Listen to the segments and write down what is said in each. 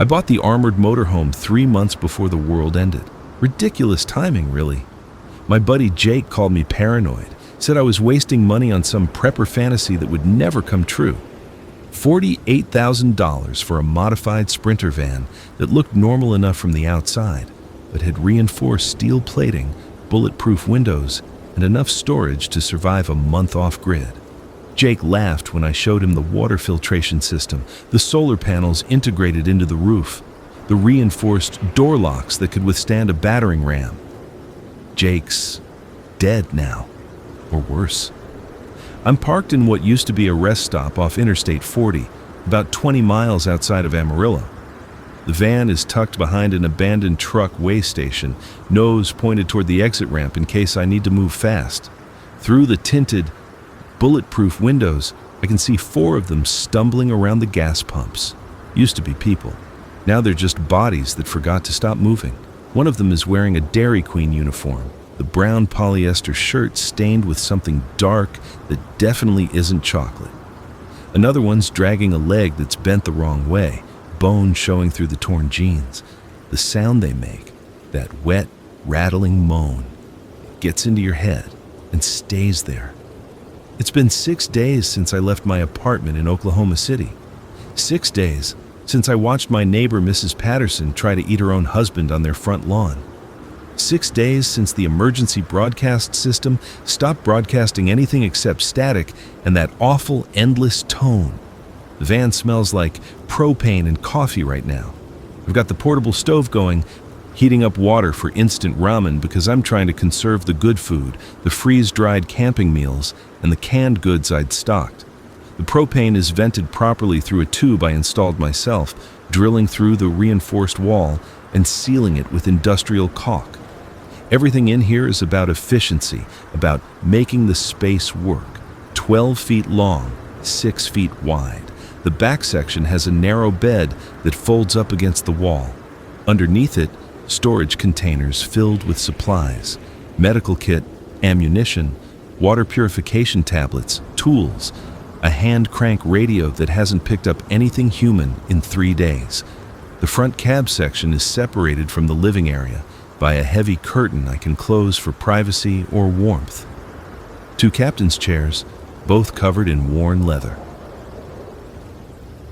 I bought the armored motorhome 3 months before the world ended. Ridiculous timing, really. My buddy Jake called me paranoid, said I was wasting money on some prepper fantasy that would never come true. $48,000 for a modified Sprinter van that looked normal enough from the outside, but had reinforced steel plating, bulletproof windows, and enough storage to survive a month off-grid. Jake laughed when I showed him the water filtration system, the solar panels integrated into the roof, the reinforced door locks that could withstand a battering ram. Jake's dead now, or worse. I'm parked in what used to be a rest stop off Interstate 40, about 20 miles outside of Amarillo. The van is tucked behind an abandoned truck weigh station, nose pointed toward the exit ramp in case I need to move fast. Through the tinted, bulletproof windows, I can see 4 of them stumbling around the gas pumps. Used to be people. Now they're just bodies that forgot to stop moving. One of them is wearing a Dairy Queen uniform, the brown polyester shirt stained with something dark that definitely isn't chocolate. Another one's dragging a leg that's bent the wrong way, bone showing through the torn jeans. The sound they make, that wet, rattling moan, gets into your head and stays there. It's been 6 days since I left my apartment in Oklahoma City. 6 days since I watched my neighbor Mrs. Patterson try to eat her own husband on their front lawn. 6 days since the emergency broadcast system stopped broadcasting anything except static and that awful, endless tone. The van smells like propane and coffee right now. I've got the portable stove going, heating up water for instant ramen because I'm trying to conserve the good food, the freeze-dried camping meals, and the canned goods I'd stocked. The propane is vented properly through a tube I installed myself, drilling through the reinforced wall and sealing it with industrial caulk. Everything in here is about efficiency, about making the space work. 12 feet long, 6 feet wide. The back section has a narrow bed that folds up against the wall. Underneath it, storage containers filled with supplies, medical kit, ammunition, water purification tablets, tools, a hand crank radio that hasn't picked up anything human in 3 days. The front cab section is separated from the living area by a heavy curtain I can close for privacy or warmth. 2 captain's chairs, both covered in worn leather.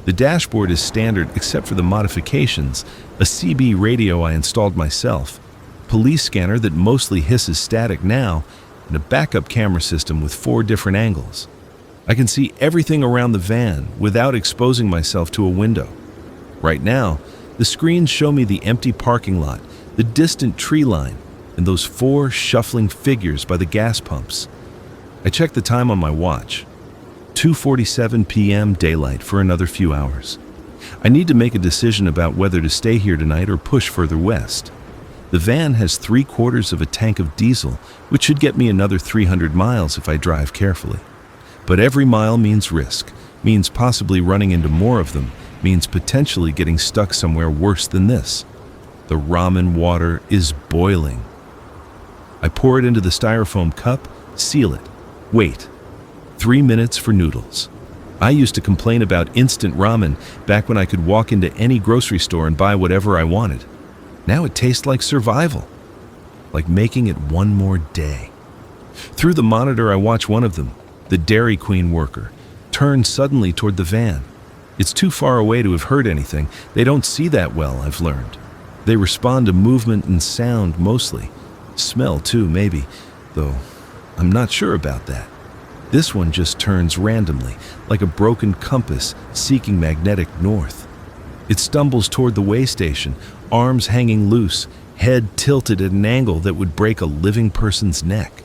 The dashboard is standard except for the modifications, a CB radio I installed myself, police scanner that mostly hisses static now, and a backup camera system with 4 different angles. I can see everything around the van without exposing myself to a window. Right now, the screens show me the empty parking lot, the distant tree line, and those 4 shuffling figures by the gas pumps. I check the time on my watch. 2:47 p.m. daylight for another few hours. I need to make a decision about whether to stay here tonight or push further west. The van has 3/4 of a tank of diesel, which should get me another 300 miles if I drive carefully. But every mile means risk, means possibly running into more of them, means potentially getting stuck somewhere worse than this. The ramen water is boiling. I pour it into the styrofoam cup, seal it, wait. 3 minutes for noodles. I used to complain about instant ramen back when I could walk into any grocery store and buy whatever I wanted. Now it tastes like survival, like making it one more day. Through the monitor I watch one of them, the Dairy Queen worker, turn suddenly toward the van. It's too far away to have heard anything. They don't see that well, I've learned. They respond to movement and sound mostly. Smell too, maybe, though I'm not sure about that. This one just turns randomly, like a broken compass seeking magnetic north. It stumbles toward the weigh station, arms hanging loose, head tilted at an angle that would break a living person's neck.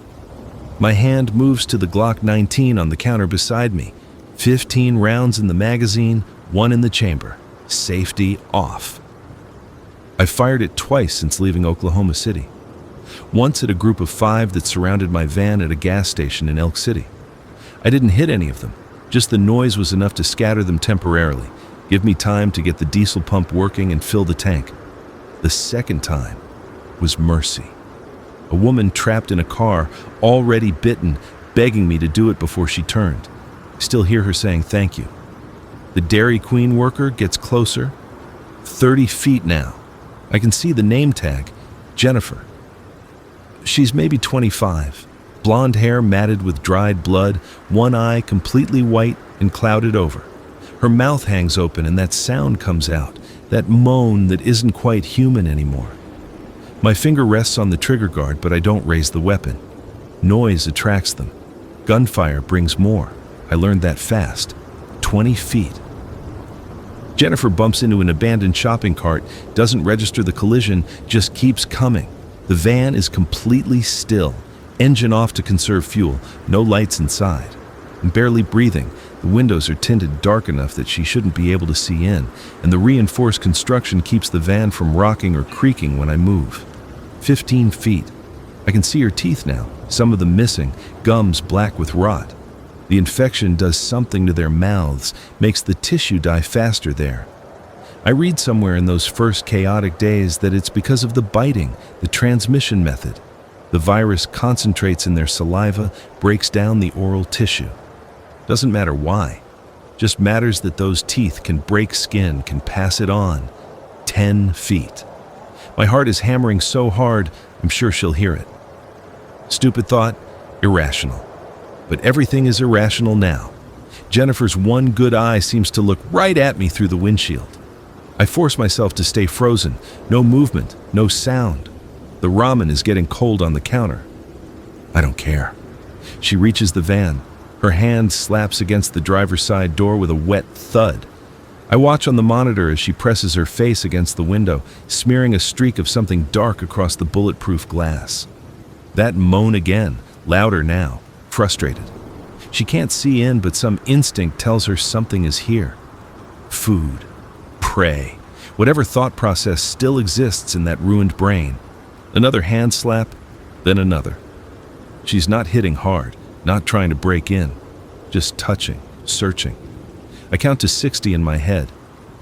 My hand moves to the Glock 19 on the counter beside me. 15 rounds in the magazine, 1 in the chamber. Safety off. I fired it twice since leaving Oklahoma City. Once at a group of 5 that surrounded my van at a gas station in Elk City. I didn't hit any of them, just the noise was enough to scatter them temporarily, give me time to get the diesel pump working and fill the tank. The second time was mercy. A woman trapped in a car, already bitten, begging me to do it before she turned. I still hear her saying thank you. The Dairy Queen worker gets closer, 30 feet now. I can see the name tag, Jennifer. She's maybe 25. Blonde hair matted with dried blood, one eye completely white and clouded over. Her mouth hangs open and that sound comes out, that moan that isn't quite human anymore. My finger rests on the trigger guard, but I don't raise the weapon. Noise attracts them. Gunfire brings more. I learned that fast. 20 feet. Jennifer bumps into an abandoned shopping cart, doesn't register the collision, just keeps coming. The van is completely still. Engine off to conserve fuel, no lights inside. I'm barely breathing. The windows are tinted dark enough that she shouldn't be able to see in, and the reinforced construction keeps the van from rocking or creaking when I move. 15 feet. I can see her teeth now, some of them missing, gums black with rot. The infection does something to their mouths, makes the tissue die faster there. I read somewhere in those first chaotic days that it's because of the biting, the transmission method. The virus concentrates in their saliva, breaks down the oral tissue. Doesn't matter why. Just matters that those teeth can break skin, can pass it on. 10 feet. My heart is hammering so hard, I'm sure she'll hear it. Stupid thought, irrational. But everything is irrational now. Jennifer's one good eye seems to look right at me through the windshield. I force myself to stay frozen. No movement, no sound. The ramen is getting cold on the counter. I don't care. She reaches the van. Her hand slaps against the driver's side door with a wet thud. I watch on the monitor as she presses her face against the window, smearing a streak of something dark across the bulletproof glass. That moan again, louder now, frustrated. She can't see in, but some instinct tells her something is here. Food. Prey. Whatever thought process still exists in that ruined brain. Another hand slap, then another. She's not hitting hard, not trying to break in, just touching, searching. I count to 60 in my head,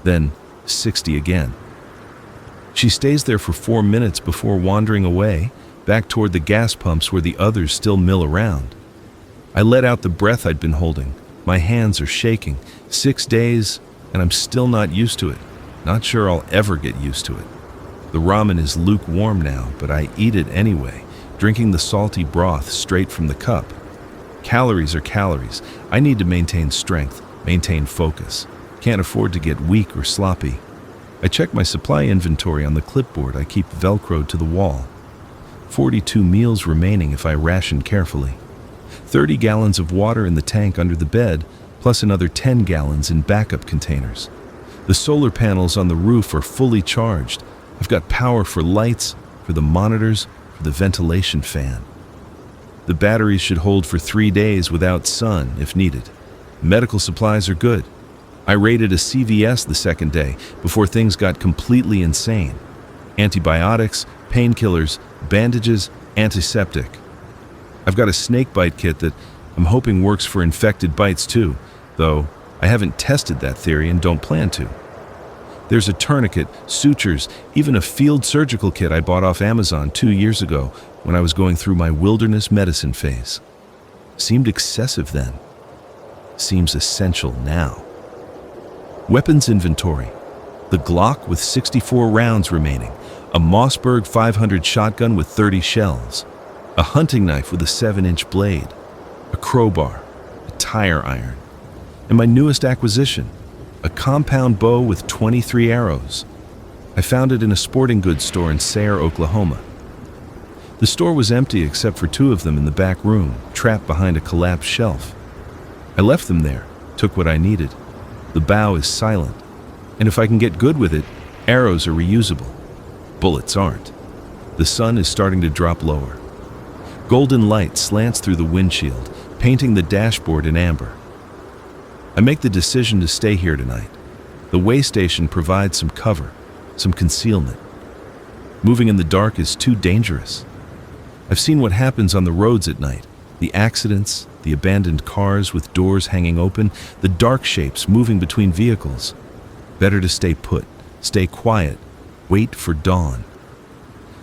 then 60 again. She stays there for 4 minutes before wandering away, back toward the gas pumps where the others still mill around. I let out the breath I'd been holding. My hands are shaking. 6 days, and I'm still not used to it. Not sure I'll ever get used to it. The ramen is lukewarm now, but I eat it anyway, drinking the salty broth straight from the cup. Calories are calories. I need to maintain strength, maintain focus. Can't afford to get weak or sloppy. I check my supply inventory on the clipboard I keep velcroed to the wall. 42 meals remaining if I ration carefully. 30 gallons of water in the tank under the bed, plus another 10 gallons in backup containers. The solar panels on the roof are fully charged. I've got power for lights, for the monitors, for the ventilation fan. The batteries should hold for 3 days without sun if needed. Medical supplies are good. I raided a CVS the second day before things got completely insane. Antibiotics, painkillers, bandages, antiseptic. I've got a snake bite kit that I'm hoping works for infected bites too, though I haven't tested that theory and don't plan to. There's a tourniquet, sutures, even a field surgical kit I bought off Amazon 2 years ago when I was going through my wilderness medicine phase. Seemed excessive then. Seems essential now. Weapons inventory. The Glock with 64 rounds remaining. A Mossberg 500 shotgun with 30 shells. A hunting knife with a 7-inch blade. A crowbar. A tire iron. And my newest acquisition, a compound bow with 23 arrows. I found it in a sporting goods store in Sayre, Oklahoma. The store was empty except for 2 of them in the back room, trapped behind a collapsed shelf. I left them there, took what I needed. The bow is silent, and if I can get good with it, arrows are reusable. Bullets aren't. The sun is starting to drop lower. Golden light slants through the windshield, painting the dashboard in amber. I make the decision to stay here tonight. The way station provides some cover, some concealment. Moving in the dark is too dangerous. I've seen what happens on the roads at night. The accidents, the abandoned cars with doors hanging open, the dark shapes moving between vehicles. Better to stay put, stay quiet, wait for dawn.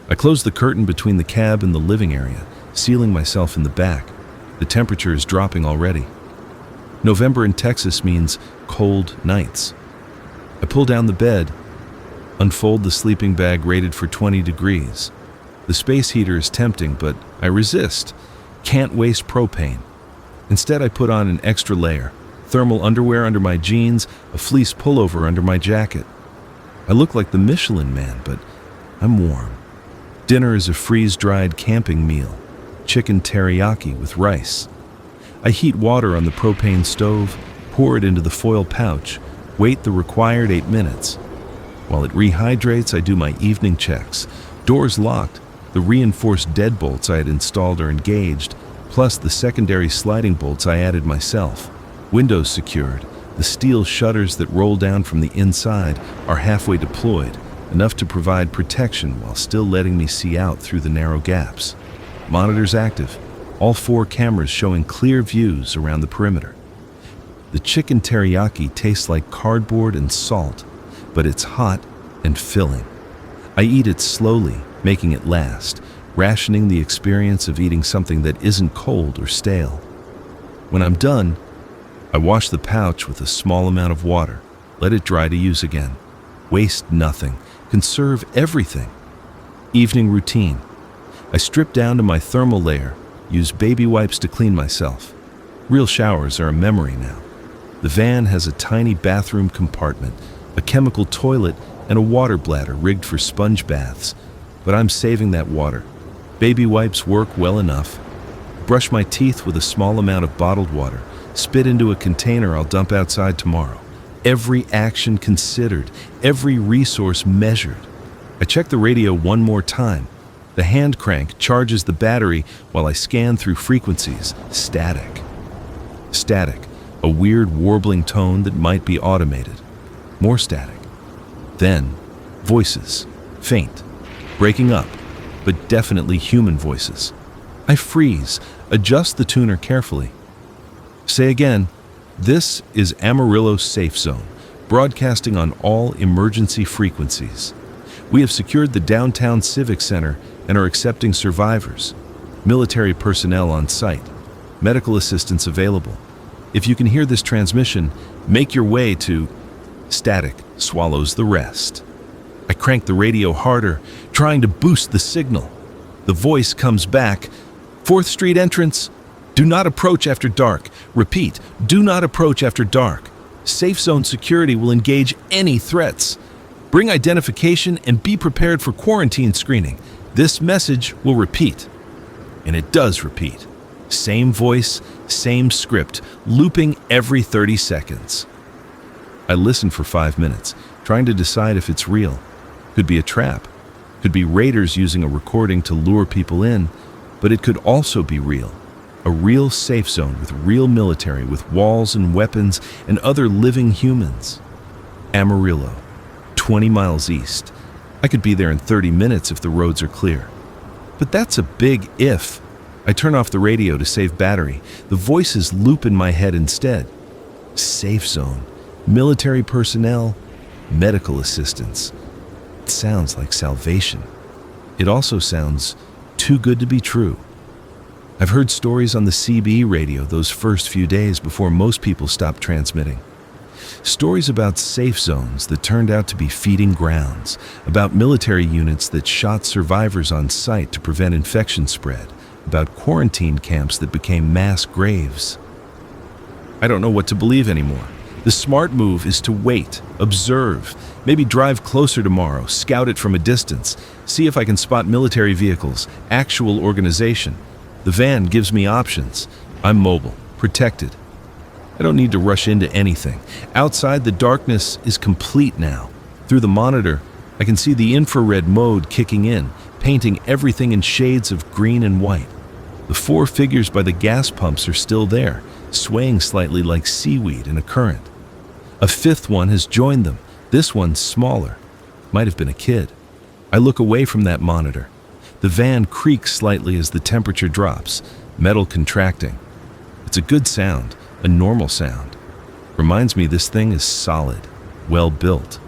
I close the curtain between the cab and the living area, sealing myself in the back. The temperature is dropping already. November in Texas means cold nights. I pull down the bed. Unfold the sleeping bag rated for 20 degrees. The space heater is tempting, but I resist. Can't waste propane. Instead, I put on an extra layer, thermal underwear under my jeans, a fleece pullover under my jacket. I look like the Michelin Man, but I'm warm. Dinner is a freeze-dried camping meal, chicken teriyaki with rice. I heat water on the propane stove, pour it into the foil pouch, wait the required 8 minutes. While it rehydrates, I do my evening checks. Doors locked, the reinforced deadbolts I had installed are engaged, plus the secondary sliding bolts I added myself. Windows secured, the steel shutters that roll down from the inside are halfway deployed, enough to provide protection while still letting me see out through the narrow gaps. Monitors active, all 4 cameras showing clear views around the perimeter. The chicken teriyaki tastes like cardboard and salt, but it's hot and filling. I eat it slowly, making it last, rationing the experience of eating something that isn't cold or stale. When I'm done, I wash the pouch with a small amount of water, let it dry to use again. Waste nothing, conserve everything. Evening routine. I strip down to my thermal layer, use baby wipes to clean myself. Real showers are a memory now. The van has a tiny bathroom compartment, a chemical toilet, and a water bladder rigged for sponge baths, but I'm saving that water. Baby wipes work well enough. Brush my teeth with a small amount of bottled water, spit into a container I'll dump outside tomorrow. Every action considered, every resource measured. I check the radio one more time. The hand crank charges the battery while I scan through frequencies. Static. Static, a weird warbling tone that might be automated. More static. Then, voices. Faint. Breaking up, but definitely human voices. I freeze, adjust the tuner carefully. Say again, this is Amarillo Safe Zone, broadcasting on all emergency frequencies. We have secured the downtown Civic Center and are accepting survivors. Military personnel on site. Medical assistance available. If you can hear this transmission, make your way to... Static swallows the rest. I crank the radio harder, trying to boost the signal. The voice comes back. 4th Street entrance. Do not approach after dark. Repeat, do not approach after dark. Safe Zone security will engage any threats. Bring identification and be prepared for quarantine screening. This message will repeat. And it does repeat. Same voice, same script, looping every 30 seconds. I listen for 5 minutes, trying to decide if it's real. Could be a trap. Could be raiders using a recording to lure people in, but it could also be real. A real safe zone with real military, with walls and weapons and other living humans. Amarillo, 20 miles east. I could be there in 30 minutes if the roads are clear. But that's a big if. I turn off the radio to save battery. The voices loop in my head instead. Safe zone, military personnel, medical assistance. It sounds like salvation. It also sounds too good to be true. I've heard stories on the CB radio those first few days before most people stopped transmitting. Stories about safe zones that turned out to be feeding grounds, about military units that shot survivors on site to prevent infection spread, about quarantine camps that became mass graves. I don't know what to believe anymore. The smart move is to wait, observe, maybe drive closer tomorrow, scout it from a distance, see if I can spot military vehicles, actual organization. The van gives me options. I'm mobile, protected. I don't need to rush into anything. Outside, the darkness is complete now. Through the monitor, I can see the infrared mode kicking in, painting everything in shades of green and white. The 4 figures by the gas pumps are still there, swaying slightly like seaweed in a current. A 5th one has joined them. This one's smaller. Might have been a kid. I look away from that monitor. The van creaks slightly as the temperature drops, metal contracting. It's a good sound, a normal sound. Reminds me this thing is solid, well built.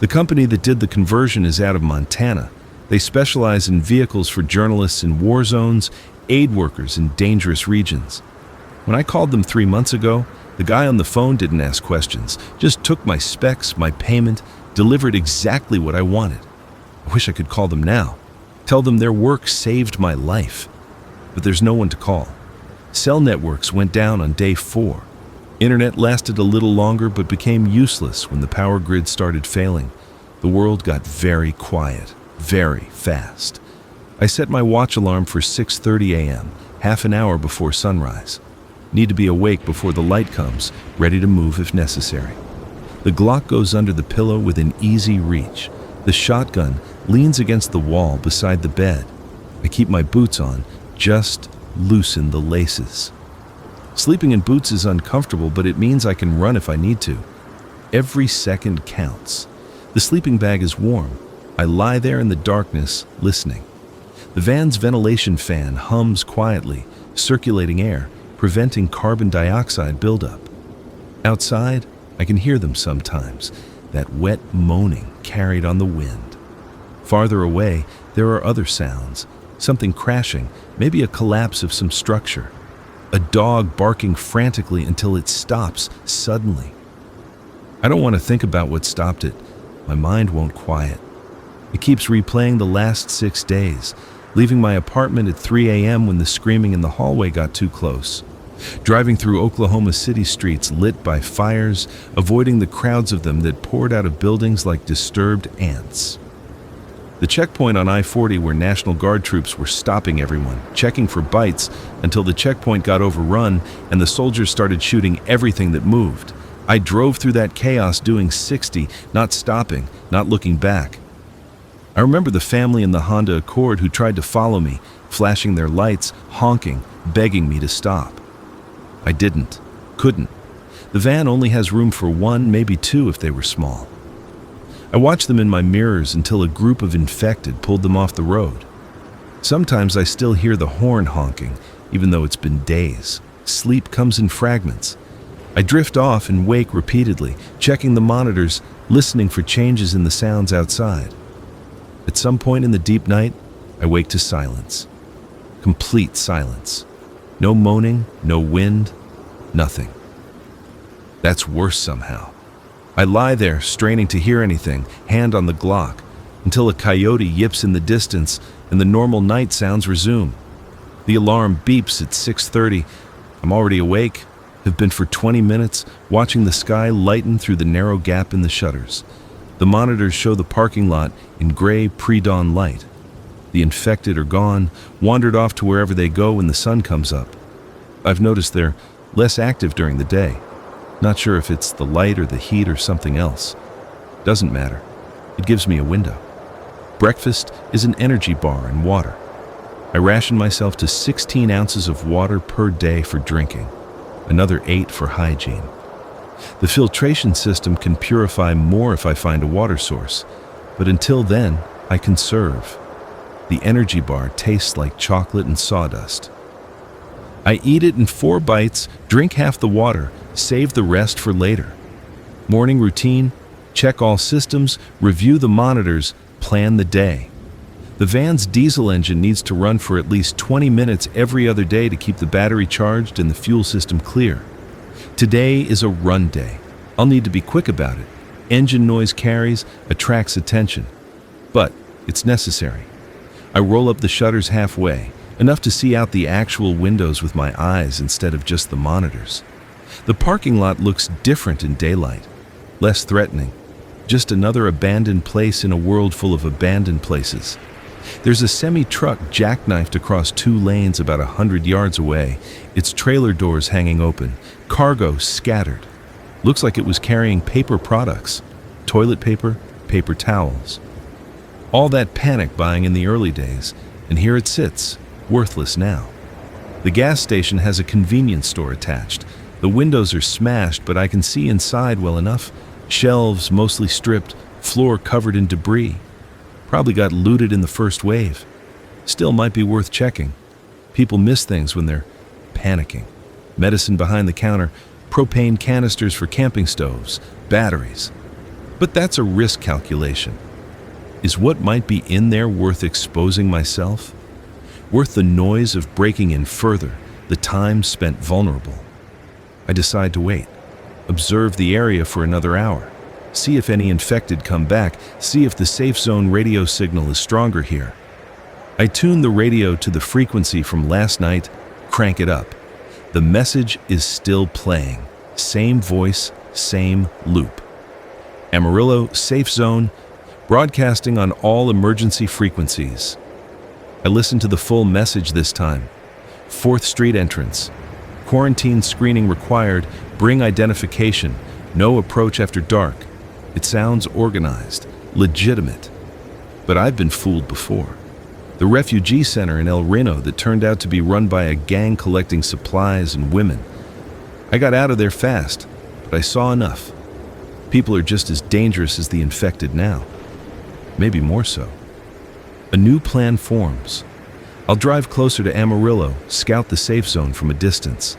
The company that did the conversion is out of Montana. They specialize in vehicles for journalists in war zones, aid workers in dangerous regions. When I called them 3 months ago, the guy on the phone didn't ask questions, just took my specs, my payment, delivered exactly what I wanted. I wish I could call them now, tell them their work saved my life. But there's no one to call. Cell networks went down on day 4. Internet lasted a little longer but became useless when the power grid started failing. The world got very quiet, very fast. I set my watch alarm for 6:30 a.m., half an hour before sunrise. Need to be awake before the light comes, ready to move if necessary. The Glock goes under the pillow within easy reach. The shotgun leans against the wall beside the bed. I keep my boots on, just loosen the laces. Sleeping in boots is uncomfortable, but it means I can run if I need to. Every second counts. The sleeping bag is warm. I lie there in the darkness, listening. The van's ventilation fan hums quietly, circulating air, preventing carbon dioxide buildup. Outside, I can hear them sometimes, that wet moaning carried on the wind. Farther away, there are other sounds, something crashing, maybe a collapse of some structure. A dog barking frantically until it stops suddenly. I don't want to think about what stopped it. My mind won't quiet. It keeps replaying the last 6 days, leaving my apartment at 3 a.m. when the screaming in the hallway got too close. Driving through Oklahoma City streets lit by fires, avoiding the crowds of them that poured out of buildings like disturbed ants. The checkpoint on I-40 where National Guard troops were stopping everyone, checking for bites until the checkpoint got overrun and the soldiers started shooting everything that moved. I drove through that chaos doing 60, not stopping, not looking back. I remember the family in the Honda Accord who tried to follow me, flashing their lights, honking, begging me to stop. I didn't, couldn't. The van only has room for 1, maybe 2 if they were small. I watched them in my mirrors until a group of infected pulled them off the road. Sometimes I still hear the horn honking, even though it's been days. Sleep comes in fragments. I drift off and wake repeatedly, checking the monitors, listening for changes in the sounds outside. At some point in the deep night, I wake to silence. Complete silence. No moaning, no wind, nothing. That's worse somehow. I lie there, straining to hear anything, hand on the Glock, until a coyote yips in the distance and the normal night sounds resume. The alarm beeps at 6:30. I'm already awake, have been for 20 minutes, watching the sky lighten through the narrow gap in the shutters. The monitors show the parking lot in gray pre-dawn light. The infected are gone, wandered off to wherever they go when the sun comes up. I've noticed they're less active during the day. Not sure if it's the light or the heat or something else. Doesn't matter. It gives me a window. Breakfast is an energy bar and water. I ration myself to 16 ounces of water per day for drinking, another 8 for hygiene. The filtration system can purify more if I find a water source, but until then, I conserve. The energy bar tastes like chocolate and sawdust. I eat it in 4 bites, drink half the water, save the rest for later. Morning routine, check all systems, review the monitors, plan the day. The van's diesel engine needs to run for at least 20 minutes every other day to keep the battery charged and the fuel system clear. Today is a run day. I'll need to be quick about it. Engine noise carries, attracts attention. But it's necessary. I roll up the shutters halfway, enough to see out the actual windows with my eyes instead of just the monitors. The parking lot looks different in daylight, less threatening. Just another abandoned place in a world full of abandoned places. There's a semi-truck jackknifed across 2 lanes about 100 yards away, its trailer doors hanging open, cargo scattered. Looks like it was carrying paper products, toilet paper, paper towels. All that panic buying in the early days, and here it sits, worthless now. The gas station has a convenience store attached. The windows are smashed, but I can see inside well enough. Shelves mostly stripped, floor covered in debris. Probably got looted in the first wave. Still might be worth checking. People miss things when they're panicking. Medicine behind the counter, propane canisters for camping stoves, batteries. But that's a risk calculation. Is what might be in there worth exposing myself? Worth the noise of breaking in further, the time spent vulnerable? I decide to wait. Observe the area for another hour. see if any infected come back, see if the safe zone radio signal is stronger here. I tune the radio to the frequency from last night, crank it up. The message is still playing. Same voice, same loop. Amarillo Safe Zone, broadcasting on all emergency frequencies. I listened to the full message this time. 4th Street entrance. Quarantine screening required, bring identification, no approach after dark. It sounds organized, legitimate. But I've been fooled before. The refugee center in El Reno that turned out to be run by a gang collecting supplies and women. I got out of there fast, but I saw enough. People are just as dangerous as the infected now. Maybe more so. A new plan forms. I'll drive closer to Amarillo, scout the safe zone from a distance.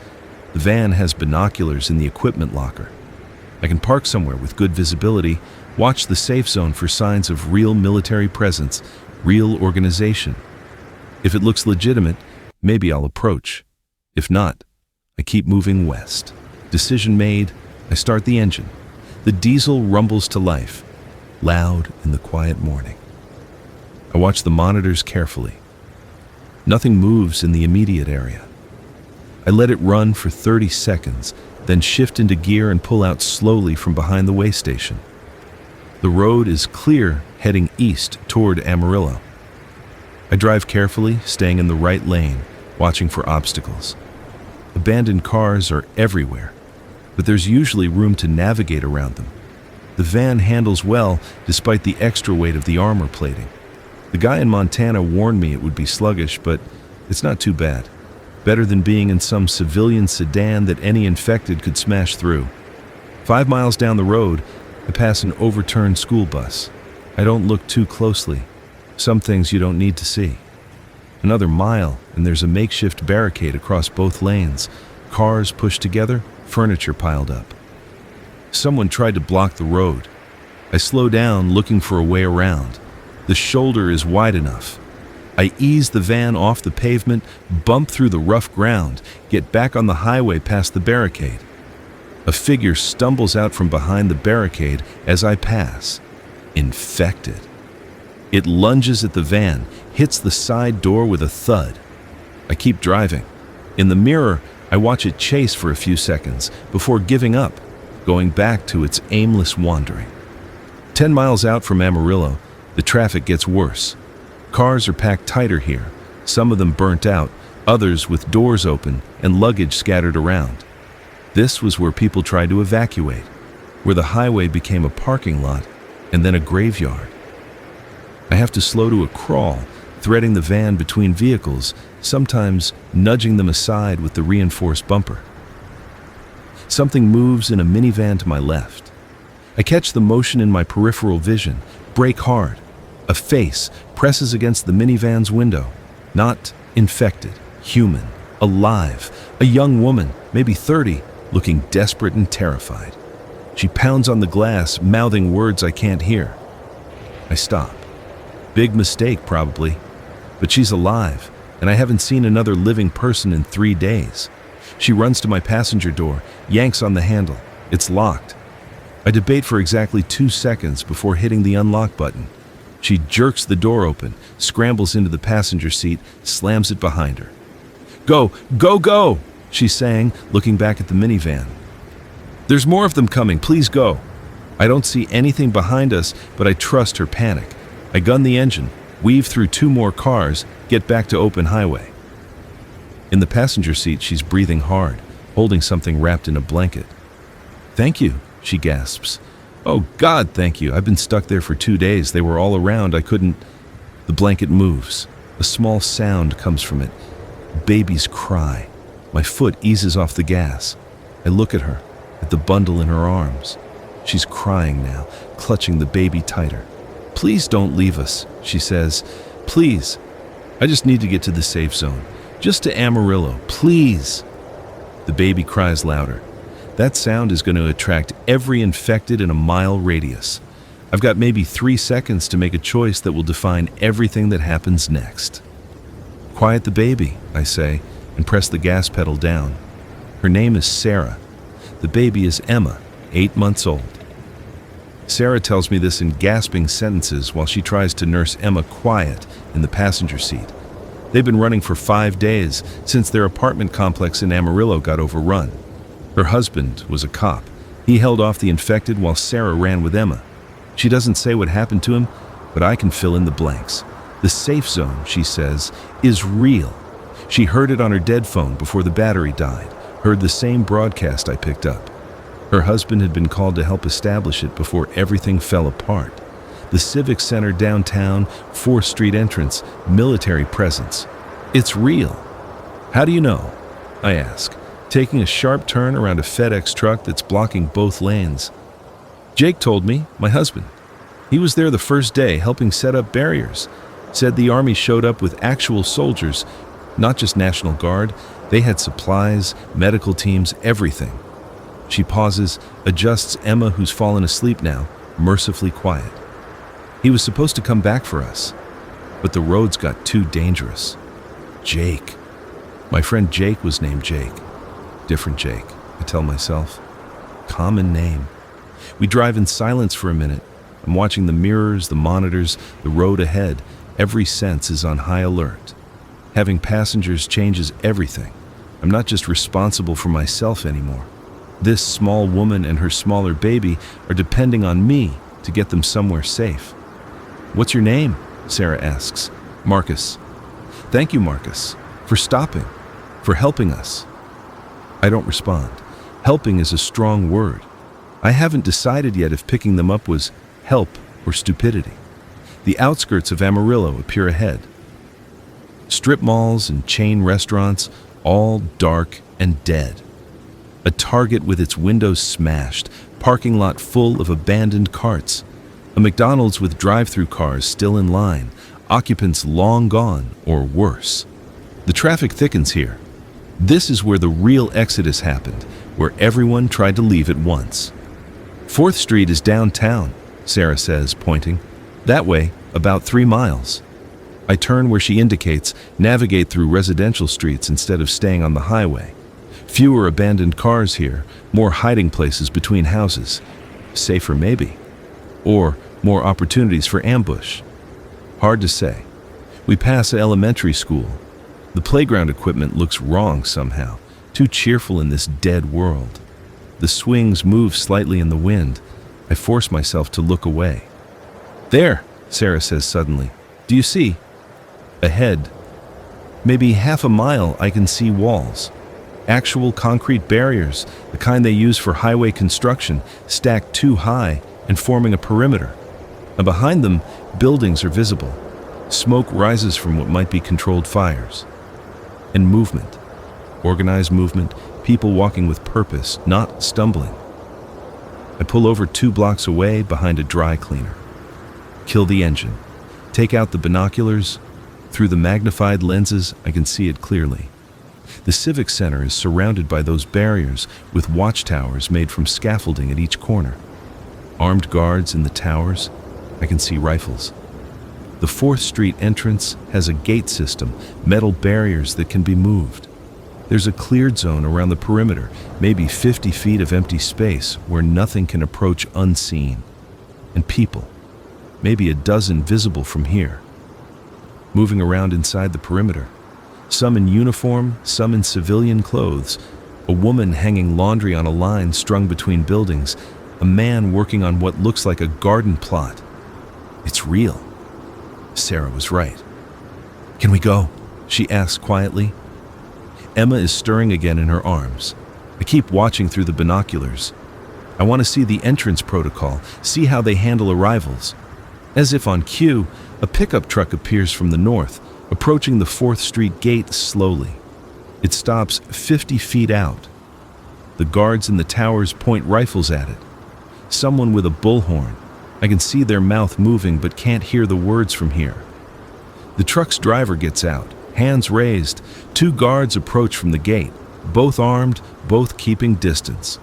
The van has binoculars in the equipment locker. I can park somewhere with good visibility, watch the safe zone for signs of real military presence, real organization. If it looks legitimate, maybe I'll approach. If not, I keep moving west. Decision made, I start the engine. The diesel rumbles to life, loud in the quiet morning. I watch the monitors carefully. Nothing moves in the immediate area. I let it run for 30 seconds, then shift into gear and pull out slowly from behind the way station. The road is clear, heading east toward Amarillo. I drive carefully, staying in the right lane, watching for obstacles. Abandoned cars are everywhere, but there's usually room to navigate around them. The van handles well, despite the extra weight of the armor plating. The guy in Montana warned me it would be sluggish, but it's not too bad. Better than being in some civilian sedan that any infected could smash through. 5 miles down the road, I pass an overturned school bus. I don't look too closely. Some things you don't need to see. Another mile, and there's a makeshift barricade across both lanes. Cars pushed together, furniture piled up. Someone tried to block the road. I slow down, looking for a way around. The shoulder is wide enough. I ease the van off the pavement, bump through the rough ground, get back on the highway past the barricade. A figure stumbles out from behind the barricade as I pass. Infected. It lunges at the van, hits the side door with a thud. I keep driving. In the mirror, I watch it chase for a few seconds before giving up, going back to its aimless wandering. 10 miles out from Amarillo, the traffic gets worse. Cars are packed tighter here, some of them burnt out, others with doors open and luggage scattered around. This was where people tried to evacuate, where the highway became a parking lot and then a graveyard. I have to slow to a crawl, threading the van between vehicles, sometimes nudging them aside with the reinforced bumper. Something moves in a minivan to my left. I catch the motion in my peripheral vision, brake hard. A face presses against the minivan's window. Not infected, human, alive. A young woman, maybe 30, looking desperate and terrified. She pounds on the glass, mouthing words I can't hear. I stop. Big mistake, probably. But she's alive, and I haven't seen another living person in 3 days. She runs to my passenger door, yanks on the handle. It's locked. I debate for exactly 2 seconds before hitting the unlock button. She jerks the door open, scrambles into the passenger seat, slams it behind her. "Go, go, go!" she sang, looking back at the minivan. "There's more of them coming, please go." I don't see anything behind us, but I trust her panic. I gun the engine, weave through 2 more cars, get back to open highway. In the passenger seat, she's breathing hard, holding something wrapped in a blanket. "Thank you," she gasps. "Oh God, thank you. I've been stuck there for 2 days. They were all around. I couldn't..." The blanket moves. A small sound comes from it. Babies cry. My foot eases off the gas. I look at her, at the bundle in her arms. She's crying now, clutching the baby tighter. "Please don't leave us," she says. "Please. I just need to get to the safe zone. Just to Amarillo, please." The baby cries louder. That sound is going to attract every infected in a mile radius. I've got maybe 3 seconds to make a choice that will define everything that happens next. "Quiet the baby," I say, and press the gas pedal down. Her name is Sarah. The baby is Emma, 8 months old. Sarah tells me this in gasping sentences while she tries to nurse Emma quiet in the passenger seat. They've been running for 5 days since their apartment complex in Amarillo got overrun. Her husband was a cop. He held off the infected while Sarah ran with Emma. She doesn't say what happened to him, but I can fill in the blanks. The safe zone, she says, is real. She heard it on her dead phone before the battery died, heard the same broadcast I picked up. Her husband had been called to help establish it before everything fell apart. The Civic Center downtown, 4th Street entrance, military presence. It's real. How do you know? I ask, taking a sharp turn around a FedEx truck that's blocking both lanes. Jake told me, my husband. He was there the first day helping set up barriers. Said the Army showed up with actual soldiers, not just National Guard. They had supplies, medical teams, everything. She pauses, adjusts Emma, who's fallen asleep now, mercifully quiet. He was supposed to come back for us, but the roads got too dangerous. Jake. My friend Jake was named Jake. Different Jake, I tell myself. Common name. We drive in silence for a minute. I'm watching the mirrors, the monitors, the road ahead. Every sense is on high alert. Having passengers changes everything. I'm not just responsible for myself anymore. This small woman and her smaller baby are depending on me to get them somewhere safe. What's your name? Sarah asks. Marcus. Thank you, Marcus, for stopping, for helping us. I don't respond. Helping is a strong word. I haven't decided yet if picking them up was help or stupidity. The outskirts of Amarillo appear ahead. Strip malls and chain restaurants, all dark and dead. A Target with its windows smashed, parking lot full of abandoned carts. A McDonald's with drive-through cars still in line, occupants long gone or worse. The traffic thickens here. This is where the real exodus happened, where everyone tried to leave at once. 4th Street is downtown, Sarah says, pointing. That way, about 3 miles. I turn where she indicates, navigate through residential streets instead of staying on the highway. Fewer abandoned cars here, more hiding places between houses. Safer maybe. Or more opportunities for ambush. Hard to say. We pass an elementary school. The playground equipment looks wrong somehow, too cheerful in this dead world. The swings move slightly in the wind. I force myself to look away. There, Sarah says suddenly. Do you see? Ahead, maybe half a mile, I can see walls. Actual concrete barriers, the kind they use for highway construction, stacked too high and forming a perimeter. And behind them, buildings are visible. Smoke rises from what might be controlled fires. And movement. Organized movement, people walking with purpose, not stumbling. I pull over 2 blocks away behind a dry cleaner. Kill the engine. Take out the binoculars. Through the magnified lenses, I can see it clearly. The Civic Center is surrounded by those barriers with watchtowers made from scaffolding at each corner. Armed guards in the towers, I can see rifles. The 4th Street entrance has a gate system, metal barriers that can be moved. There's a cleared zone around the perimeter, maybe 50 feet of empty space where nothing can approach unseen. And people, maybe a dozen visible from here. Moving around inside the perimeter. Some in uniform, some in civilian clothes. A woman hanging laundry on a line strung between buildings. A man working on what looks like a garden plot. It's real. Sarah was right. Can we go? She asks quietly. Emma is stirring again in her arms. I keep watching through the binoculars. I want to see the entrance protocol, see how they handle arrivals. As if on cue, a pickup truck appears from the north, approaching the 4th Street gate slowly. It stops 50 feet out. The guards in the towers point rifles at it. Someone with a bullhorn. I can see their mouth moving but can't hear the words from here. The truck's driver gets out, hands raised. 2 guards approach from the gate, both armed, both keeping distance.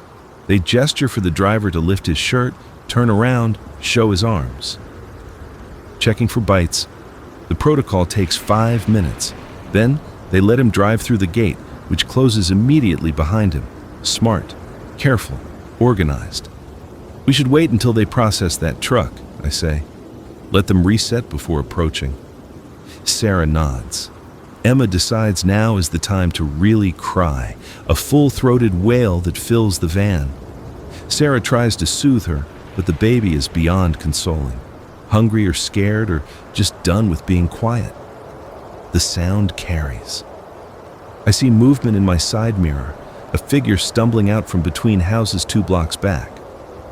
They gesture for the driver to lift his shirt, turn around, show his arms. Checking for bites. The protocol takes 5 minutes. Then they let him drive through the gate, which closes immediately behind him. Smart, careful, organized. We should wait until they process that truck, I say. Let them reset before approaching. Sarah nods. Emma decides now is the time to really cry, a full-throated wail that fills the van. Sarah tries to soothe her, but the baby is beyond consoling. Hungry or scared or just done with being quiet. The sound carries. I see movement in my side mirror, a figure stumbling out from between houses 2 blocks back.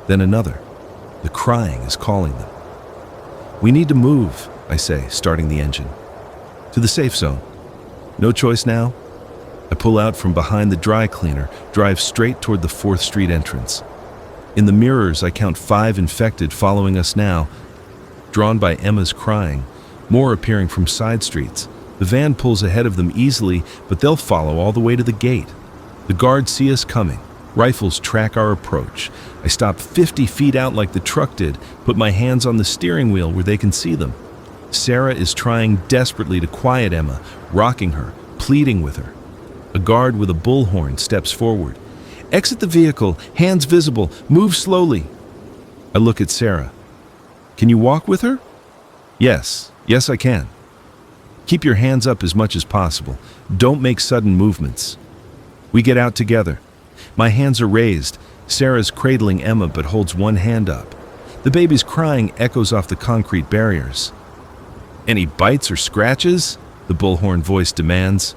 Then another. The crying is calling them. We need to move, I say, starting the engine. To the safe zone. No choice now? I pull out from behind the dry cleaner, drive straight toward the 4th Street entrance. In the mirrors, I count 5 infected following us now, drawn by Emma's crying, more appearing from side streets. The van pulls ahead of them easily, but they'll follow all the way to the gate. The guards see us coming. Rifles track our approach. I stop 50 feet out like the truck did, put my hands on the steering wheel where they can see them. Sarah is trying desperately to quiet Emma, rocking her, pleading with her. A guard with a bullhorn steps forward. Exit the vehicle, hands visible, move slowly. I look at Sarah. Can you walk with her? Yes I can. Keep your hands up as much as possible. Don't make sudden movements. We get out together. My hands are raised. Sarah's cradling Emma but holds one hand up. The baby's crying echoes off the concrete barriers. Any bites or scratches? The bullhorn voice demands.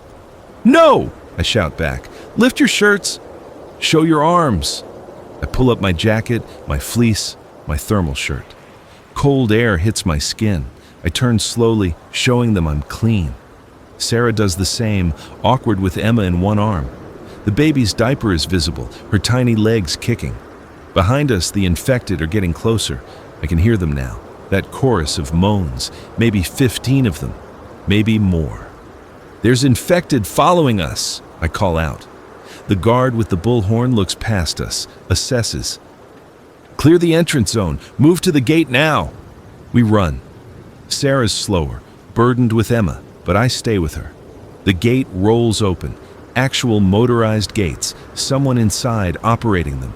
No! I shout back. Lift your shirts. Show your arms. I pull up my jacket, my fleece, my thermal shirt. Cold air hits my skin. I turn slowly, showing them I'm clean. Sarah does the same, awkward with Emma in one arm. The baby's diaper is visible, her tiny legs kicking. Behind us, the infected are getting closer. I can hear them now. That chorus of moans, maybe 15 of them, maybe more. There's infected following us, I call out. The guard with the bullhorn looks past us, assesses. Clear the entrance zone, move to the gate now. We run. Sarah's slower, burdened with Emma, but I stay with her. The gate rolls open, actual motorized gates, someone inside operating them.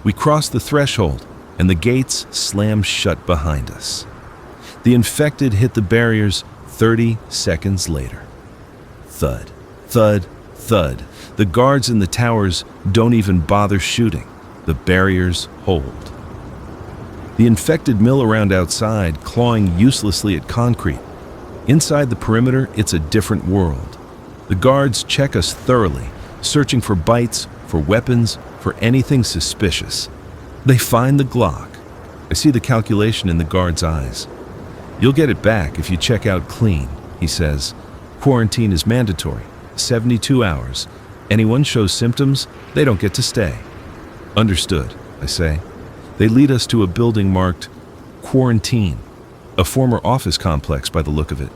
We cross the threshold, and the gates slam shut behind us. The infected hit the barriers 30 seconds later. Thud, thud, thud. The guards in the towers don't even bother shooting. The barriers hold. The infected mill around outside, clawing uselessly at concrete. Inside the perimeter, it's a different world. The guards check us thoroughly, searching for bites, for weapons, for anything suspicious. They find the Glock. I see the calculation in the guard's eyes. You'll get it back if you check out clean, he says. Quarantine is mandatory, 72 hours. Anyone shows symptoms, they don't get to stay. Understood, I say. They lead us to a building marked Quarantine, a former office complex by the look of it.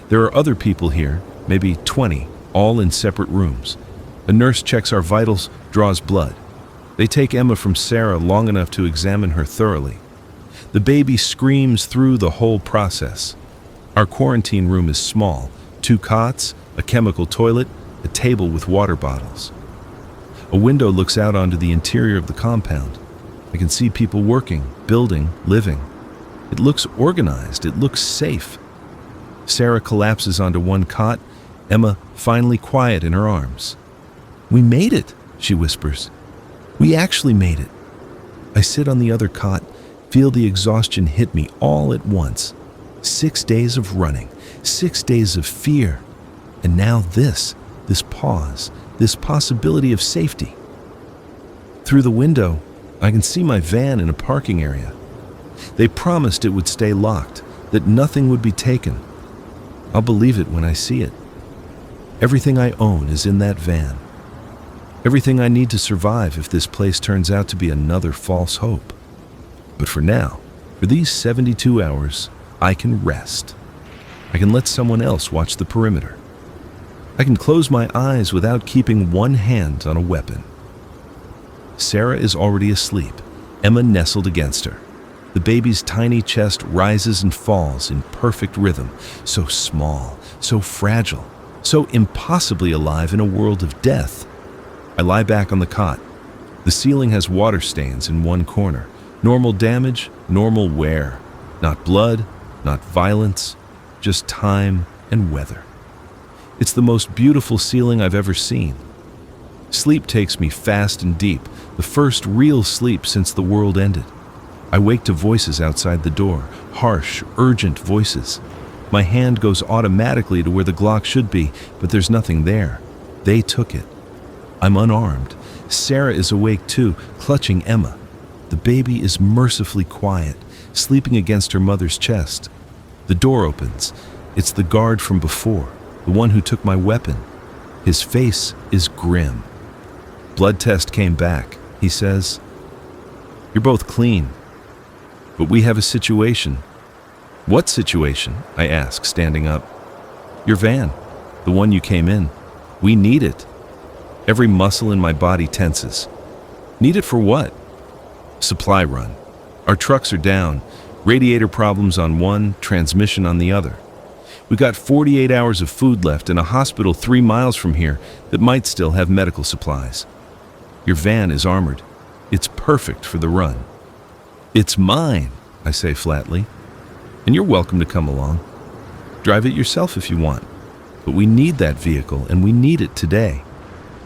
There are other people here, maybe 20, all in separate rooms. A nurse checks our vitals, draws blood. They take Emma from Sarah long enough to examine her thoroughly. The baby screams through the whole process. Our quarantine room is small, 2 cots, a chemical toilet, a table with water bottles. A window looks out onto the interior of the compound. I can see people working, building, living. It looks organized, it looks safe. Sarah collapses onto one cot, Emma finally quiet in her arms. We made it, she whispers. We actually made it. I sit on the other cot, feel the exhaustion hit me all at once. 6 days of running, 6 days of fear, and now this pause, this possibility of safety. Through the window, I can see my van in a parking area. They promised it would stay locked, that nothing would be taken. I'll believe it when I see it. Everything I own is in that van. Everything I need to survive if this place turns out to be another false hope. But for now, for these 72 hours, I can rest. I can let someone else watch the perimeter. I can close my eyes without keeping one hand on a weapon. Sarah is already asleep, Emma nestled against her. The baby's tiny chest rises and falls in perfect rhythm, so small, so fragile, so impossibly alive in a world of death. I lie back on the cot. The ceiling has water stains in one corner, Normal damage, normal wear. Not blood, not violence, just time and weather. It's the most beautiful ceiling I've ever seen. Sleep takes me fast and deep, the first real sleep since the world ended. I wake to voices outside the door, harsh, urgent voices. My hand goes automatically to where the Glock should be, but there's nothing there. They took it. I'm unarmed. Sarah is awake too, clutching Emma. The baby is mercifully quiet, sleeping against her mother's chest. The door opens. It's the guard from before, the one who took my weapon. His face is grim. Blood test came back. He says, "You're both clean, but we have a situation." "What situation?" I ask, standing up. "Your van, the one you came in. We need it." Every muscle in my body tenses. "Need it for what?" "Supply run. Our trucks are down. Radiator problems on one, transmission on the other. We got 48 hours of food left in a hospital 3 miles from here that might still have medical supplies. Your van is armored. It's perfect for the run." "It's mine," I say flatly. "And you're welcome to come along. Drive it yourself if you want. But we need that vehicle, and we need it today."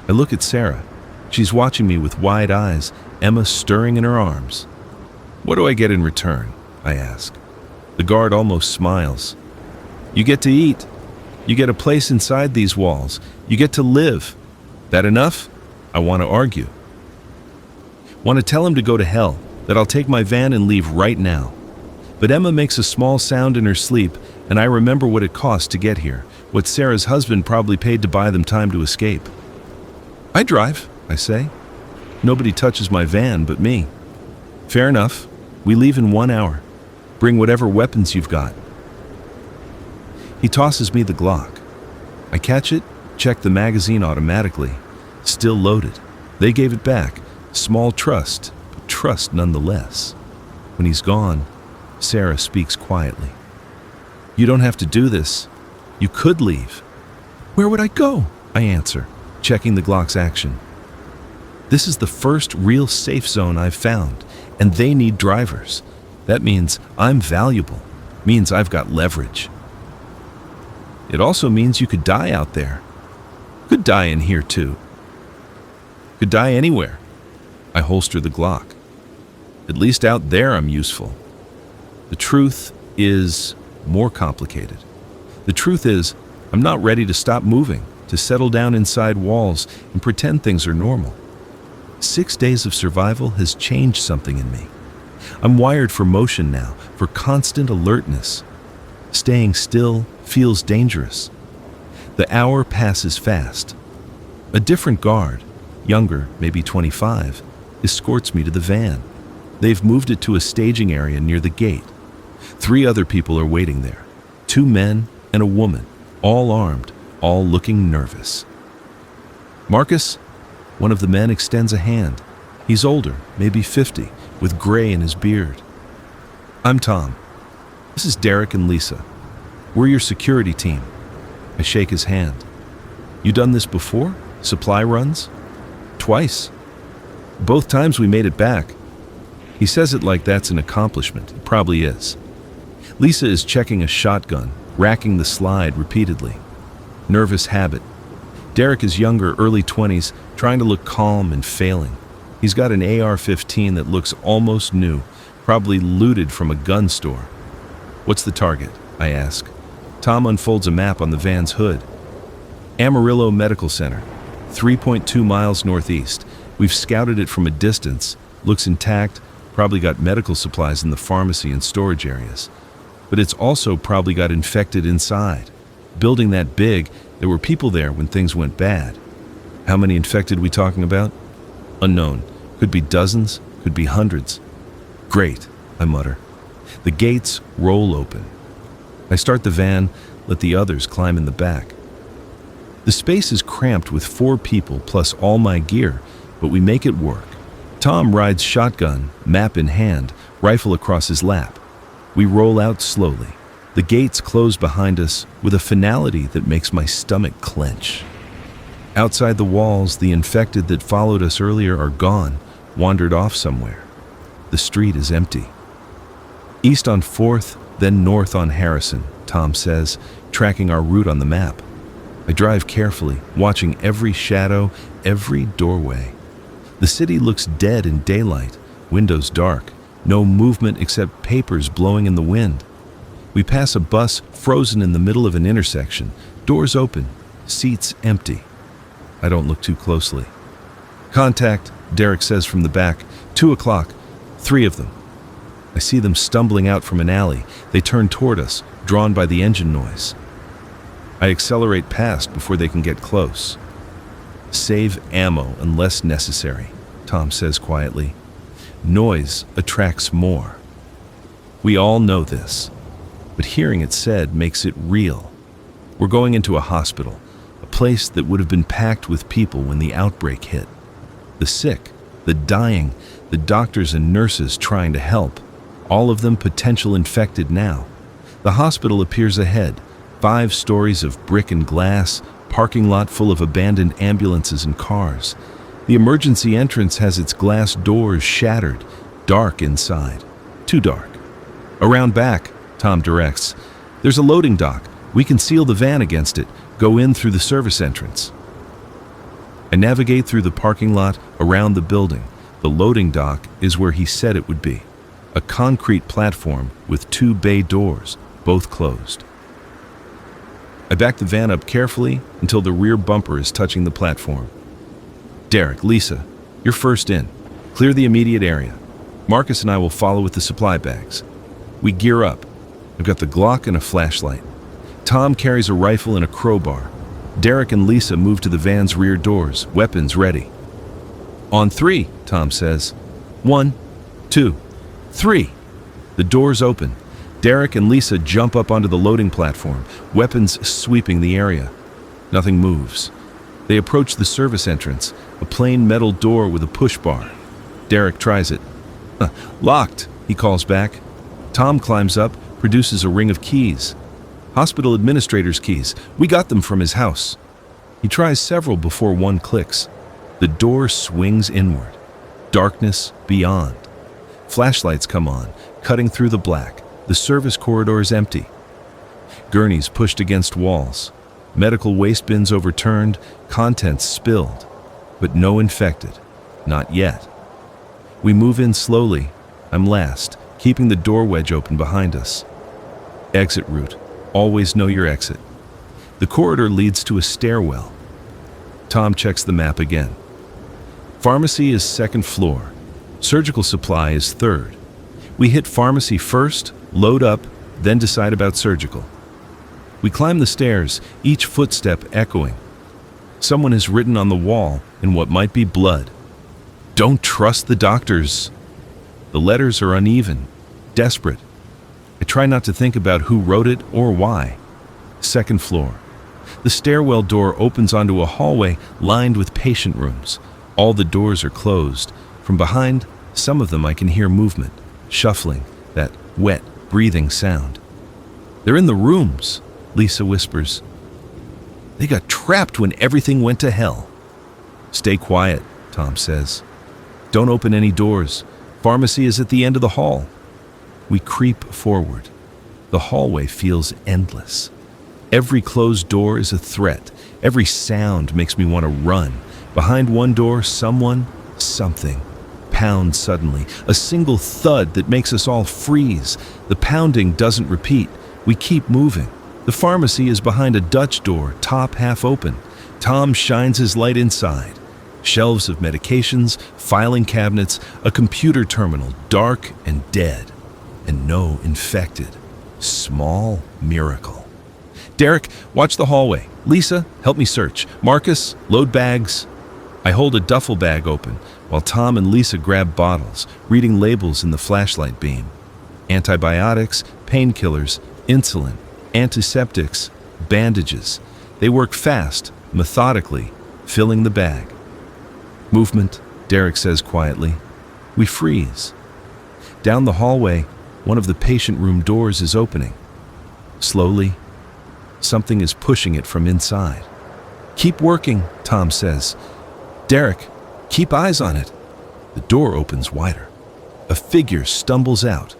I look at Sarah. She's watching me with wide eyes, Emma stirring in her arms. "What do I get in return?" I ask. The guard almost smiles. "You get to eat. You get a place inside these walls. You get to live. That enough?" I want to argue. Want to tell him to go to hell, that I'll take my van and leave right now. But Emma makes a small sound in her sleep, and I remember what it cost to get here, what Sarah's husband probably paid to buy them time to escape. "I drive," I say. "Nobody touches my van but me." "Fair enough. We leave in 1 hour. Bring whatever weapons you've got." He tosses me the Glock. I catch it, check the magazine automatically. Still loaded. They gave it back. Small trust, but trust nonetheless. When he's gone, Sarah speaks quietly. "You don't have to do this. You could leave." "Where would I go?" I answer, checking the Glock's action. "This is the first real safe zone I've found, and they need drivers. That means I'm valuable, means I've got leverage. It also means you could die out there. Could die in here too. Could die anywhere." I holster the Glock. "At least out there I'm useful." The truth is more complicated. The truth is, I'm not ready to stop moving, to settle down inside walls and pretend things are normal. 6 days of survival has changed something in me. I'm wired for motion now, for constant alertness. Staying still feels dangerous. The hour passes fast. A different guard, younger, maybe 25, escorts me to the van. They've moved it to a staging area near the gate. 3 other people are waiting there. 2 men and a woman, all armed, all looking nervous. "Marcus?" One of the men extends a hand. He's older, maybe 50, with gray in his beard. "I'm Tom. This is Derek and Lisa. We're your security team." I shake his hand. "You done this before? Supply runs?" "Twice. Both times we made it back." He says it like that's an accomplishment. It probably is. Lisa is checking a shotgun, racking the slide repeatedly. Nervous habit. Derek is younger, early 20s, trying to look calm and failing. He's got an AR-15 that looks almost new, probably looted from a gun store. "What's the target?" I ask. Tom unfolds a map on the van's hood. "Amarillo Medical Center, 3.2 miles northeast. We've scouted it from a distance. Looks intact, probably got medical supplies in the pharmacy and storage areas. But it's also probably got infected inside. Building that big, there were people there when things went bad. How many infected we talking about? Unknown. Could be dozens, could be hundreds." "Great," I mutter. The gates roll open. I start the van, let the others climb in the back. The space is cramped with 4 people plus all my gear, but we make it work. Tom rides shotgun, map in hand, rifle across his lap. We roll out slowly. The gates close behind us with a finality that makes my stomach clench. Outside the walls, the infected that followed us earlier are gone, wandered off somewhere. The street is empty. East on 4th, then north on Harrison, Tom says, tracking our route on the map. I drive carefully, watching every shadow, every doorway. The city looks dead in daylight, windows dark, no movement except papers blowing in the wind. We pass a bus frozen in the middle of an intersection, doors open, seats empty. I don't look too closely. Contact, Derek says from the back, 2 o'clock, 3 of them. I see them stumbling out from an alley. They turn toward us, drawn by the engine noise. I accelerate past before they can get close. Save ammo unless necessary, Tom says quietly. Noise attracts more. We all know this, but hearing it said makes it real. We're going into a hospital, a place that would have been packed with people when the outbreak hit. The sick, the dying, the doctors and nurses trying to help, all of them potential infected now. The hospital appears ahead, 5 stories of brick and glass, parking lot full of abandoned ambulances and cars. The emergency entrance has its glass doors shattered, dark inside, too dark. Around back, Tom directs. There's a loading dock. We can seal the van against it, go in through the service entrance. I navigate through the parking lot, around the building. The loading dock is where he said it would be. A concrete platform with 2 bay doors, both closed. I back the van up carefully until the rear bumper is touching the platform. Derek, Lisa, you're first in. Clear the immediate area. Marcus and I will follow with the supply bags. We gear up. I've got the Glock and a flashlight. Tom carries a rifle and a crowbar. Derek and Lisa move to the van's rear doors, weapons ready. On 3, Tom says. 1, 2, 3. The doors open. Derek and Lisa jump up onto the loading platform, weapons sweeping the area. Nothing moves. They approach the service entrance, a plain metal door with a push bar. Derek tries it. Locked, he calls back. Tom climbs up, produces a ring of keys. Hospital administrator's keys. We got them from his house. He tries several before one clicks. The door swings inward. Darkness beyond. Flashlights come on, cutting through the black. The service corridor is empty. Gurneys pushed against walls. Medical waste bins overturned, contents spilled. But no infected. Not yet. We move in slowly. I'm last, keeping the door wedge open behind us. Exit route. Always know your exit. The corridor leads to a stairwell. Tom checks the map again. Pharmacy is 2nd floor. Surgical supply is 3rd. We hit pharmacy first, load up, then decide about surgical. We climb the stairs, each footstep echoing. Someone has written on the wall in what might be blood. Don't trust the doctors. The letters are uneven, desperate. I try not to think about who wrote it or why. 2nd floor. The stairwell door opens onto a hallway lined with patient rooms. All the doors are closed. From behind, some of them I can hear movement, shuffling, that wet, breathing sound. They're in the rooms, Lisa whispers. They got trapped when everything went to hell. Stay quiet, Tom says. Don't open any doors. Pharmacy is at the end of the hall. We creep forward. The hallway feels endless. Every closed door is a threat. Every sound makes me want to run. Behind one door, someone, something pounds suddenly. A single thud that makes us all freeze. The pounding doesn't repeat. We keep moving. The pharmacy is behind a Dutch door, top half open. Tom shines his light inside. Shelves of medications, filing cabinets, a computer terminal, dark and dead. And no infected. Small miracle. Derek, watch the hallway. Lisa, help me search. Marcus, load bags. I hold a duffel bag open, while Tom and Lisa grab bottles, reading labels in the flashlight beam. Antibiotics, painkillers, insulin, antiseptics, bandages. They work fast, methodically, filling the bag. Movement, Derek says quietly. We freeze. Down the hallway, one of the patient room doors is opening. Slowly, something is pushing it from inside. Keep working, Tom says. Derek, keep eyes on it. The door opens wider. A figure stumbles out,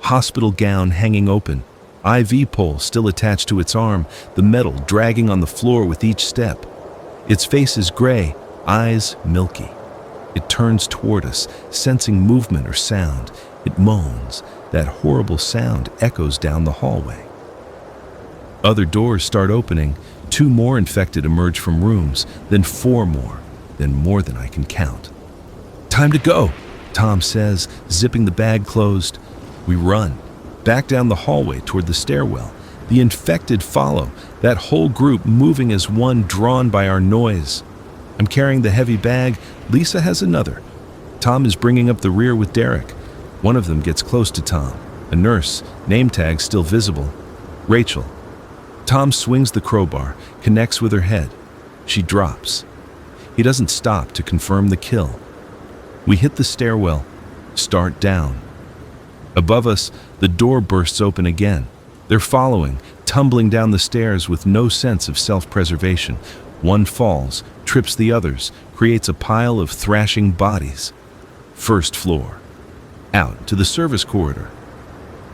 hospital gown hanging open, IV pole still attached to its arm, the metal dragging on the floor with each step. Its face is gray, eyes milky. It turns toward us, sensing movement or sound. It moans. That horrible sound echoes down the hallway. Other doors start opening. 2 more infected emerge from rooms, then 4 more, then more than I can count. "Time to go," Tom says, zipping the bag closed. We run, back down the hallway toward the stairwell. The infected follow, that whole group moving as one, drawn by our noise. I'm carrying the heavy bag. Lisa has another. Tom is bringing up the rear with Derek. One of them gets close to Tom. A nurse, name tag still visible. Rachel. Tom swings the crowbar, connects with her head. She drops. He doesn't stop to confirm the kill. We hit the stairwell, start down. Above us, the door bursts open again. They're following, tumbling down the stairs with no sense of self-preservation. One falls, trips the others, creates a pile of thrashing bodies. First floor. Out to the service corridor.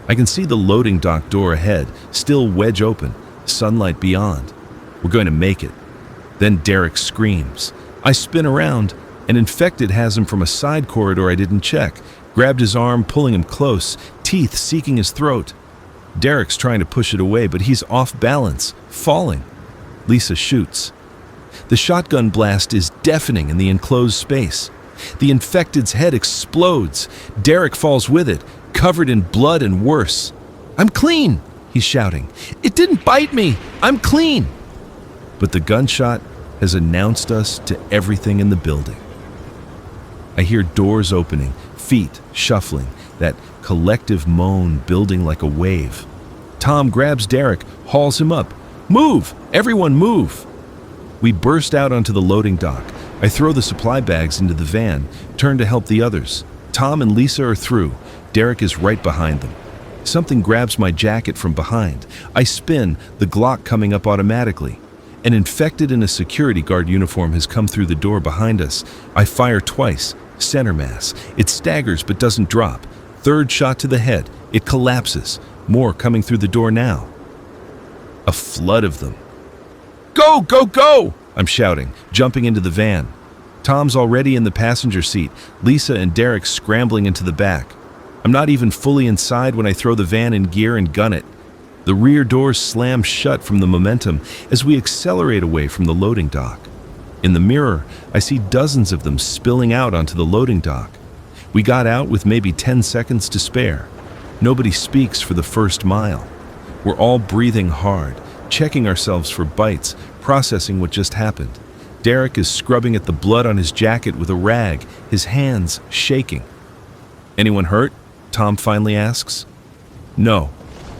I can see the loading dock door ahead, still wedge open, sunlight beyond. We're going to make it. Then Derek screams. I spin around. An infected has him from a side corridor I didn't check. Grabbed his arm, pulling him close, teeth seeking his throat. Derek's trying to push it away, but he's off balance, falling. Lisa shoots. The shotgun blast is deafening in the enclosed space. The infected's head explodes. Derek falls with it, covered in blood and worse. "I'm clean," he's shouting. "It didn't bite me. I'm clean." But the gunshot has announced us to everything in the building. I hear doors opening, feet shuffling, that collective moan building like a wave. Tom grabs Derek, hauls him up. "Move! Everyone move!" We burst out onto the loading dock. I throw the supply bags into the van, turn to help the others. Tom and Lisa are through. Derek is right behind them. Something grabs my jacket from behind. I spin, the Glock coming up automatically. An infected in a security guard uniform has come through the door behind us. I fire twice. Center mass. It staggers but doesn't drop. Third shot to the head. It collapses. More coming through the door now. A flood of them. "Go, go, go!" I'm shouting, jumping into the van. Tom's already in the passenger seat, Lisa and Derek scrambling into the back. I'm not even fully inside when I throw the van in gear and gun it. The rear doors slam shut from the momentum as we accelerate away from the loading dock. In the mirror, I see dozens of them spilling out onto the loading dock. We got out with maybe 10 seconds to spare. Nobody speaks for the first mile. We're all breathing hard, checking ourselves for bites, processing what just happened. Derek is scrubbing at the blood on his jacket with a rag, his hands shaking. "Anyone hurt?" Tom finally asks. "No,"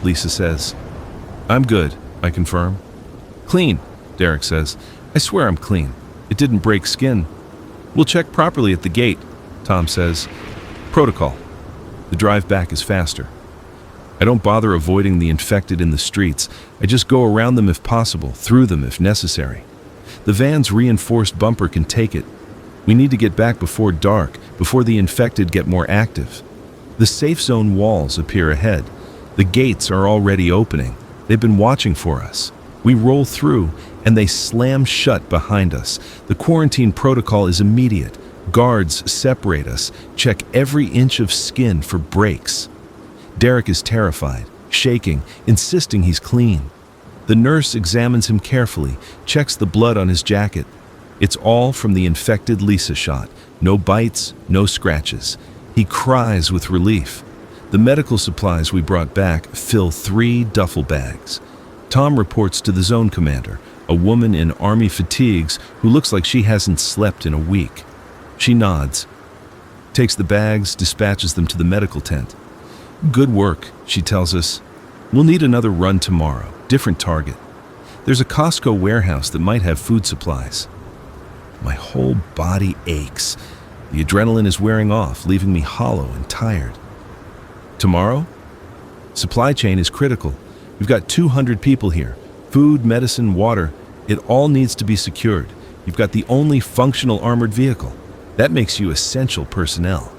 Lisa says. "I'm good," I confirm. "Clean," Derek says. "I swear I'm clean. It didn't break skin." "We'll check properly at the gate," Tom says. Protocol. The drive back is faster. I don't bother avoiding the infected in the streets. I just go around them if possible, through them if necessary. The van's reinforced bumper can take it. We need to get back before dark, before the infected get more active. The safe zone walls appear ahead. The gates are already opening. They've been watching for us. We roll through, and they slam shut behind us. The quarantine protocol is immediate. Guards separate us, check every inch of skin for breaks. Derek is terrified, shaking, insisting he's clean. The nurse examines him carefully, checks the blood on his jacket. It's all from the infected Lisa shot. No bites, no scratches. He cries with relief. The medical supplies we brought back fill 3 duffel bags. Tom reports to the zone commander, a woman in army fatigues who looks like she hasn't slept in a week. She nods, takes the bags, dispatches them to the medical tent. "Good work," she tells us. "We'll need another run tomorrow, different target. There's a Costco warehouse that might have food supplies." My whole body aches. The adrenaline is wearing off, leaving me hollow and tired. Tomorrow? Supply chain is critical. We've got 200 people here. Food, medicine, water. It all needs to be secured. You've got the only functional armored vehicle. That makes you essential personnel.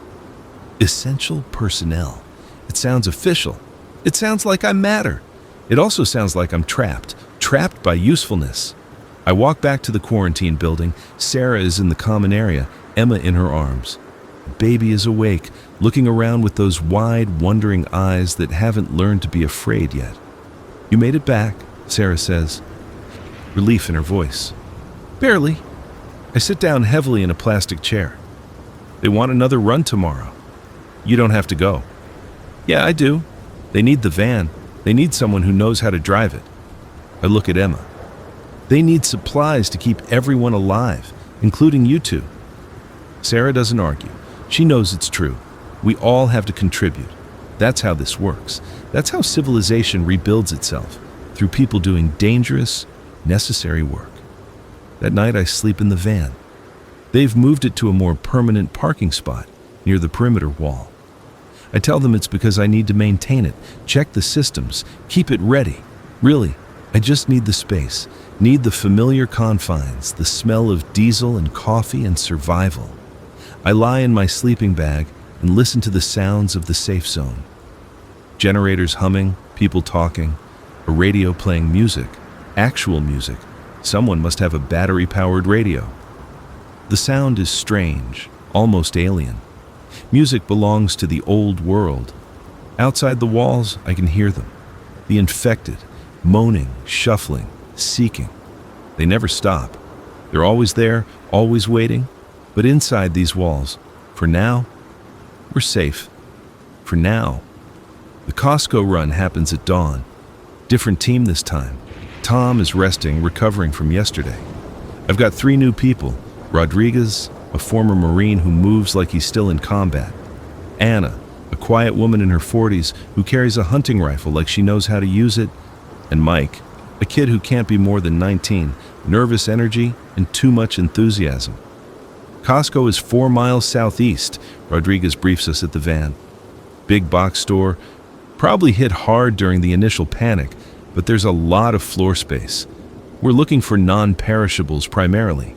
Essential personnel. It sounds official. It sounds like I matter. It also sounds like I'm trapped by usefulness. I walk back to the quarantine building. Sarah is in the common area, Emma in her arms. Baby is awake, looking around with those wide, wondering eyes that haven't learned to be afraid yet. "You made it back," Sarah says, relief in her voice. "Barely." I sit down heavily in a plastic chair. "They want another run tomorrow." "You don't have to go." "Yeah, I do. They need the van. They need someone who knows how to drive it." I look at Emma. "They need supplies to keep everyone alive, including you two." Sarah doesn't argue. She knows it's true. We all have to contribute. That's how this works. That's how civilization rebuilds itself, through people doing dangerous, necessary work. That night I sleep in the van. They've moved it to a more permanent parking spot near the perimeter wall. I tell them it's because I need to maintain it, check the systems, keep it ready. Really, I just need the space, need the familiar confines, the smell of diesel and coffee and survival. I lie in my sleeping bag and listen to the sounds of the safe zone. Generators humming, people talking, a radio playing music, actual music. Someone must have a battery-powered radio. The sound is strange, almost alien. Music belongs to the old world. Outside the walls, I can hear them. The infected, moaning, shuffling, seeking. They never stop. They're always there, always waiting. But inside these walls, for now, we're safe. For now. The Costco run happens at dawn. Different team this time. Tom is resting, recovering from yesterday. I've got 3 new people. Rodriguez, a former Marine who moves like he's still in combat. Anna, a quiet woman in her 40s who carries a hunting rifle like she knows how to use it. And Mike, a kid who can't be more than 19, nervous energy and too much enthusiasm. Costco is 4 miles southeast, Rodriguez briefs us at the van. Big box store, probably hit hard during the initial panic, but there's a lot of floor space. We're looking for non-perishables primarily.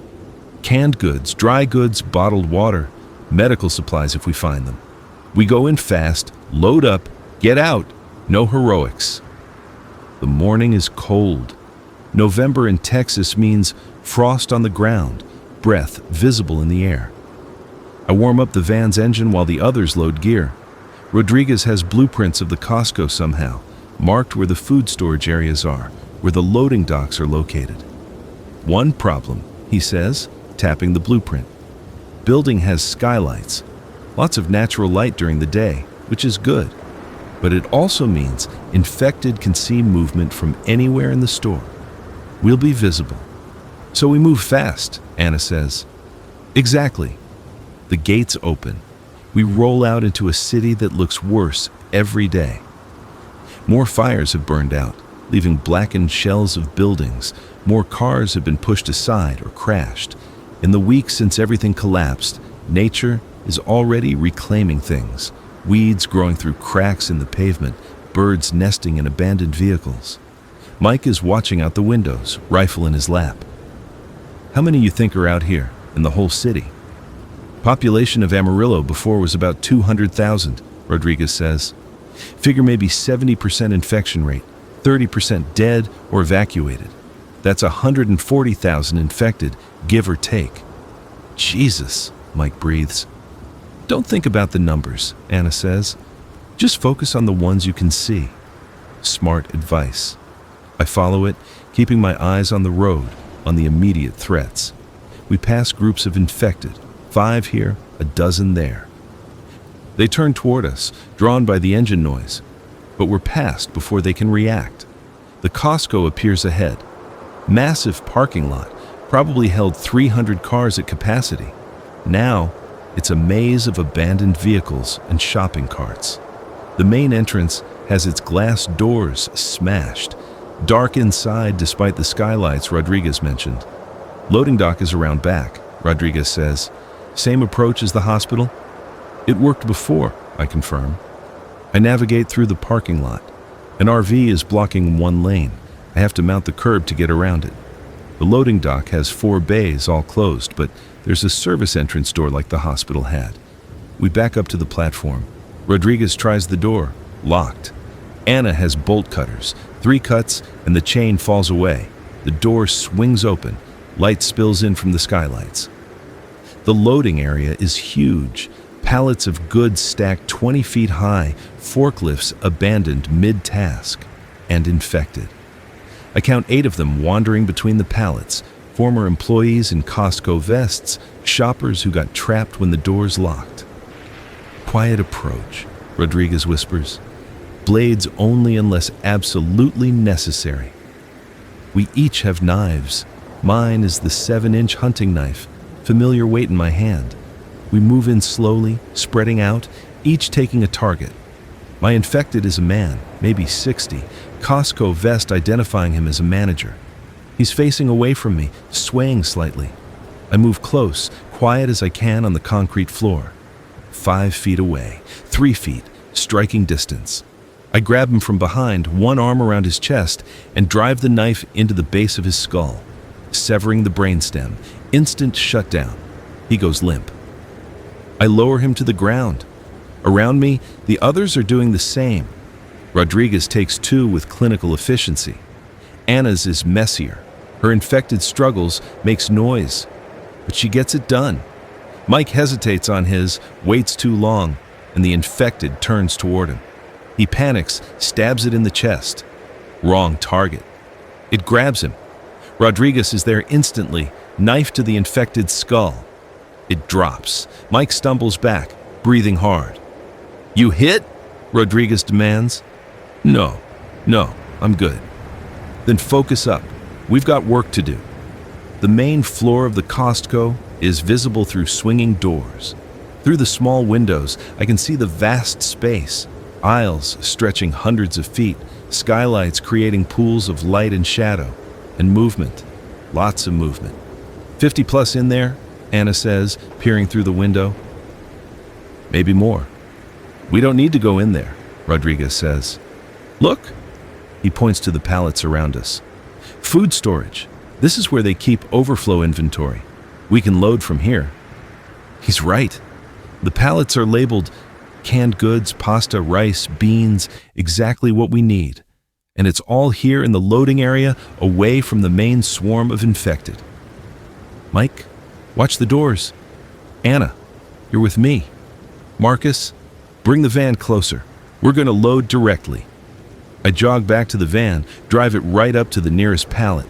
Canned goods, dry goods, bottled water, medical supplies if we find them. We go in fast, load up, get out, no heroics. The morning is cold. November in Texas means frost on the ground, breath visible in the air. I warm up the van's engine while the others load gear. Rodriguez has blueprints of the Costco somehow, marked where the food storage areas are, where the loading docks are located. One problem, he says, tapping the blueprint. Building has skylights, lots of natural light during the day, which is good. But it also means infected can see movement from anywhere in the store. We'll be visible. So we move fast, Anna says. Exactly. The gates open. We roll out into a city that looks worse every day. More fires have burned out, leaving blackened shells of buildings. More cars have been pushed aside or crashed. In the weeks since everything collapsed, nature is already reclaiming things. Weeds growing through cracks in the pavement, birds nesting in abandoned vehicles. Mike is watching out the windows, rifle in his lap. How many you think are out here, in the whole city? Population of Amarillo before was about 200,000, Rodriguez says. Figure maybe 70% infection rate, 30% dead or evacuated. That's 140,000 infected, give or take. Jesus, Mike breathes. Don't think about the numbers, Anna says. Just focus on the ones you can see. Smart advice. I follow it, keeping my eyes on the road, on the immediate threats. We pass groups of infected, 5 here, a dozen there. They turn toward us, drawn by the engine noise, but we're past before they can react. The Costco appears ahead. Massive parking lot, probably held 300 cars at capacity. Now, it's a maze of abandoned vehicles and shopping carts. The main entrance has its glass doors smashed. Dark inside despite the skylights Rodriguez mentioned. Loading dock is around back, Rodriguez says. Same approach as the hospital? It worked before, I confirm. I navigate through the parking lot. An RV is blocking one lane. I have to mount the curb to get around it. The loading dock has 4 bays all closed, but there's a service entrance door like the hospital had. We back up to the platform. Rodriguez tries the door. Locked. Anna has bolt cutters. 3 cuts, and the chain falls away. The door swings open. Light spills in from the skylights. The loading area is huge. Pallets of goods stacked 20 feet high, forklifts abandoned mid-task, and infected. I count 8 of them wandering between the pallets, former employees in Costco vests, shoppers who got trapped when the doors locked. Quiet approach, Rodriguez whispers. Blades only unless absolutely necessary. We each have knives. Mine is the 7-inch hunting knife, familiar weight in my hand. We move in slowly, spreading out, each taking a target. My infected is a man, maybe 60, Costco vest identifying him as a manager. He's facing away from me, swaying slightly. I move close, quiet as I can on the concrete floor. 5 feet away, 3 feet, striking distance. I grab him from behind, one arm around his chest, and drive the knife into the base of his skull, severing the brainstem. Instant shutdown. He goes limp. I lower him to the ground. Around me, the others are doing the same. Rodriguez takes 2 with clinical efficiency. Anna's is messier. Her infected struggles, makes noise, but she gets it done. Mike hesitates on his, waits too long, and the infected turns toward him. He panics, stabs it in the chest. Wrong target. It grabs him. Rodriguez is there instantly, knife to the infected skull. It drops. Mike stumbles back, breathing hard. "You hit?" Rodriguez demands. No, I'm good." "Then focus up. We've got work to do." The main floor of the Costco is visible through swinging doors. Through the small windows, I can see the vast space, aisles stretching hundreds of feet, skylights creating pools of light and shadow, and movement, lots of movement. 50 plus in there, Anna says, peering through the window. "Maybe more." "We don't need to go in there," Rodriguez says. "Look." He points to the pallets around us. "Food storage. This is where they keep overflow inventory. We can load from here." He's right. The pallets are labeled canned goods, pasta, rice, beans, exactly what we need. And it's all here in the loading area, away from the main swarm of infected. "Mike, watch the doors." "Anna, you're with me." "Marcus, bring the van closer. We're going to load directly." I jog back to the van, drive it right up to the nearest pallet.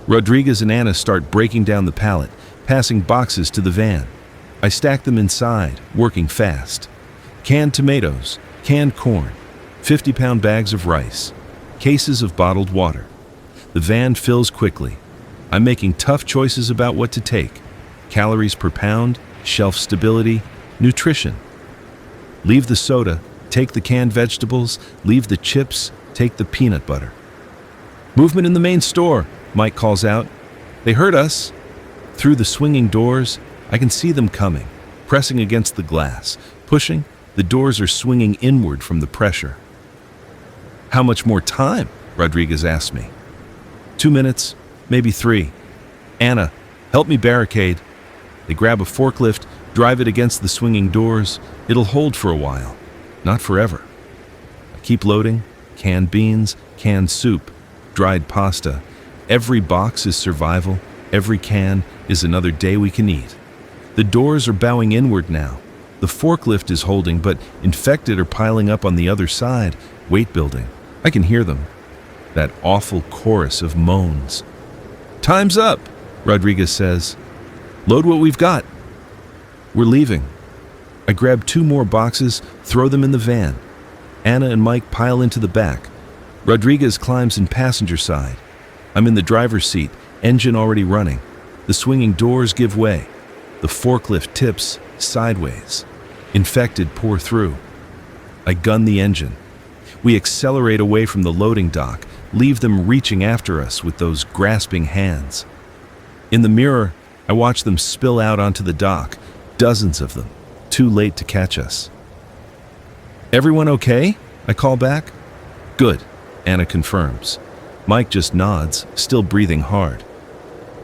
Rodriguez and Anna start breaking down the pallet, passing boxes to the van. I stack them inside, working fast. Canned tomatoes, canned corn, 50-pound bags of rice, cases of bottled water. The van fills quickly. I'm making tough choices about what to take. Calories per pound, shelf stability, nutrition. Leave the soda, take the canned vegetables, leave the chips, take the peanut butter. "Movement in the main store," Mike calls out. "They heard us." Through the swinging doors, I can see them coming, pressing against the glass, pushing. The doors are swinging inward from the pressure. "How much more time?" Rodriguez asks me. 2 minutes, maybe 3. "Anna, help me barricade." They grab a forklift, drive it against the swinging doors. It'll hold for a while, not forever. I keep loading, canned beans, canned soup, dried pasta. Every box is survival, every can is another day we can eat. The doors are bowing inward now. The forklift is holding, but infected are piling up on the other side, weight building. I can hear them. That awful chorus of moans. "Time's up," Rodriguez says. "Load what we've got." We're leaving. I grab 2 more boxes, throw them in the van. Anna and Mike pile into the back. Rodriguez climbs in passenger side. I'm in the driver's seat, engine already running. The swinging doors give way. The forklift tips sideways. Infected pour through. I gun the engine. We accelerate away from the loading dock, leave them reaching after us with those grasping hands. In the mirror, I watch them spill out onto the dock, dozens of them, too late to catch us. "Everyone okay?" I call back. "Good," Anna confirms. Mike just nods, still breathing hard.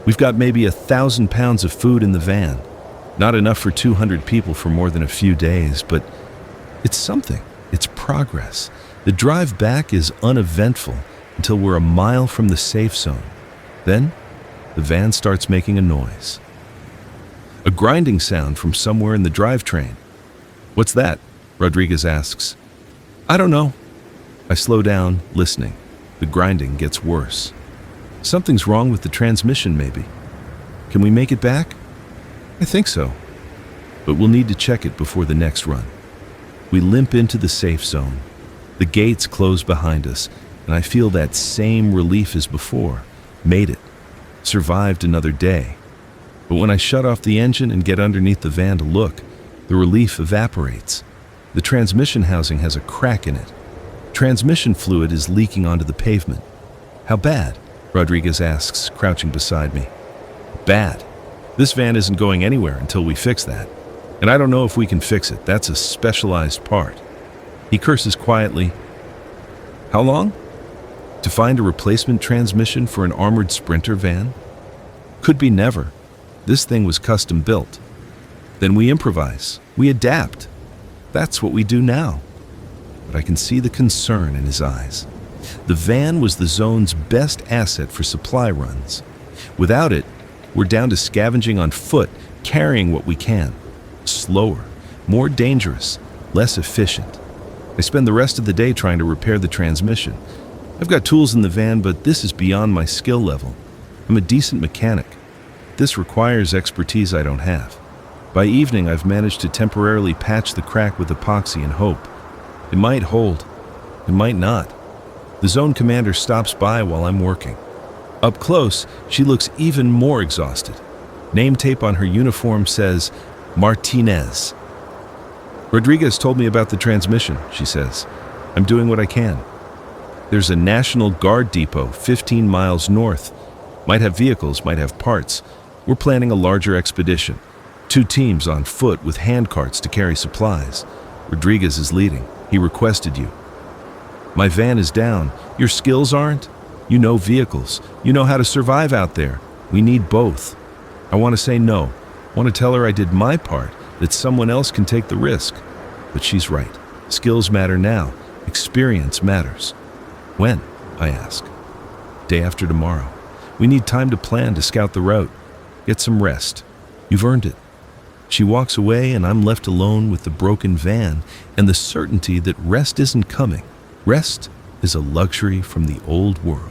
We've got maybe 1,000 pounds of food in the van. Not enough for 200 people for more than a few days, but it's something. It's progress. The drive back is uneventful until we're a mile from the safe zone. Then, the van starts making a noise. A grinding sound from somewhere in the drivetrain. "What's that?" Rodriguez asks. "I don't know." I slow down, listening. The grinding gets worse. Something's wrong with the transmission, maybe. Can we make it back? I think so. But we'll need to check it before the next run. We limp into the safe zone. The gates close behind us, and I feel that same relief as before. Made it. Survived another day. But when I shut off the engine and get underneath the van to look, the relief evaporates. The transmission housing has a crack in it. Transmission fluid is leaking onto the pavement. "How bad?" Rodriguez asks, crouching beside me. "Bad. This van isn't going anywhere until we fix that. And I don't know if we can fix it. That's a specialized part." He curses quietly. "How long? To find a replacement transmission for an armored Sprinter van? Could be never. This thing was custom built." Then we improvise. We adapt. That's what we do now. But I can see the concern in his eyes. The van was the zone's best asset for supply runs. Without it, we're down to scavenging on foot, carrying what we can. Slower, more dangerous, less efficient. I spend the rest of the day trying to repair the transmission. I've got tools in the van, but this is beyond my skill level. I'm a decent mechanic. This requires expertise I don't have. By evening, I've managed to temporarily patch the crack with epoxy and hope. It might hold. It might not. The zone commander stops by while I'm working. Up close, she looks even more exhausted. Name tape on her uniform says, Martinez. "Rodriguez told me about the transmission," she says. "I'm doing what I can. There's a National Guard depot 15 miles north. Might have vehicles, might have parts. We're planning a larger expedition. 2 teams on foot with handcarts to carry supplies. Rodriguez is leading. He requested you. My van is down. Your skills aren't? You know vehicles. You know how to survive out there. We need both. I want to say no. I want to tell her I did my part, that someone else can take the risk. But she's right. Skills matter now. Experience matters." "When?" I ask. "Day after tomorrow. We need time to plan, to scout the route. Get some rest. You've earned it." She walks away, and I'm left alone with the broken van and the certainty that rest isn't coming. Rest is a luxury from the old world.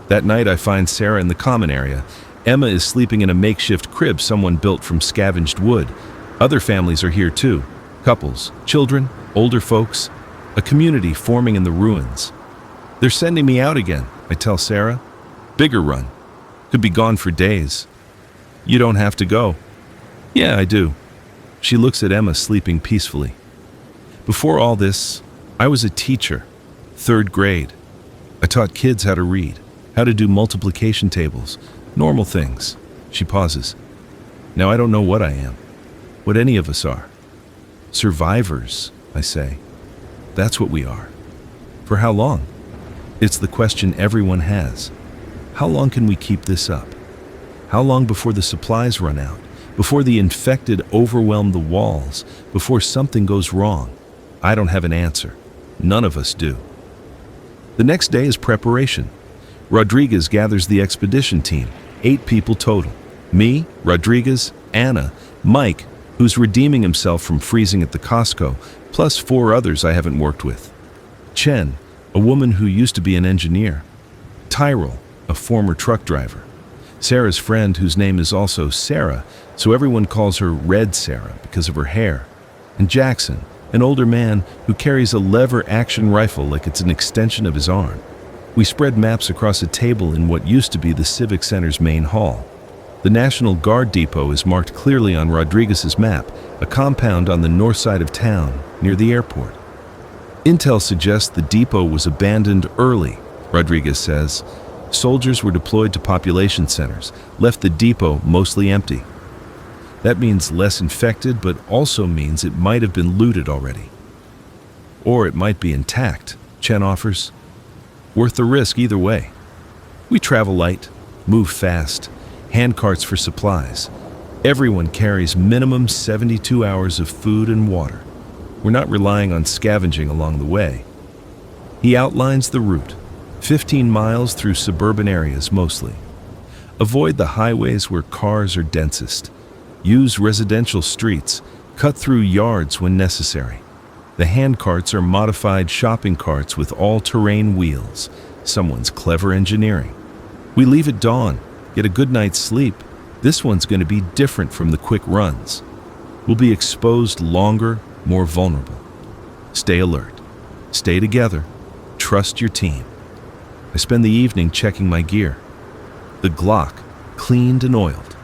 That night, I find Sarah in the common area. Emma is sleeping in a makeshift crib someone built from scavenged wood. Other families are here too. Couples, children, older folks. A community forming in the ruins. "They're sending me out again," I tell Sarah. "Bigger run. Could be gone for days." "You don't have to go." "Yeah, I do." She looks at Emma sleeping peacefully. "Before all this, I was a teacher, 3rd grade. I taught kids how to read, how to do multiplication tables, normal things." She pauses. "Now I don't know what I am, what any of us are." "Survivors," I say. "That's what we are." "For how long?" It's the question everyone has. How long can we keep this up? How long before the supplies run out? Before the infected overwhelm the walls? Before something goes wrong? I don't have an answer. None of us do. The next day is preparation. Rodriguez gathers the expedition team, 8 people total. Me, Rodriguez, Anna, Mike, who's redeeming himself from freezing at the Costco, plus 4 others I haven't worked with. Chen, a woman who used to be an engineer. Tyrell, a former truck driver. Sarah's friend, whose name is also Sarah, so everyone calls her Red Sarah because of her hair. And Jackson, an older man who carries a lever-action rifle like it's an extension of his arm. We spread maps across a table in what used to be the Civic Center's main hall. The National Guard depot is marked clearly on Rodriguez's map, a compound on the north side of town, near the airport. Intel suggests the depot was abandoned early, Rodriguez says. Soldiers were deployed to population centers, left the depot mostly empty. That means less infected, but also means it might have been looted already. Or it might be intact, Chen offers. Worth the risk either way. We travel light, move fast, handcarts for supplies. Everyone carries minimum 72 hours of food and water. We're not relying on scavenging along the way. He outlines the route, 15 miles through suburban areas mostly. Avoid the highways where cars are densest. Use residential streets. Cut through yards when necessary. The hand carts are modified shopping carts with all-terrain wheels. Someone's clever engineering. We leave at dawn, get a good night's sleep. This one's going to be different from the quick runs. We'll be exposed longer, more vulnerable. Stay alert. Stay together. Trust your team. I spend the evening checking my gear. The Glock, cleaned and oiled.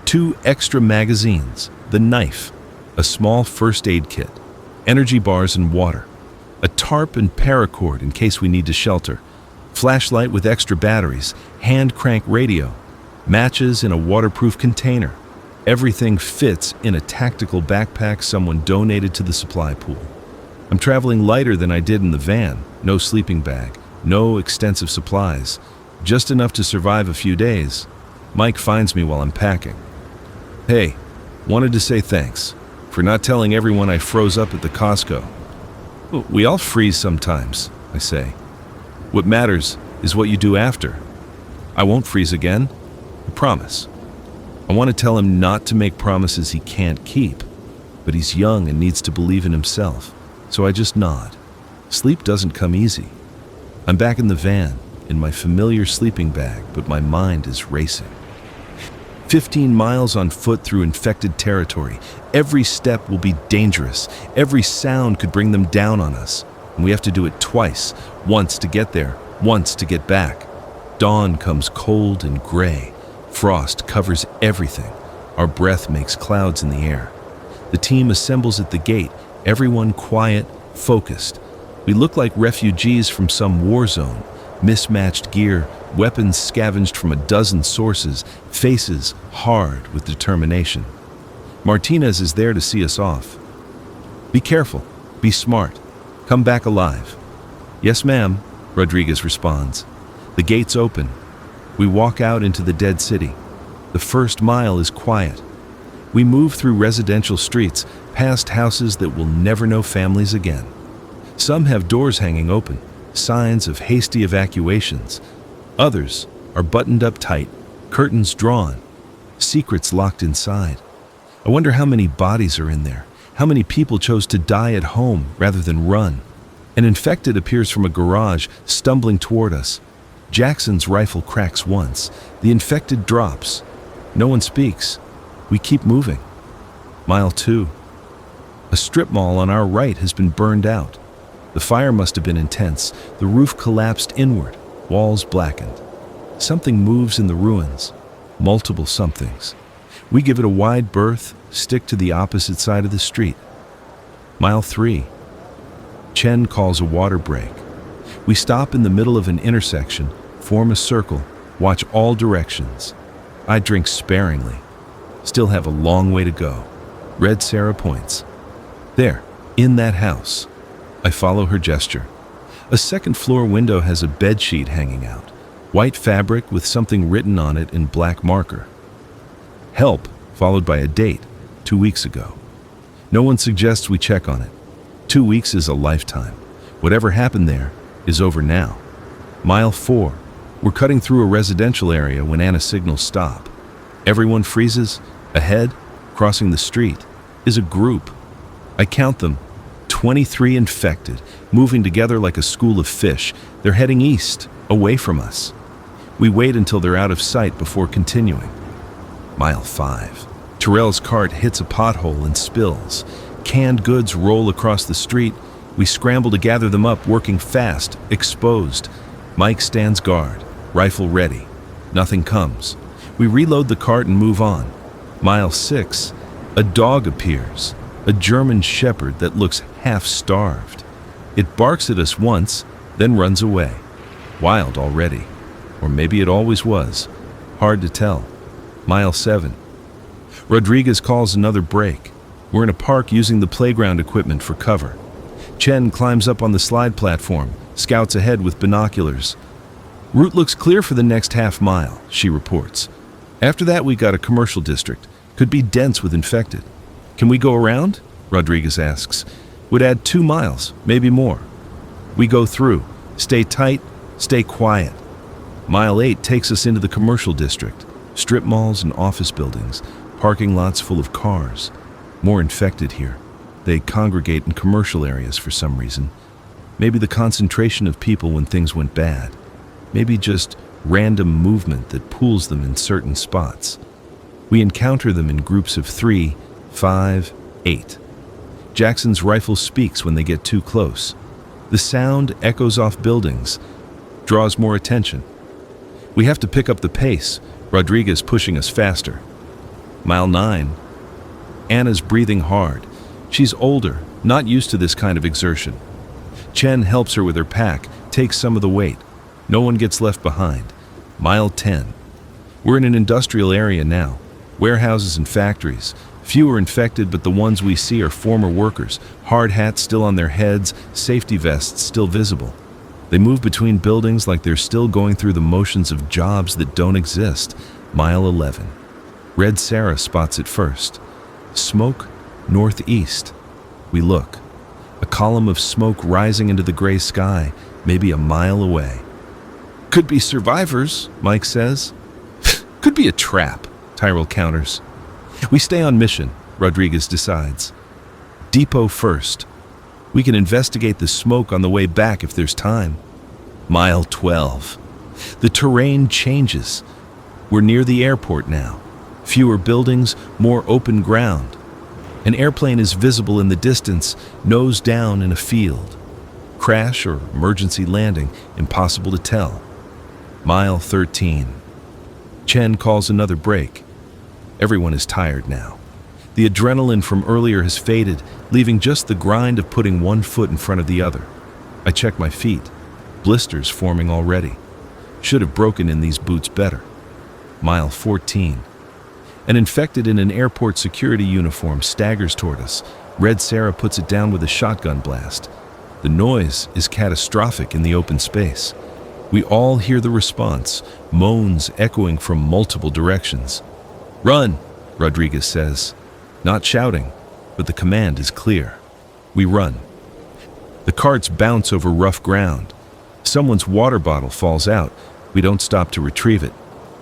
2 extra magazines, the knife, a small first aid kit, energy bars and water, a tarp and paracord in case we need to shelter, flashlight with extra batteries, hand crank radio, matches in a waterproof container. Everything fits in a tactical backpack someone donated to the supply pool. I'm traveling lighter than I did in the van, no sleeping bag, no extensive supplies, just enough to survive a few days. Mike finds me while I'm packing. Hey, wanted to say thanks for not telling everyone I froze up at the Costco. We all freeze sometimes, I say. What matters is what you do after. I won't freeze again, I promise. I want to tell him not to make promises he can't keep, but he's young and needs to believe in himself, so I just nod. Sleep doesn't come easy. I'm back in the van, in my familiar sleeping bag, but my mind is racing. 15 miles on foot through infected territory. Every step will be dangerous. Every sound could bring them down on us. And we have to do it twice, once to get there, once to get back. Dawn comes cold and gray. Frost covers everything. Our breath makes clouds in the air. The team assembles at the gate, everyone quiet, focused. We look like refugees from some war zone. Mismatched gear, weapons scavenged from a dozen sources, faces hard with determination. Martinez is there to see us off. Be careful, be smart, come back alive. Yes, ma'am, Rodriguez responds. The gates open. We walk out into the dead city. The first mile is quiet. We move through residential streets, past houses that will never know families again. Some have doors hanging open, signs of hasty evacuations. Others are buttoned up tight, curtains drawn, secrets locked inside. I wonder how many bodies are in there, how many people chose to die at home rather than run. An infected appears from a garage, stumbling toward us. Jackson's rifle cracks once. The infected drops. No one speaks. We keep moving. Mile 2. A strip mall on our right has been burned out. The fire must have been intense. The roof collapsed inward, walls blackened. Something moves in the ruins. Multiple somethings. We give it a wide berth, stick to the opposite side of the street. Mile 3. Chen calls a water break. We stop in the middle of an intersection, form a circle, watch all directions. I drink sparingly. Still have a long way to go. Red Sarah points. There, in that house. I follow her gesture. A second-floor window has a bedsheet hanging out. White fabric with something written on it in black marker. Help, followed by a date, 2 weeks ago. No one suggests we check on it. 2 weeks is a lifetime. Whatever happened there is over now. Mile 4. We're cutting through a residential area when Anna signals stop. Everyone freezes. Ahead, crossing the street, is a group. I count them. 23 infected, moving together like a school of fish. They're heading east, away from us. We wait until they're out of sight before continuing. Mile 5. Terrell's cart hits a pothole and spills. Canned goods roll across the street. We scramble to gather them up, working fast, exposed. Mike stands guard, rifle ready. Nothing comes. We reload the cart and move on. Mile 6. A dog appears. A German shepherd that looks half-starved. It barks at us once, then runs away. Wild already. Or maybe it always was. Hard to tell. Mile 7. Rodriguez calls another break. We're in a park using the playground equipment for cover. Chen climbs up on the slide platform, scouts ahead with binoculars. Route looks clear for the next half mile, she reports. After that we got a commercial district. Could be dense with infected. Can we go around? Rodriguez asks. Would add 2 miles, maybe more. We go through. Stay tight, stay quiet. Mile 8 takes us into the commercial district. Strip malls and office buildings. Parking lots full of cars. More infected here. They congregate in commercial areas for some reason. Maybe the concentration of people when things went bad. Maybe just random movement that pools them in certain spots. We encounter them in groups of 3, 5, 8. Jackson's rifle speaks when they get too close. The sound echoes off buildings, draws more attention. We have to pick up the pace, Rodriguez pushing us faster. Mile 9. Anna's breathing hard. She's older, not used to this kind of exertion. Chen helps her with her pack, takes some of the weight. No one gets left behind. Mile 10. We're in an industrial area now. Warehouses and factories. Fewer infected, but the ones we see are former workers. Hard hats still on their heads, safety vests still visible. They move between buildings like they're still going through the motions of jobs that don't exist. Mile 11. Red Sarah spots it first. Smoke, northeast. We look. A column of smoke rising into the gray sky, maybe a mile away. Could be survivors, Mike says. Could be a trap, Tyrell counters. We stay on mission, Rodriguez decides. Depot first. We can investigate the smoke on the way back if there's time. Mile 12. The terrain changes. We're near the airport now. Fewer buildings, more open ground. An airplane is visible in the distance, nose down in a field. Crash or emergency landing, impossible to tell. Mile 13. Chen calls another break. Everyone is tired now. The adrenaline from earlier has faded, leaving just the grind of putting one foot in front of the other. I check my feet. Blisters forming already. Should have broken in these boots better. Mile 14. An infected in an airport security uniform staggers toward us. Red Sarah puts it down with a shotgun blast. The noise is catastrophic in the open space. We all hear the response, moans echoing from multiple directions. Run, Rodriguez says. Not shouting, but the command is clear. We run. The carts bounce over rough ground. Someone's water bottle falls out. We don't stop to retrieve it.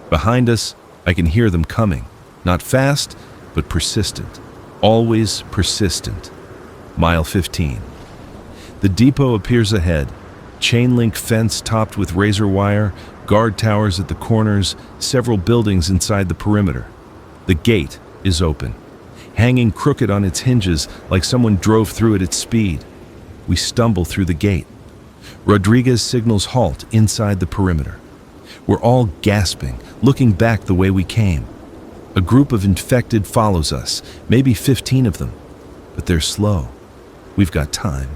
Behind us, I can hear them coming. Not fast, but persistent. Always persistent. Mile 15. The depot appears ahead. Chain link fence topped with razor wire, guard towers at the corners, several buildings inside the perimeter. The gate is open, hanging crooked on its hinges like someone drove through it at speed. We stumble through the gate. Rodriguez signals halt inside the perimeter. We're all gasping, looking back the way we came. A group of infected follows us, maybe 15 of them, but they're slow. We've got time.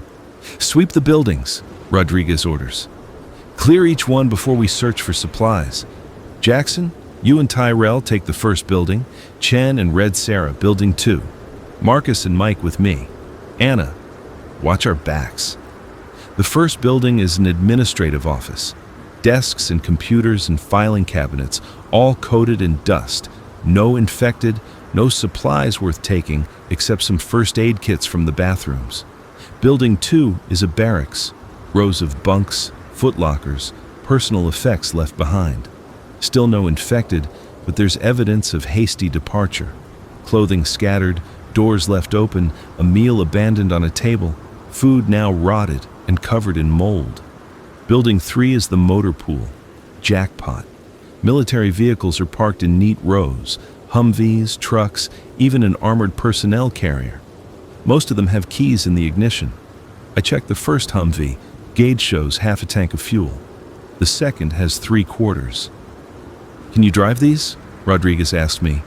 Sweep the buildings, Rodriguez orders. Clear each one before we search for supplies. Jackson, you and Tyrell take the first building. Chen and Red Sarah, building 2. Marcus and Mike with me. Anna, watch our backs. The first building is an administrative office. Desks and computers and filing cabinets, all coated in dust. No infected, no supplies worth taking except some first aid kits from the bathrooms. Building 2 is a barracks. Rows of bunks, footlockers, personal effects left behind. Still no infected, but there's evidence of hasty departure. Clothing scattered, doors left open, a meal abandoned on a table, food now rotted and covered in mold. Building 3 is the motor pool. Jackpot. Military vehicles are parked in neat rows. Humvees, trucks, even an armored personnel carrier. Most of them have keys in the ignition. I check the first Humvee. Gauge shows half a tank of fuel. The second has 3/4. Can you drive these? Rodriguez asked me.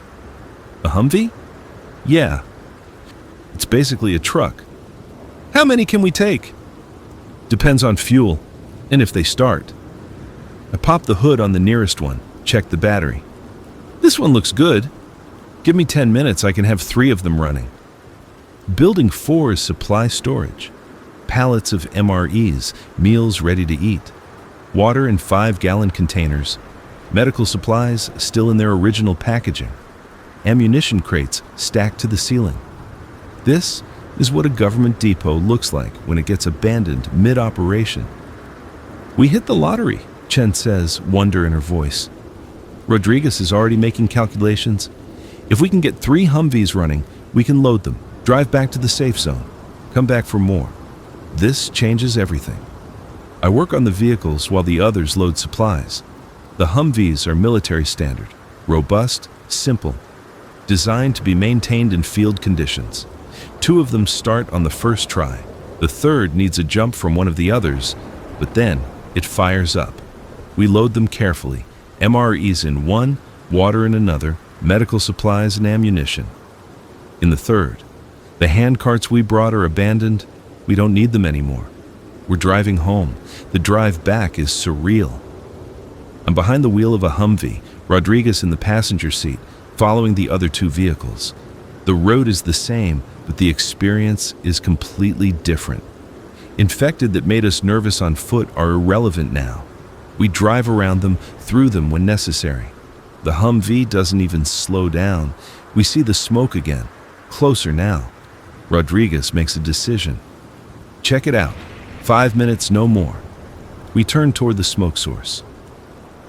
A Humvee? Yeah. It's basically a truck. How many can we take? Depends on fuel, and if they start. I pop the hood on the nearest one, check the battery. This one looks good. Give me 10 minutes, I can have 3 of them running. Building 4 is supply storage. Pallets of MREs, meals ready to eat. Water in 5-gallon containers. Medical supplies still in their original packaging. ammunition crates stacked to the ceiling. This is what a government depot looks like when it gets abandoned mid-operation. "We hit the lottery," Chen says, wonder in her voice. Rodriguez is already making calculations. "If we can get 3 Humvees running, we can load them, drive back to the safe zone, come back for more. This changes everything." I work on the vehicles while the others load supplies. The Humvees are military standard, robust, simple, designed to be maintained in field conditions. 2 of them start on the first try. The third needs a jump from one of the others, but then it fires up. We load them carefully, MREs in one, water in another, medical supplies and ammunition in the third. The hand carts we brought are abandoned. We don't need them anymore. We're driving home. The drive back is surreal. I'm behind the wheel of a Humvee, Rodriguez in the passenger seat, following the other 2 vehicles. The road is the same, but the experience is completely different. Infected that made us nervous on foot are irrelevant now. We drive around them, through them when necessary. The Humvee doesn't even slow down. We see the smoke again, closer now. Rodriguez makes a decision. "Check it out. 5 minutes, no more." We turn toward the smoke source.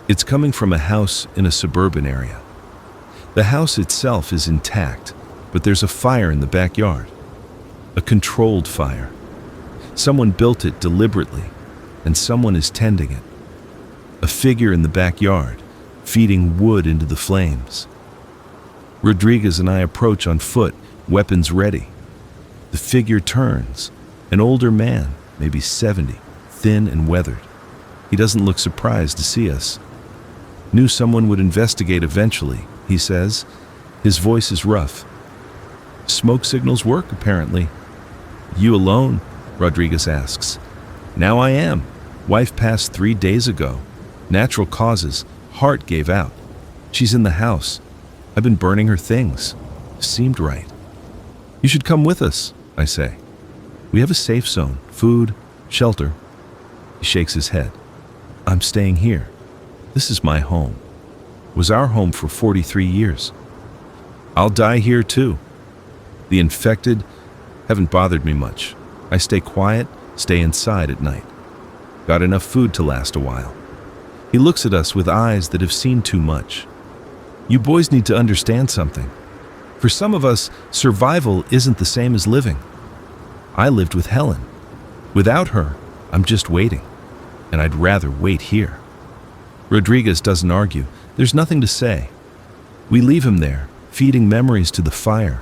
It's coming from a house in a suburban area. The house itself is intact, but there's a fire in the backyard. A controlled fire. Someone built it deliberately, and someone is tending it. A figure in the backyard, feeding wood into the flames. Rodriguez and I approach on foot, weapons ready. The figure turns, an older man, maybe 70, thin and weathered. He doesn't look surprised to see us. "Knew someone would investigate eventually," he says. His voice is rough. "Smoke signals work, apparently." "You alone?" Rodriguez asks. "Now I am. Wife passed 3 days ago. Natural causes. Heart gave out. She's in the house. I've been burning her things. Seemed right." "You should come with us," I say. "We have a safe zone, food, shelter." He shakes his head. "I'm staying here. This is my home. Was our home for 43 years. I'll die here too. The infected haven't bothered me much. I stay quiet, stay inside at night. Got enough food to last a while." He looks at us with eyes that have seen too much. "You boys need to understand something. For some of us, survival isn't the same as living. I lived with Helen. Without her, I'm just waiting. And I'd rather wait here." Rodriguez doesn't argue. There's nothing to say. We leave him there, feeding memories to the fire.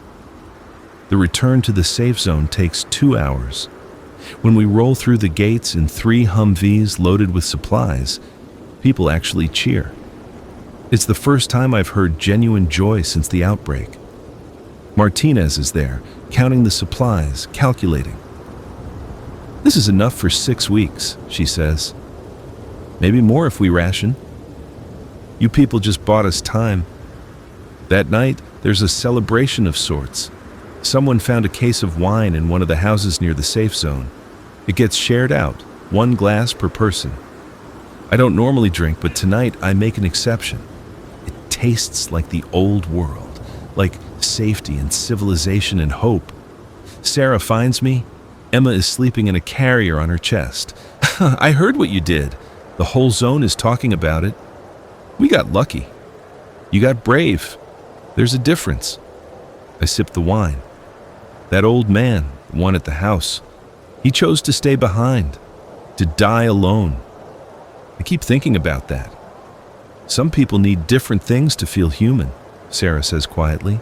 The return to the safe zone takes 2 hours. When we roll through the gates in 3 Humvees loaded with supplies, people actually cheer. It's the first time I've heard genuine joy since the outbreak. Martinez is there, counting the supplies, calculating. "This is enough for 6 weeks, she says. "Maybe more if we ration." "You people just bought us time." That night, there's a celebration of sorts. Someone found a case of wine in one of the houses near the safe zone. It gets shared out, 1 glass per person. I don't normally drink, but tonight I make an exception. It tastes like the old world, like safety and civilization and hope. Sarah finds me. Emma is sleeping in a carrier on her chest. "I heard what you did. The whole zone is talking about it. We got lucky. You got brave. There's a difference." I sip the wine. That old man, the one at the house, he chose to stay behind, to die alone. I keep thinking about that. Some people need different things to feel human, Sarah says quietly.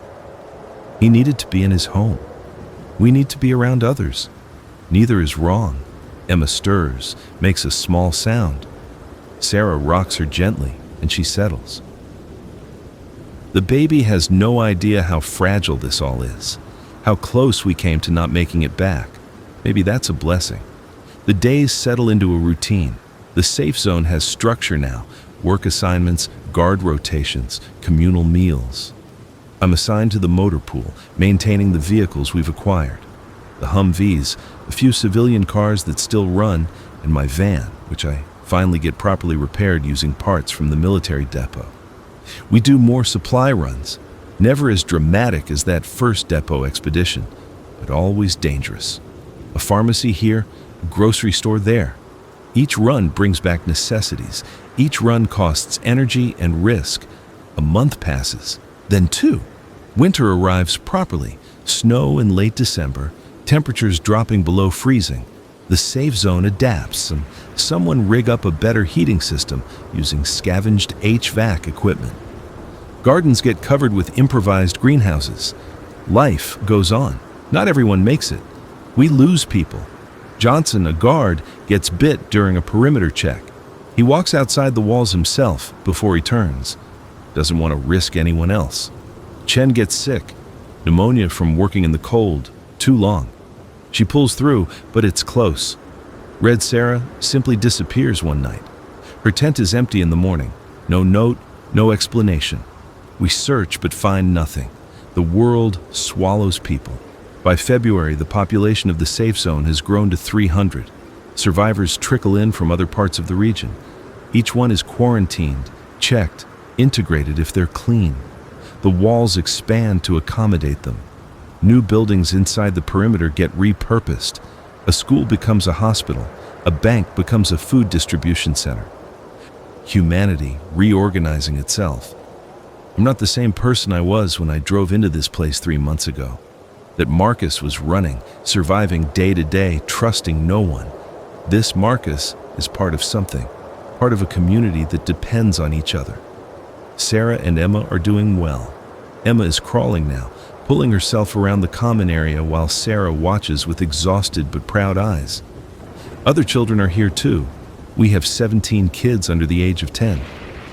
He needed to be in his home. We need to be around others. Neither is wrong. Emma stirs, makes a small sound. Sarah rocks her gently, and she settles. The baby has no idea how fragile this all is, how close we came to not making it back. Maybe that's a blessing. The days settle into a routine. The safe zone has structure now, work assignments, guard rotations, communal meals. I'm assigned to the motor pool, maintaining the vehicles we've acquired. The Humvees, a few civilian cars that still run, and my van, which I finally get properly repaired using parts from the military depot. We do more supply runs. Never as dramatic as that first depot expedition, but always dangerous. A pharmacy here, a grocery store there. Each run brings back necessities. Each run costs energy and risk. A month passes, then two. Winter arrives properly. Snow in late December, temperatures dropping below freezing. The safe zone adapts, and someone rig up a better heating system using scavenged HVAC equipment. Gardens get covered with improvised greenhouses. Life goes on. Not everyone makes it. We lose people. Johnson, a guard, gets bit during a perimeter check. He walks outside the walls himself before he turns. Doesn't want to risk anyone else. Chen gets sick. Pneumonia from working in the cold. Too long. She pulls through, but it's close. Red Sarah simply disappears one night. Her tent is empty in the morning. No note, no explanation. We search but find nothing. The world swallows people. By February, the population of the safe zone has grown to 300. Survivors trickle in from other parts of the region. Each one is quarantined, checked, integrated if they're clean. The walls expand to accommodate them. New buildings inside the perimeter get repurposed. A school becomes a hospital. A bank becomes a food distribution center. Humanity reorganizing itself. I'm not the same person I was when I drove into this place 3 months ago. That Marcus was running, surviving day to day, trusting no one. This Marcus is part of something, part of a community that depends on each other. Sarah and Emma are doing well. Emma is crawling now, pulling herself around the common area while Sarah watches with exhausted but proud eyes. Other children are here too. We have 17 kids under the age of 10.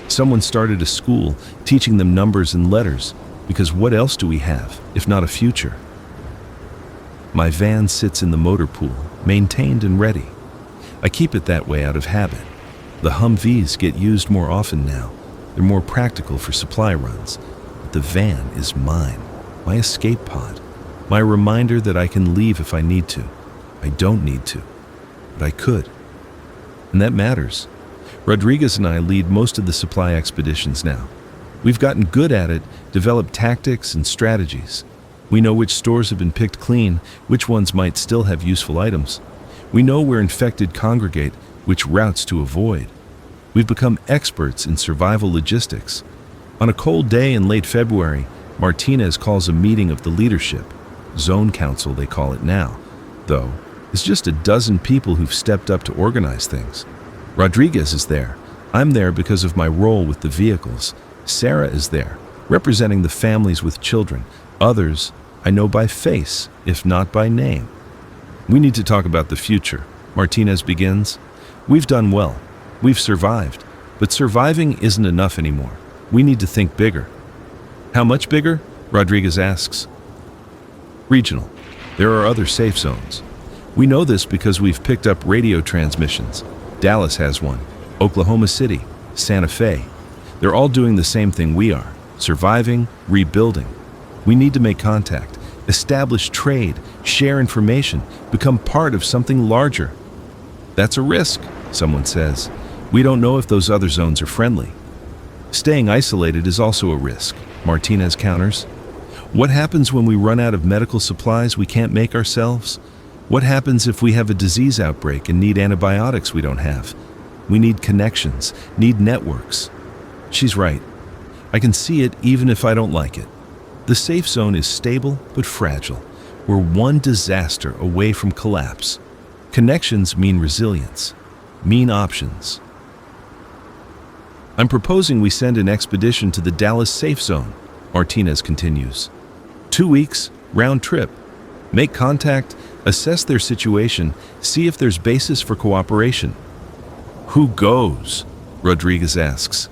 Someone started a school, teaching them numbers and letters, because what else do we have, if not a future? My van sits in the motor pool, maintained and ready. I keep it that way out of habit. The Humvees get used more often now. They're more practical for supply runs. But the van is mine, my escape pod, my reminder that I can leave if I need to. I don't need to, but I could. And that matters. Rodriguez and I lead most of the supply expeditions now. We've gotten good at it, developed tactics and strategies. We know which stores have been picked clean, which ones might still have useful items. We know where infected congregate, which routes to avoid. We've become experts in survival logistics. On a cold day in late February, Martinez calls a meeting of the leadership. Zone Council, they call it now. Though, it's just a dozen people who've stepped up to organize things. Rodriguez is there. I'm there because of my role with the vehicles. Sarah is there, representing the families with children. Others I know by face, if not by name. We need to talk about the future. Martinez begins. We've done well. We've survived. But surviving isn't enough anymore. We need to think bigger. How much bigger? Rodriguez asks. Regional. There are other safe zones. We know this because we've picked up radio transmissions. Dallas has one. Oklahoma City. Santa Fe. They're all doing the same thing we are. Surviving, rebuilding. We need to make contact, establish trade, share information, become part of something larger. That's a risk, someone says. We don't know if those other zones are friendly. Staying isolated is also a risk, Martinez counters. What happens when we run out of medical supplies we can't make ourselves? What happens if we have a disease outbreak and need antibiotics we don't have? We need connections, need networks. She's right. I can see it even if I don't like it. The safe zone is stable but fragile. We're one disaster away from collapse. Connections mean resilience, mean options. I'm proposing we send an expedition to the Dallas Safe Zone, Martinez continues. 2 weeks, round trip. Make contact, assess their situation, see if there's basis for cooperation. Who goes? Rodriguez asks.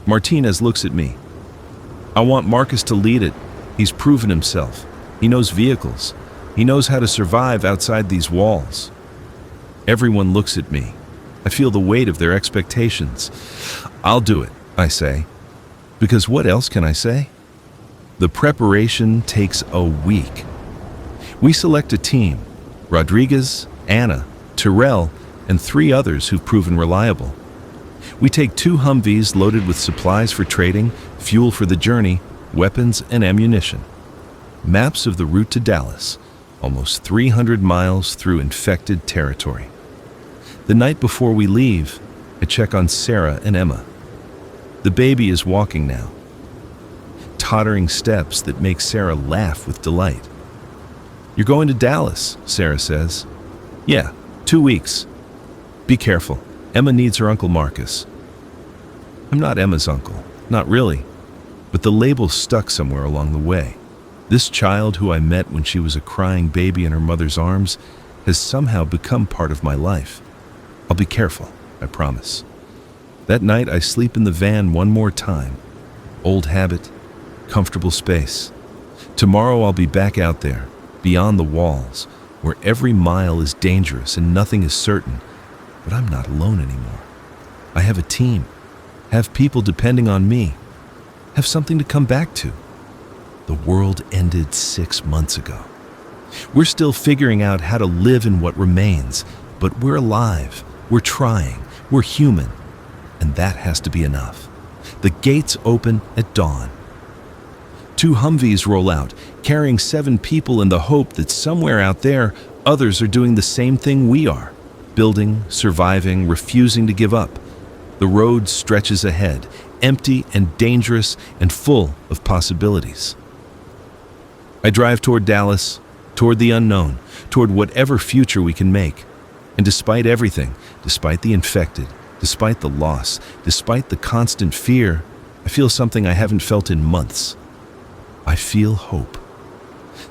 Martinez looks at me. I want Marcus to lead it. He's proven himself. He knows vehicles. He knows how to survive outside these walls. Everyone looks at me. I feel the weight of their expectations. I'll do it, I say. Because what else can I say? The preparation takes a week. We select a team. Rodriguez, Anna, Terrell, and 3 others who've proven reliable. We take 2 Humvees loaded with supplies for trading, fuel for the journey, weapons and ammunition. Maps of the route to Dallas, almost 300 miles through infected territory. The night before we leave, I check on Sarah and Emma. The baby is walking now. Tottering steps that make Sarah laugh with delight. "You're going to Dallas," Sarah says. "Yeah, 2 weeks. Be careful. Emma needs her Uncle Marcus." I'm not Emma's uncle, not really, but the label stuck somewhere along the way. This child who I met when she was a crying baby in her mother's arms has somehow become part of my life. I'll be careful, I promise. That night I sleep in the van one more time. Old habit, comfortable space. Tomorrow I'll be back out there, beyond the walls, where every mile is dangerous and nothing is certain. But I'm not alone anymore. I have a team, have people depending on me, have something to come back to. The world ended 6 months ago. We're still figuring out how to live in what remains, but we're alive, we're trying, we're human, and that has to be enough. The gates open at dawn. 2 Humvees roll out, carrying 7 people in the hope that somewhere out there, others are doing the same thing we are. Building, surviving, refusing to give up. The road stretches ahead, empty and dangerous and full of possibilities. I drive toward Dallas, toward the unknown, toward whatever future we can make. And despite everything, despite the infected, despite the loss, despite the constant fear, I feel something I haven't felt in months. I feel hope.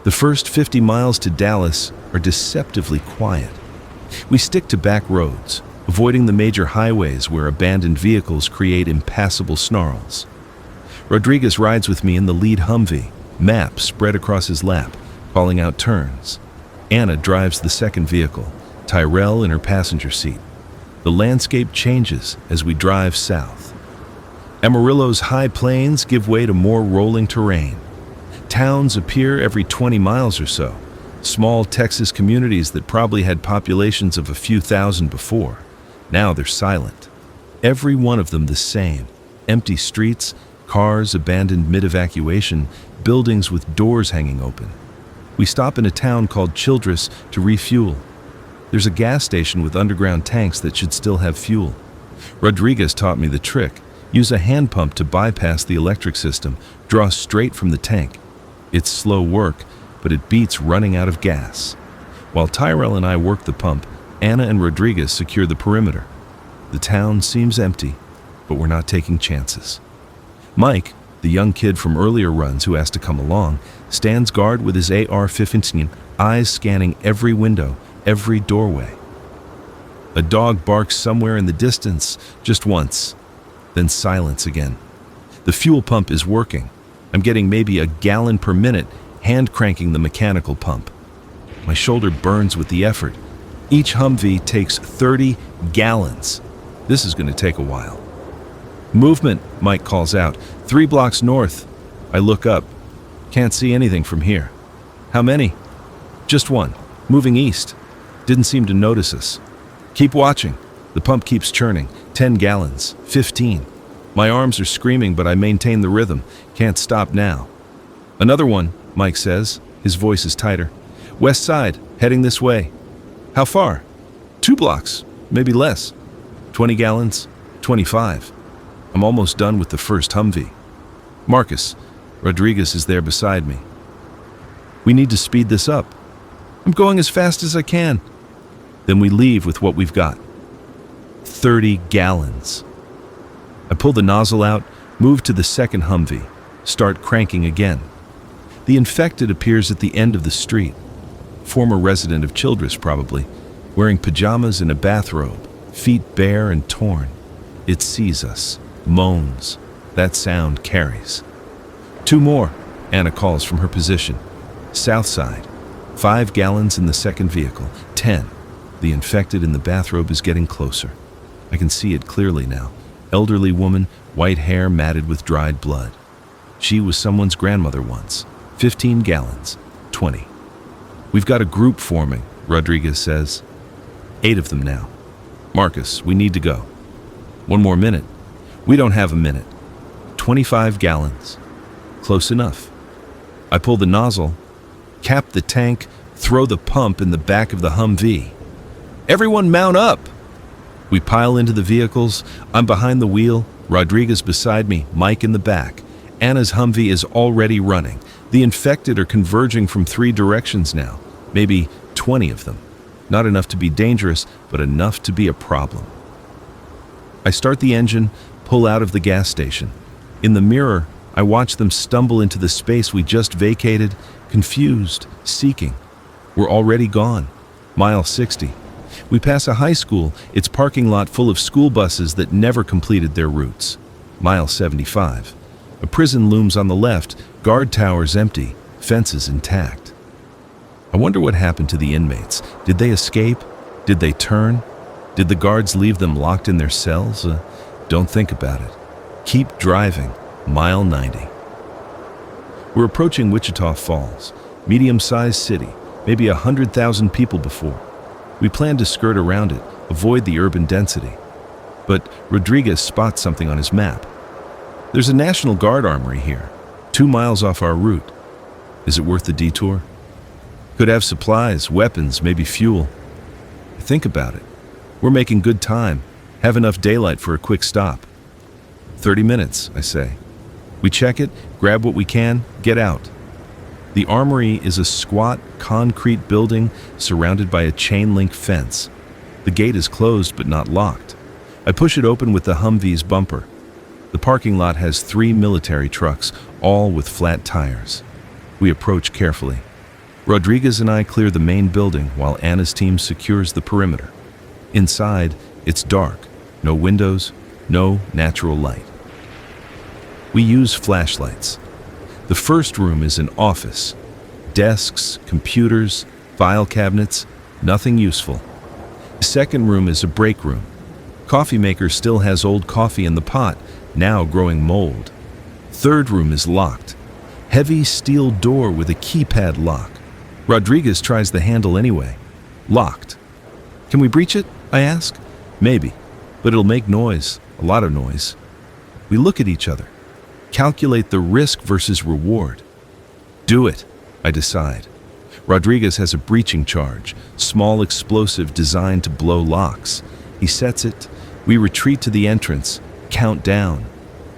The first 50 miles to Dallas are deceptively quiet. We stick to back roads, avoiding the major highways where abandoned vehicles create impassable snarls. Rodriguez rides with me in the lead Humvee, map spread across his lap, calling out turns. Anna drives the second vehicle, Tyrell in her passenger seat. The landscape changes as we drive south. Amarillo's high plains give way to more rolling terrain. Towns appear every 20 miles or so. Small Texas communities that probably had populations of a few thousand before. Now they're silent. Every one of them the same. Empty streets, cars abandoned mid-evacuation, buildings with doors hanging open. We stop in a town called Childress to refuel. There's a gas station with underground tanks that should still have fuel. Rodriguez taught me the trick. Use a hand pump to bypass the electric system, draw straight from the tank. It's slow work, but it beats running out of gas. While Tyrell and I work the pump, Anna and Rodriguez secure the perimeter. The town seems empty, but we're not taking chances. Mike, the young kid from earlier runs who asked to come along, stands guard with his AR-15, eyes scanning every window, every doorway. A dog barks somewhere in the distance, just once, then silence again. The fuel pump is working. I'm getting maybe a gallon per minute, hand cranking the mechanical pump. My shoulder burns with the effort. Each Humvee takes 30 gallons. This is going to take a while. "Movement," Mike calls out. 3 blocks north. I look up. Can't see anything from here. "How many?" "Just one. Moving east. Didn't seem to notice us." "Keep watching." The pump keeps churning. 10 gallons. 15. My arms are screaming, but I maintain the rhythm. Can't stop now. "Another one," Mike says. His voice is tighter. "West side, heading this way." "How far?" 2 blocks, maybe less." 20 gallons, 25. I'm almost done with the first Humvee. "Marcus," Rodriguez is there beside me. "We need to speed this up." "I'm going as fast as I can." Then we leave with what we've got. 30 gallons. I pull the nozzle out, move to the second Humvee, start cranking again. The infected appears at the end of the street. Former resident of Childress, probably, wearing pajamas and a bathrobe, feet bare and torn. It sees us, moans. That sound carries. 2 more, Anna calls from her position. South side. 5 gallons in the second vehicle. 10. The infected in the bathrobe is getting closer. I can see it clearly now. Elderly woman, white hair matted with dried blood. She was someone's grandmother once. 15 gallons. 20. We've got a group forming, Rodriguez says. 8 of them now. Marcus, we need to go. 1 more minute. We don't have a minute. 25 gallons. Close enough. I pull the nozzle, cap the tank, throw the pump in the back of the Humvee. Everyone mount up! We pile into the vehicles. I'm behind the wheel, Rodriguez beside me, Mike in the back. Anna's Humvee is already running. The infected are converging from 3 directions now, maybe 20 of them. Not enough to be dangerous, but enough to be a problem. I start the engine, pull out of the gas station. In the mirror, I watch them stumble into the space we just vacated, confused, seeking. We're already gone. Mile 60. We pass a high school, its parking lot full of school buses that never completed their routes. Mile 75. A prison looms on the left, guard towers empty, fences intact. I wonder what happened to the inmates. Did they escape? Did they turn? Did the guards leave them locked in their cells? Don't think about it. Keep driving. Mile 90. We're approaching Wichita Falls, medium-sized city, maybe 100,000 people before. We plan to skirt around it, avoid the urban density. But Rodriguez spots something on his map. There's a National Guard armory here, 2 miles off our route. Is it worth the detour? Could have supplies, weapons, maybe fuel. Think about it. We're making good time, have enough daylight for a quick stop. 30 minutes, I say. We check it, grab what we can, get out. The armory is a squat, concrete building surrounded by a chain-link fence. The gate is closed but not locked. I push it open with the Humvee's bumper. The parking lot has 3 military trucks, all with flat tires. We approach carefully. Rodriguez and I clear the main building while Anna's team secures the perimeter. Inside, it's dark, no windows, no natural light. We use flashlights. The first room is an office. Desks, computers, file cabinets, nothing useful. The second room is a break room. Coffee maker still has old coffee in the pot, now growing mold. Third room is locked. Heavy steel door with a keypad lock. Rodriguez tries the handle anyway. Locked. Can we breach it? I ask. Maybe, but it'll make noise, a lot of noise. We look at each other. Calculate the risk versus reward. Do it, I decide. Rodriguez has a breaching charge, small explosive designed to blow locks. He sets it. We retreat to the entrance, count down.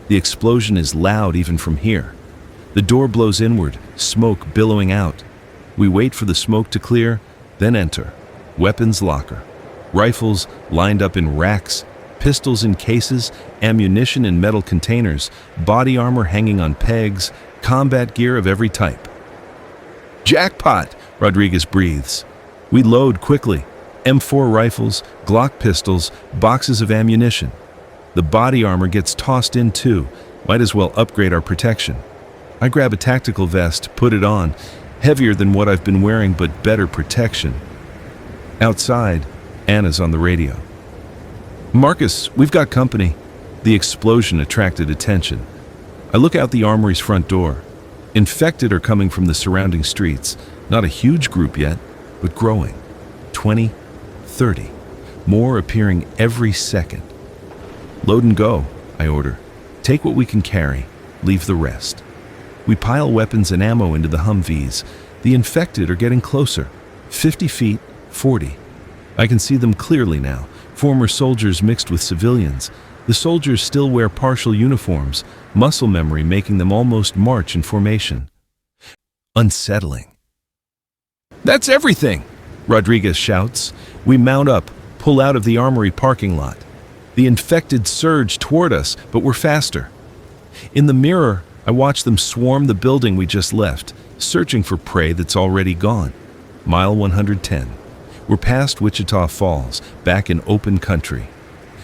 The explosion is loud even from here. The door blows inward, smoke billowing out. We wait for the smoke to clear, then enter. Weapons locker. Rifles lined up in racks, pistols in cases, ammunition in metal containers, body armor hanging on pegs, combat gear of every type. Jackpot, Rodriguez breathes. We load quickly. M4 rifles, Glock pistols, boxes of ammunition. The body armor gets tossed in too. Might as well upgrade our protection. I grab a tactical vest, put it on. Heavier than what I've been wearing, but better protection. Outside, Anna's on the radio. Marcus, we've got company. The explosion attracted attention. I look out the armory's front door. Infected are coming from the surrounding streets. Not a huge group yet, but growing. 20, 30. More appearing every second. Load and go, I order. Take what we can carry, leave the rest. We pile weapons and ammo into the Humvees. The infected are getting closer. 50 feet, 40. I can see them clearly now. Former soldiers mixed with civilians. The soldiers still wear partial uniforms, muscle memory making them almost march in formation. Unsettling. That's everything, Rodriguez shouts. We mount up, pull out of the armory parking lot. The infected surge toward us, but we're faster. In the mirror, I watch them swarm the building we just left, searching for prey that's already gone. Mile 110. We're past Wichita Falls, back in open country.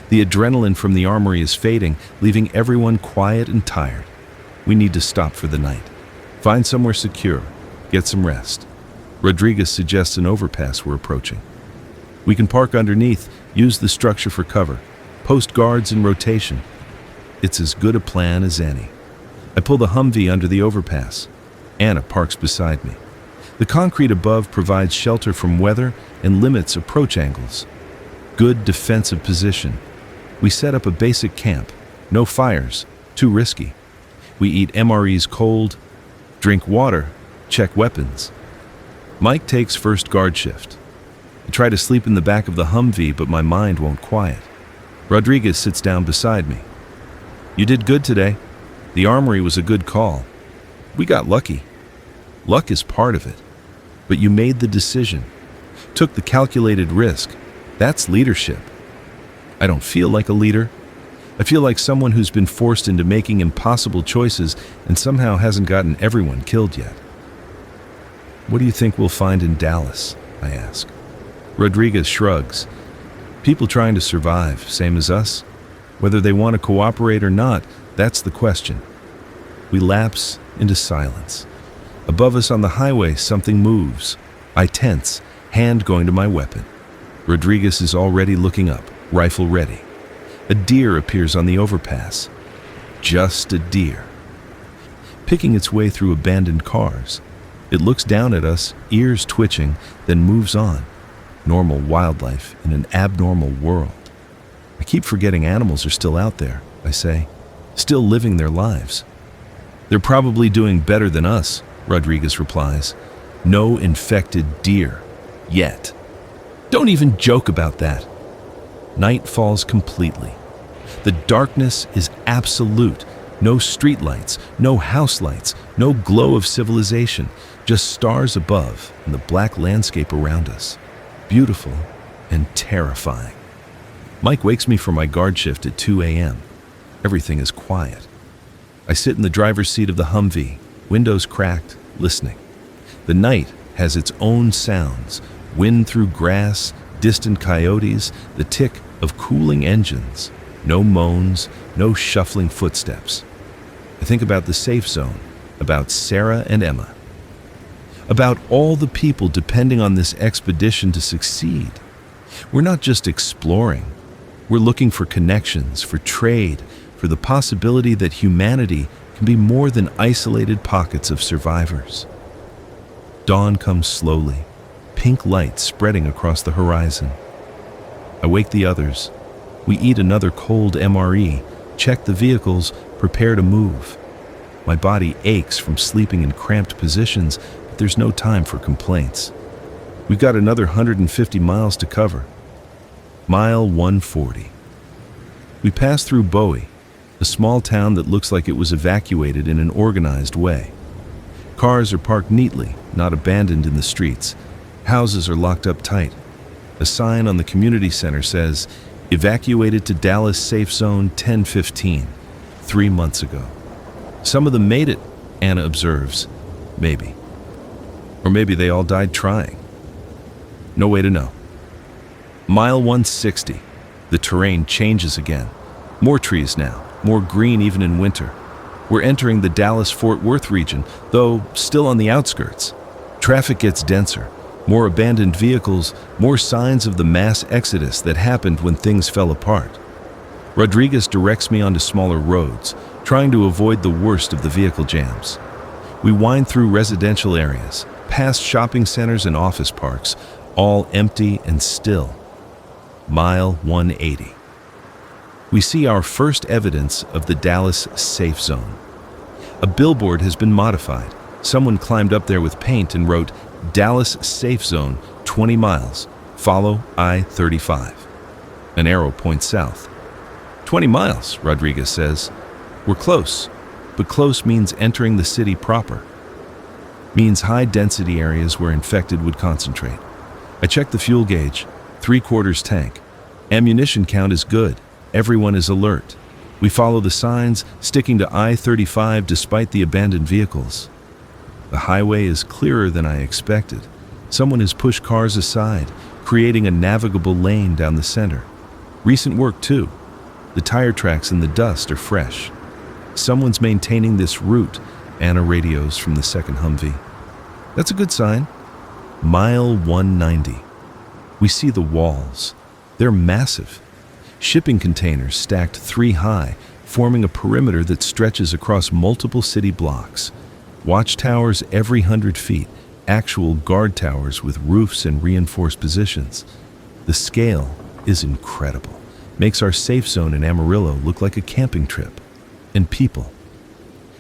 The adrenaline from the armory is fading, leaving everyone quiet and tired. We need to stop for the night. Find somewhere secure, get some rest. Rodriguez suggests an overpass we're approaching. We can park underneath, use the structure for cover, post guards in rotation. It's as good a plan as any. I pull the Humvee under the overpass. Anna parks beside me. The concrete above provides shelter from weather and limits approach angles. Good defensive position. We set up a basic camp. No fires, too risky. We eat MREs cold, drink water, check weapons. Mike takes first guard shift. I try to sleep in the back of the Humvee, but my mind won't quiet. Rodriguez sits down beside me. You did good today. The armory was a good call. We got lucky. Luck is part of it. But you made the decision, took the calculated risk. That's leadership. I don't feel like a leader. I feel like someone who's been forced into making impossible choices and somehow hasn't gotten everyone killed yet. What do you think we'll find in Dallas? I ask. Rodriguez shrugs. People trying to survive, same as us. Whether they want to cooperate or not, that's the question. We lapse into silence. Above us on the highway, something moves. I tense, hand going to my weapon. Rodriguez is already looking up, rifle ready. A deer appears on the overpass. Just a deer. Picking its way through abandoned cars. It looks down at us, ears twitching, then moves on. Normal wildlife in an abnormal world. I keep forgetting animals are still out there, I say. Still living their lives. They're probably doing better than us, Rodriguez replies. No infected deer. Yet. Don't even joke about that. Night falls completely. The darkness is absolute. No streetlights, no house lights, no glow of civilization, just stars above and the black landscape around us. Beautiful and terrifying. Mike wakes me for my guard shift at 2 a.m. Everything is quiet. I sit in the driver's seat of the Humvee, windows cracked, listening. The night has its own sounds, wind through grass, distant coyotes, the tick of cooling engines. No moans, no shuffling footsteps. I think about the safe zone, about Sarah and Emma, about all the people depending on this expedition to succeed. We're not just exploring. We're looking for connections, for trade, for the possibility that humanity can be more than isolated pockets of survivors. Dawn comes slowly, pink light spreading across the horizon. I wake the others. We eat another cold MRE, check the vehicles, prepare to move. My body aches from sleeping in cramped positions, but there's no time for complaints. We've got another 150 miles to cover. Mile 140. We pass through Bowie, a small town that looks like it was evacuated in an organized way. Cars are parked neatly, not abandoned in the streets. Houses are locked up tight. A sign on the community center says, "Evacuated to Dallas Safe Zone 10:15, 3 months ago." Some of them made it, Anna observes. Maybe. Or maybe they all died trying. No way to know. Mile 160. The terrain changes again. More trees now, more green even in winter. We're entering the Dallas-Fort Worth region, though still on the outskirts. Traffic gets denser. More abandoned vehicles, more signs of the mass exodus that happened when things fell apart. Rodriguez directs me onto smaller roads, trying to avoid the worst of the vehicle jams. We wind through residential areas, past shopping centers and office parks, all empty and still. Mile 180. We see our first evidence of the Dallas Safe Zone. A billboard has been modified. Someone climbed up there with paint and wrote, "Dallas Safe Zone, 20 miles. Follow I-35. An arrow points south. 20 miles, Rodriguez says. We're close, but close means entering the city proper. Means high-density areas where infected would concentrate. I check the fuel gauge, 3/4 tank. Ammunition count is good. Everyone is alert. We follow the signs, sticking to I-35 despite the abandoned vehicles. The highway is clearer than I expected. Someone has pushed cars aside, creating a navigable lane down the center. Recent work too. The tire tracks in the dust are fresh. Someone's maintaining this route, Anna radios from the second Humvee. That's a good sign. Mile 190. We see the walls. They're massive. Shipping containers stacked 3 high, forming a perimeter that stretches across multiple city blocks. Watchtowers every 100 feet, actual guard towers with roofs and reinforced positions. The scale is incredible. Makes our safe zone in Amarillo look like a camping trip. And people.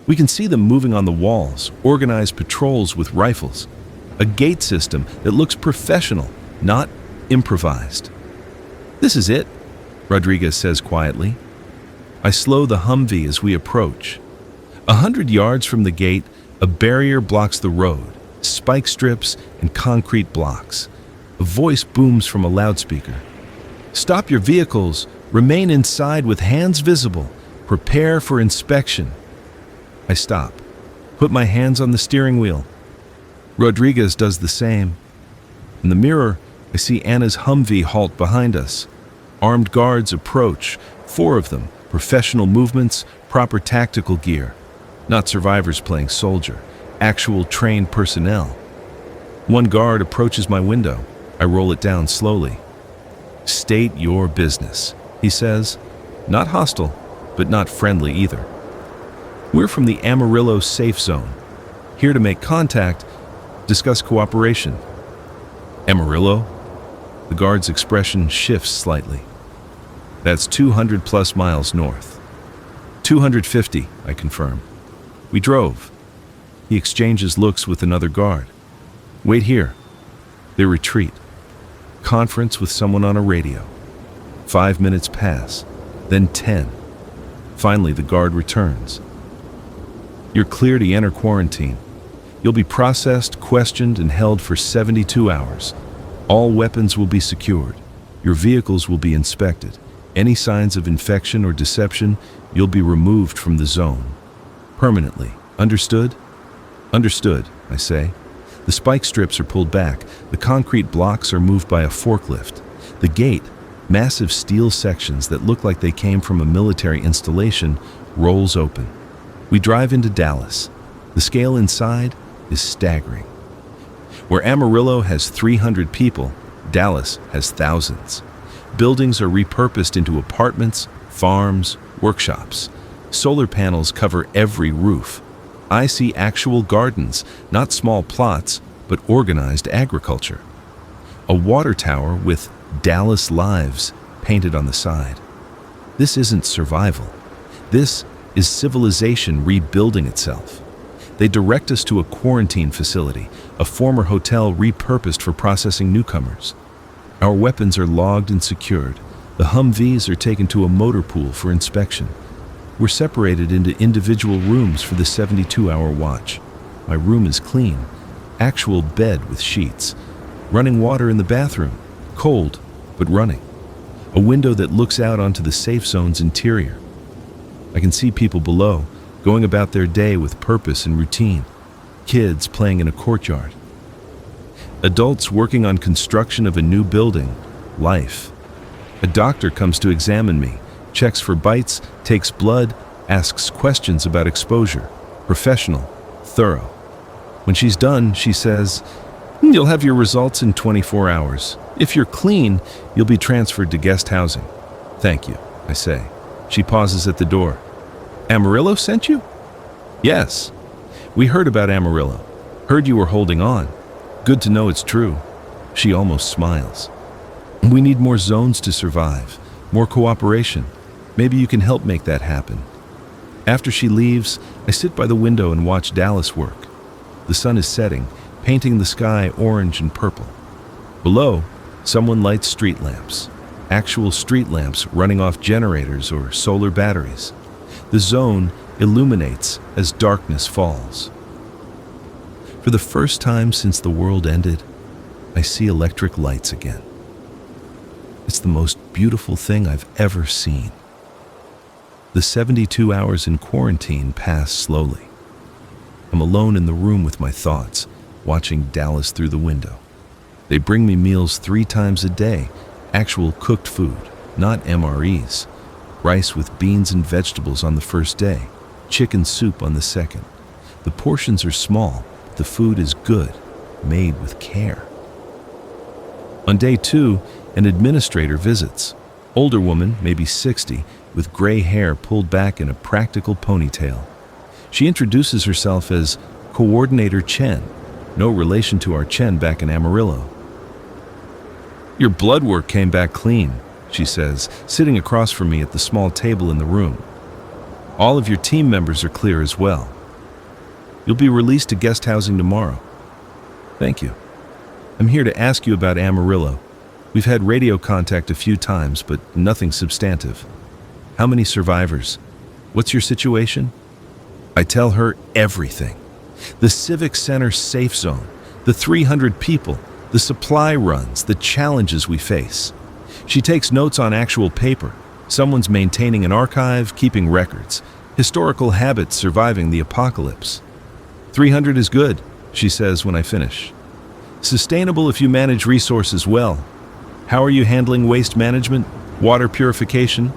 We can see them moving on the walls, organized patrols with rifles. A gate system that looks professional, not improvised. "This is it," Rodriguez says quietly. I slow the Humvee as we approach. 100 yards from the gate, a barrier blocks the road, spike strips and concrete blocks. A voice booms from a loudspeaker. "Stop your vehicles. Remain inside with hands visible. Prepare for inspection." I stop, put my hands on the steering wheel. Rodriguez does the same. In the mirror, I see Anna's Humvee halt behind us. Armed guards approach, 4 of them, professional movements, proper tactical gear. Not survivors playing soldier, actual trained personnel. One guard approaches my window. I roll it down slowly. "State your business," he says. Not hostile, but not friendly either. "We're from the Amarillo Safe Zone. Here to make contact, discuss cooperation." "Amarillo?" The guard's expression shifts slightly. "That's 200 plus miles north." 250, I confirm. We drove. He exchanges looks with another guard. "Wait here." They retreat. Conference with someone on a radio. 5 minutes pass, then 10. Finally, the guard returns. "You're clear to enter quarantine. You'll be processed, questioned, and held for 72 hours. All weapons will be secured. Your vehicles will be inspected. Any signs of infection or deception, you'll be removed from the zone. Permanently. Understood?" "Understood," I say. The spike strips are pulled back. The concrete blocks are moved by a forklift. The gate, massive steel sections that look like they came from a military installation, rolls open. We drive into Dallas. The scale inside is staggering. Where Amarillo has 300 people, Dallas has thousands. Buildings are repurposed into apartments, farms, workshops. Solar panels cover every roof. I see actual gardens, not small plots, but organized agriculture. A water tower with "Dallas Lives" painted on the side. This isn't survival. This is civilization rebuilding itself. They direct us to a quarantine facility, a former hotel repurposed for processing newcomers. Our weapons are logged and secured. The Humvees are taken to a motor pool for inspection. We're separated into individual rooms for the 72-hour watch. My room is clean, actual bed with sheets. Running water in the bathroom, cold, but running. A window that looks out onto the safe zone's interior. I can see people below, going about their day with purpose and routine. Kids playing in a courtyard. Adults working on construction of a new building. Life. A doctor comes to examine me, checks for bites, takes blood, asks questions about exposure. Professional, thorough. When she's done, she says, "You'll have your results in 24 hours. If you're clean, you'll be transferred to guest housing." "Thank you," I say. She pauses at the door. "Amarillo sent you?" "Yes. We heard about Amarillo. Heard you were holding on. Good to know it's true." She almost smiles. "We need more zones to survive, more cooperation. Maybe you can help make that happen." After she leaves, I sit by the window and watch Dallas work. The sun is setting, painting the sky orange and purple. Below, someone lights street lamps. Actual street lamps running off generators or solar batteries. The zone illuminates as darkness falls. For the first time since the world ended, I see electric lights again. It's the most beautiful thing I've ever seen. The 72 hours in quarantine pass slowly. I'm alone in the room with my thoughts, watching Dallas through the window. They bring me meals 3 times a day, actual cooked food, not MREs. Rice with beans and vegetables on the first day, chicken soup on the second. The portions are small, but the food is good, made with care. On day 2, an administrator visits. Older woman, maybe 60, with gray hair pulled back in a practical ponytail. She introduces herself as Coordinator Chen, no relation to our Chen back in Amarillo. "Your blood work came back clean," she says, sitting across from me at the small table in the room. "All of your team members are clear as well." You'll be released to guest housing tomorrow. Thank you. I'm here to ask you about Amarillo. We've had radio contact a few times, but nothing substantive. How many survivors? What's your situation? I tell her everything. The Civic Center Safe Zone, the 300 people, the supply runs, the challenges we face. She takes notes on actual paper. Someone's maintaining an archive, keeping records. Historical habits surviving the apocalypse. 300 is good, she says when I finish. Sustainable if you manage resources well. How are you handling waste management, water purification?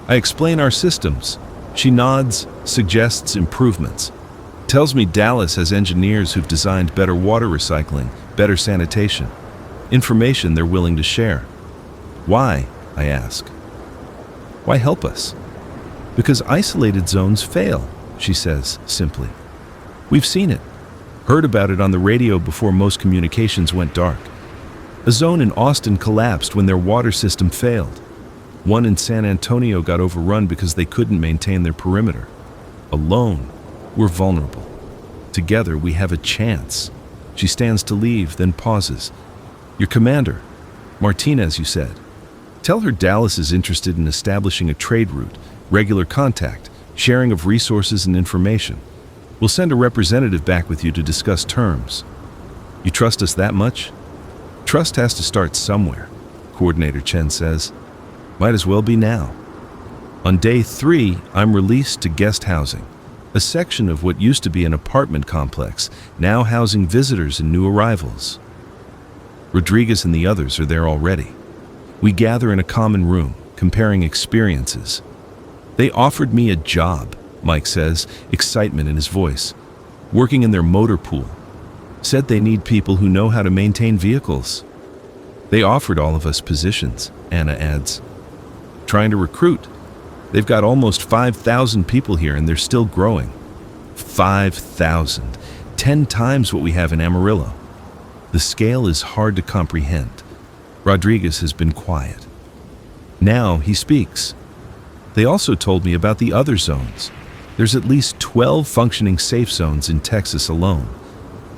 I explain our systems. She nods, suggests improvements. Tells me Dallas has engineers who've designed better water recycling, better sanitation. Information they're willing to share. Why? I ask. Why help us? Because isolated zones fail, she says simply. We've seen it. Heard about it on the radio before most communications went dark. A zone in Austin collapsed when their water system failed. One in San Antonio got overrun because they couldn't maintain their perimeter. Alone, we're vulnerable. Together, we have a chance. She stands to leave, then pauses. Your commander, Martinez, you said. Tell her Dallas is interested in establishing a trade route, regular contact, sharing of resources and information. We'll send a representative back with you to discuss terms. You trust us that much? Trust has to start somewhere, Coordinator Chen says. Might as well be now. On day 3, I'm released to guest housing, a section of what used to be an apartment complex, now housing visitors and new arrivals. Rodriguez and the others are there already. We gather in a common room, comparing experiences. They offered me a job, Mike says, excitement in his voice. Working in their motor pool. Said they need people who know how to maintain vehicles. They offered all of us positions, Anna adds. Trying to recruit. They've got almost 5,000 people here and they're still growing. 5,000. 10 times what we have in Amarillo. The scale is hard to comprehend. Rodriguez has been quiet. Now he speaks. They also told me about the other zones. There's at least 12 functioning safe zones in Texas alone.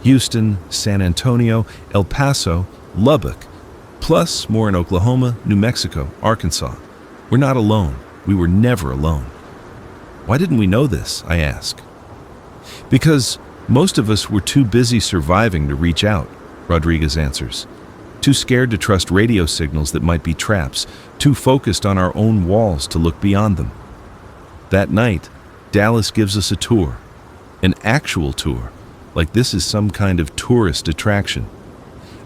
Houston, San Antonio, El Paso, Lubbock, plus more in Oklahoma, New Mexico, Arkansas. We're not alone. We were never alone. Why didn't we know this? I ask. Because most of us were too busy surviving to reach out, Rodriguez answers. Too scared to trust radio signals that might be traps, too focused on our own walls to look beyond them. That night, Dallas gives us a tour, an actual tour, like this is some kind of tourist attraction.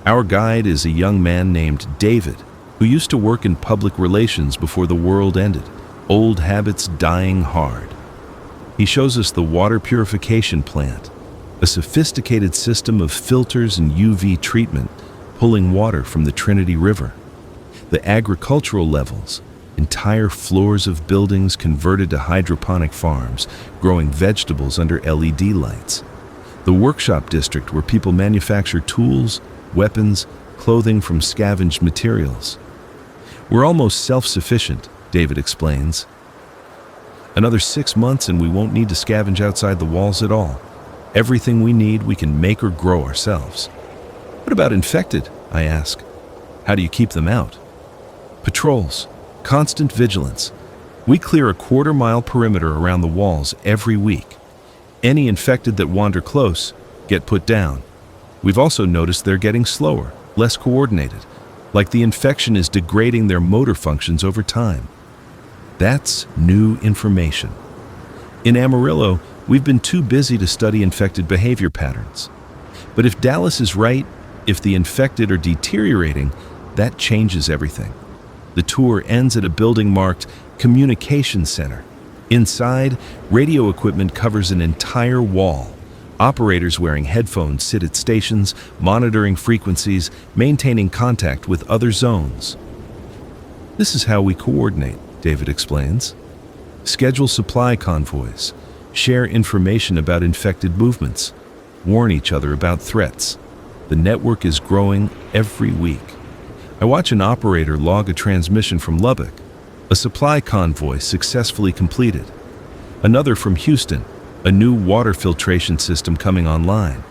Our guide is a young man named David, who used to work in public relations before the world ended, old habits dying hard. He shows us the water purification plant, a sophisticated system of filters and UV treatment pulling water from the Trinity River. The agricultural levels, entire floors of buildings converted to hydroponic farms, growing vegetables under LED lights. The workshop district where people manufacture tools, weapons, clothing from scavenged materials. We're almost self-sufficient, David explains. Another 6 months and we won't need to scavenge outside the walls at all. Everything we need we can make or grow ourselves. What about infected? I ask. How do you keep them out? Patrols. Constant vigilance. We clear a quarter-mile perimeter around the walls every week. Any infected that wander close get put down. We've also noticed they're getting slower, less coordinated, like the infection is degrading their motor functions over time. That's new information. In Amarillo, we've been too busy to study infected behavior patterns. But if Dallas is right, if the infected are deteriorating, that changes everything. The tour ends at a building marked Communication Center. Inside, radio equipment covers an entire wall. Operators wearing headphones sit at stations, monitoring frequencies, maintaining contact with other zones. This is how we coordinate, David explains. Schedule supply convoys, share information about infected movements, warn each other about threats. The network is growing every week. I watch an operator log a transmission from Lubbock, a supply convoy successfully completed. Another from Houston, a new water filtration system coming online,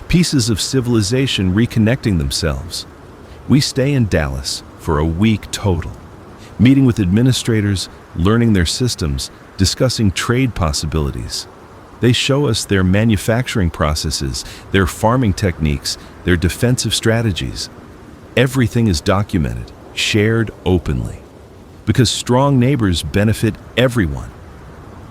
pieces of civilization reconnecting themselves. We stay in Dallas for a week total, meeting with administrators, learning their systems, discussing trade possibilities. They show us their manufacturing processes, their farming techniques, their defensive strategies. Everything is documented, shared openly, because strong neighbors benefit everyone.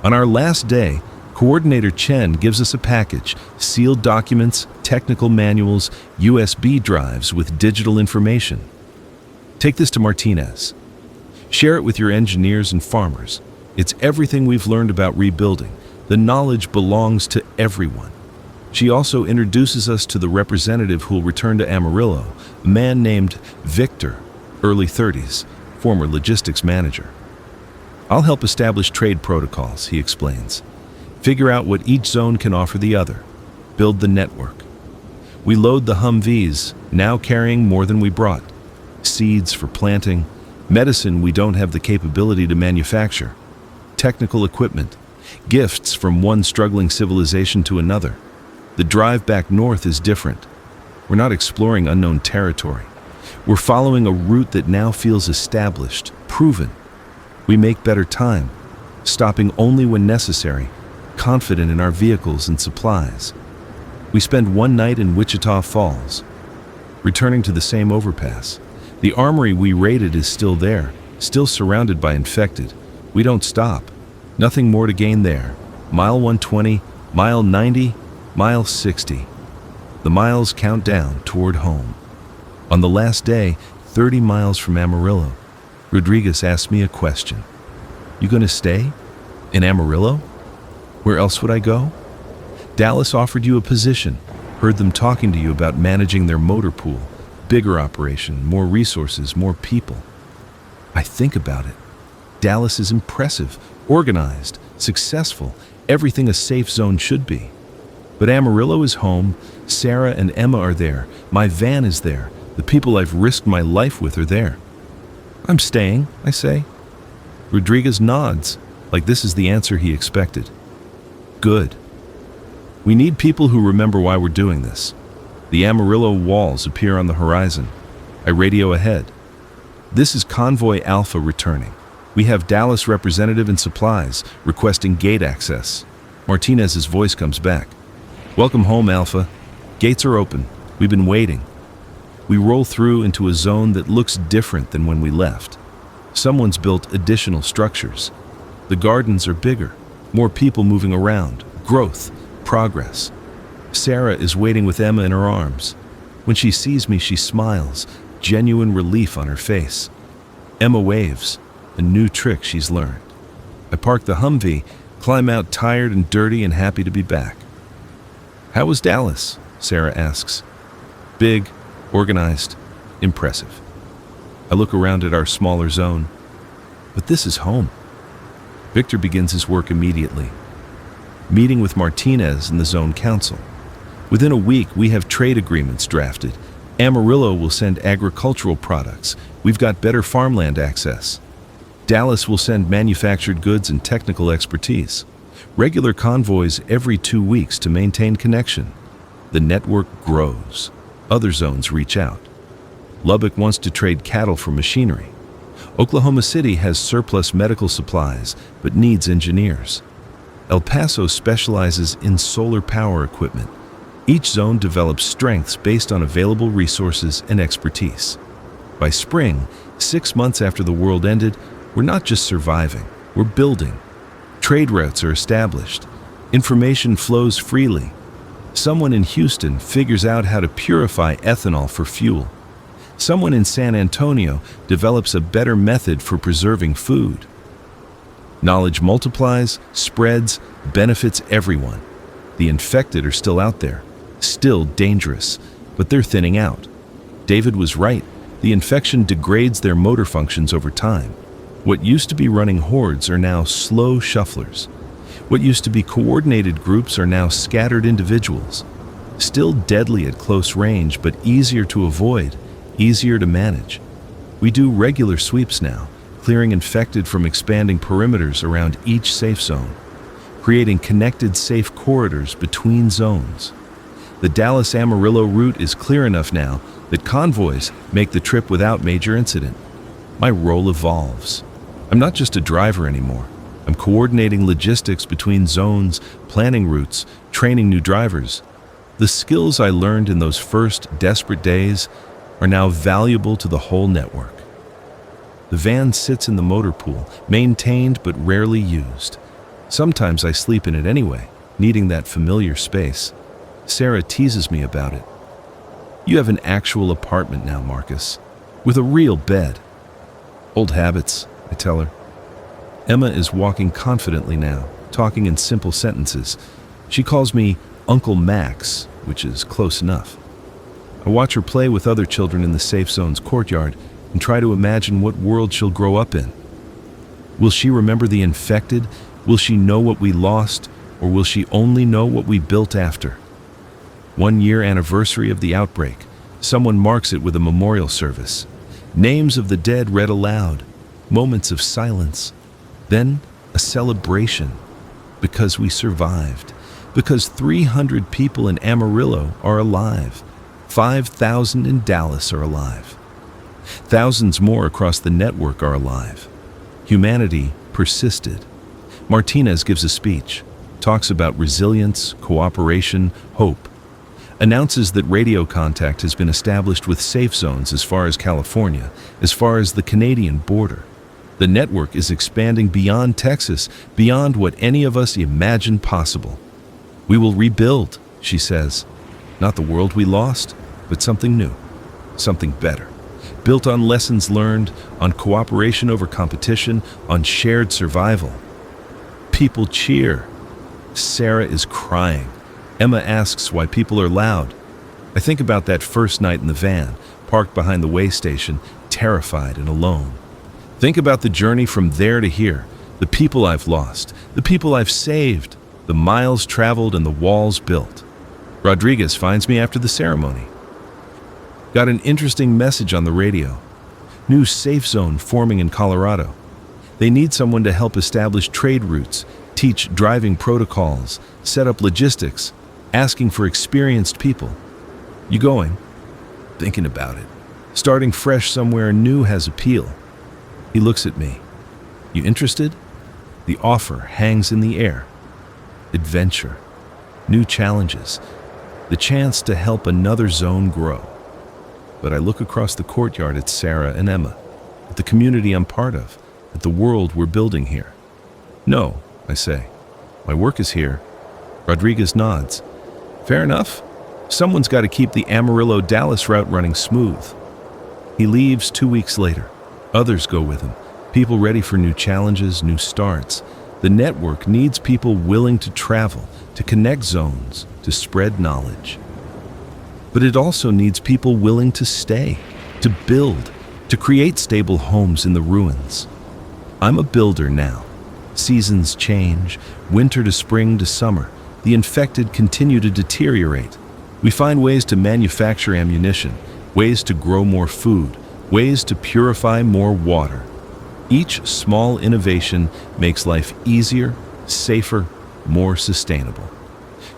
On our last day, Coordinator Chen gives us a package, sealed documents, technical manuals, USB drives with digital information. Take this to Martinez. Share it with your engineers and farmers. It's everything we've learned about rebuilding. The knowledge belongs to everyone. She also introduces us to the representative who will return to Amarillo, a man named Victor, early 30s, former logistics manager. I'll help establish trade protocols, he explains. Figure out what each zone can offer the other. Build the network. We load the Humvees, now carrying more than we brought. Seeds for planting, medicine we don't have the capability to manufacture, technical equipment, gifts from one struggling civilization to another. The drive back north is different. We're not exploring unknown territory. We're following a route that now feels established, proven. We make better time, stopping only when necessary, confident in our vehicles and supplies. We spend one night in Wichita Falls, returning to the same overpass. The armory we raided is still there, still surrounded by infected. We don't stop. Nothing more to gain there. Mile 120, mile 90, mile 60. The miles count down toward home. On the last day, 30 miles from Amarillo, Rodriguez asked me a question. You gonna stay? In Amarillo? Where else would I go? Dallas offered you a position. Heard them talking to you about managing their motor pool. Bigger operation, more resources, more people. I think about it. Dallas is impressive, organized, successful, everything a safe zone should be. But Amarillo is home, Sarah and Emma are there, my van is there, the people I've risked my life with are there. I'm staying, I say. Rodriguez nods, like this is the answer he expected. Good. We need people who remember why we're doing this. The Amarillo walls appear on the horizon. I radio ahead. This is Convoy Alpha returning. We have Dallas representative and supplies requesting gate access. Martinez's voice comes back. Welcome home, Alpha. Gates are open. We've been waiting. We roll through into a zone that looks different than when we left. Someone's built additional structures. The gardens are bigger, more people moving around, growth, progress. Sarah is waiting with Emma in her arms. When she sees me, she smiles, genuine relief on her face. Emma waves, a new trick she's learned. I park the Humvee, climb out tired and dirty and happy to be back. How was Dallas? Sarah asks. Big, organized, impressive. I look around at our smaller zone. But this is home. Victor begins his work immediately. Meeting with Martinez and the Zone Council. Within a week, we have trade agreements drafted. Amarillo will send agricultural products. We've got better farmland access. Dallas will send manufactured goods and technical expertise. Regular convoys every 2 weeks to maintain connection. The network grows. Other zones reach out. Lubbock wants to trade cattle for machinery. Oklahoma City has surplus medical supplies, but needs engineers. El Paso specializes in solar power equipment. Each zone develops strengths based on available resources and expertise. By spring, 6 months after the world ended, we're not just surviving, we're building. Trade routes are established. Information flows freely. Someone in Houston figures out how to purify ethanol for fuel. Someone in San Antonio develops a better method for preserving food. Knowledge multiplies, spreads, benefits everyone. The infected are still out there, still dangerous, but they're thinning out. David was right. The infection degrades their motor functions over time. What used to be running hordes are now slow shufflers. What used to be coordinated groups are now scattered individuals. Still deadly at close range, but easier to avoid, easier to manage. We do regular sweeps now, clearing infected from expanding perimeters around each safe zone. creating connected safe corridors between zones. The Dallas-Amarillo route is clear enough now that convoys make the trip without major incident. My role evolves. I'm not just a driver anymore. I'm coordinating logistics between zones, planning routes, training new drivers. The skills I learned in those first desperate days are now valuable to the whole network. The van sits in the motor pool, maintained but rarely used. Sometimes I sleep in it anyway, needing that familiar space. Sarah teases me about it. "You have an actual apartment now, Marcus, with a real bed." "Old habits," I tell her. Emma is walking confidently now, talking in simple sentences. She calls me Uncle Max, which is close enough. I watch her play with other children in the Safe Zone's courtyard and try to imagine what world she'll grow up in. Will she remember the infected? Will she know what we lost? Or will she only know what we built after? 1-year anniversary of the outbreak. Someone marks it with a memorial service. Names of the dead read aloud. Moments of silence. Then a celebration. Because we survived. Because 300 people in Amarillo are alive. 5,000 in Dallas are alive. Thousands more across the network are alive. Humanity persisted. Martinez gives a speech, talks about resilience, cooperation, hope, announces that radio contact has been established with safe zones as far as California, as far as the Canadian border. The network is expanding beyond Texas, beyond what any of us imagined possible. "We will rebuild," she says. Not the world we lost, but something new, something better. Built on lessons learned, on cooperation over competition, on shared survival. People cheer. Sarah is crying. Emma asks why people are loud. I think about that first night in the van, parked behind the way station, terrified and alone. Think about the journey from there to here, the people I've lost, the people I've saved, the miles traveled and the walls built. Rodriguez finds me after the ceremony. Got an interesting message on the radio. New safe zone forming in Colorado. They need someone to help establish trade routes, teach driving protocols, set up logistics, asking for experienced people. You going? Thinking about it. Starting fresh somewhere new has appeal. He looks at me. You interested? The offer hangs in the air. Adventure. New challenges. The chance to help another zone grow. But I look across the courtyard at Sarah and Emma, at the community I'm part of, at the world we're building here. No, I say. My work is here. Rodriguez nods. Fair enough. Someone's got to keep the Amarillo-Dallas route running smooth. He leaves 2 weeks later. Others go with him. People ready for new challenges, new starts. The network needs people willing to travel, to connect zones, to spread knowledge. But it also needs people willing to stay, to build, to create stable homes in the ruins. I'm a builder now. Seasons change, winter to spring to summer. The infected continue to deteriorate. We find ways to manufacture ammunition, ways to grow more food, ways to purify more water. Each small innovation makes life easier, safer, more sustainable.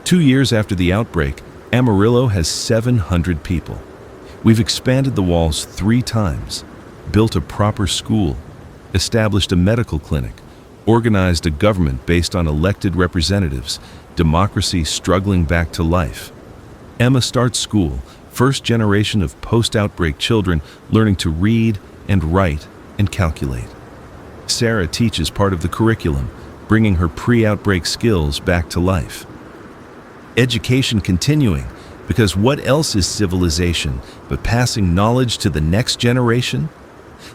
2 years after the outbreak, Amarillo has 700 people. We've expanded the walls 3 times, built a proper school, established a medical clinic, organized a government based on elected representatives, democracy struggling back to life. Emma starts school, first generation of post-outbreak children learning to read and write and calculate. Sarah teaches part of the curriculum, bringing her pre-outbreak skills back to life. Education continuing, because what else is civilization but passing knowledge to the next generation?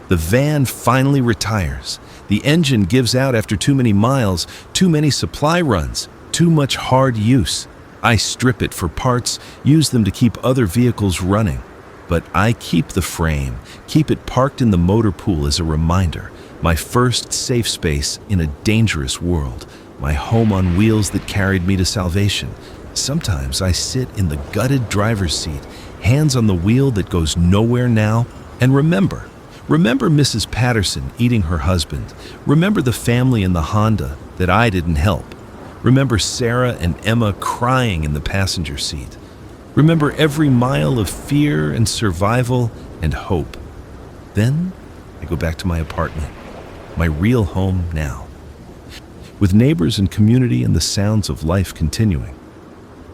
The van finally retires. The engine gives out after too many miles, too many supply runs, too much hard use. I strip it for parts, use them to keep other vehicles running. But I keep the frame, keep it parked in the motor pool as a reminder. My first safe space in a dangerous world. My home on wheels that carried me to salvation. Sometimes I sit in the gutted driver's seat, hands on the wheel that goes nowhere now, and remember Mrs. Patterson eating her husband. Remember the family in the Honda that I didn't help. Remember Sarah and Emma crying in the passenger seat. Remember every mile of fear and survival and hope. Then I go back to my apartment, my real home now, with neighbors and community and the sounds of life continuing.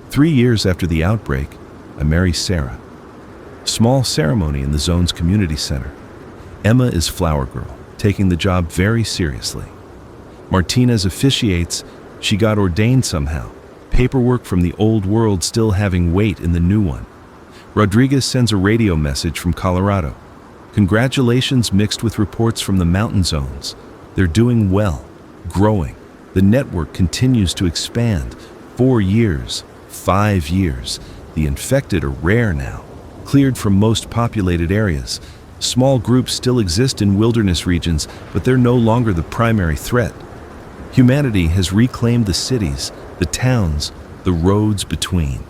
3 years after the outbreak, I marry Sarah. Small ceremony in the zone's community center. Emma is flower girl, taking the job very seriously. Martinez officiates. She got ordained somehow. Paperwork from the old world still having weight in the new one. Rodriguez sends a radio message from Colorado. Congratulations mixed with reports from the mountain zones. They're doing well, growing. The network continues to expand. 4 years, 5 years. The infected are rare now, cleared from most populated areas. Small groups still exist in wilderness regions, but they're no longer the primary threat. Humanity has reclaimed the cities, the towns, the roads between.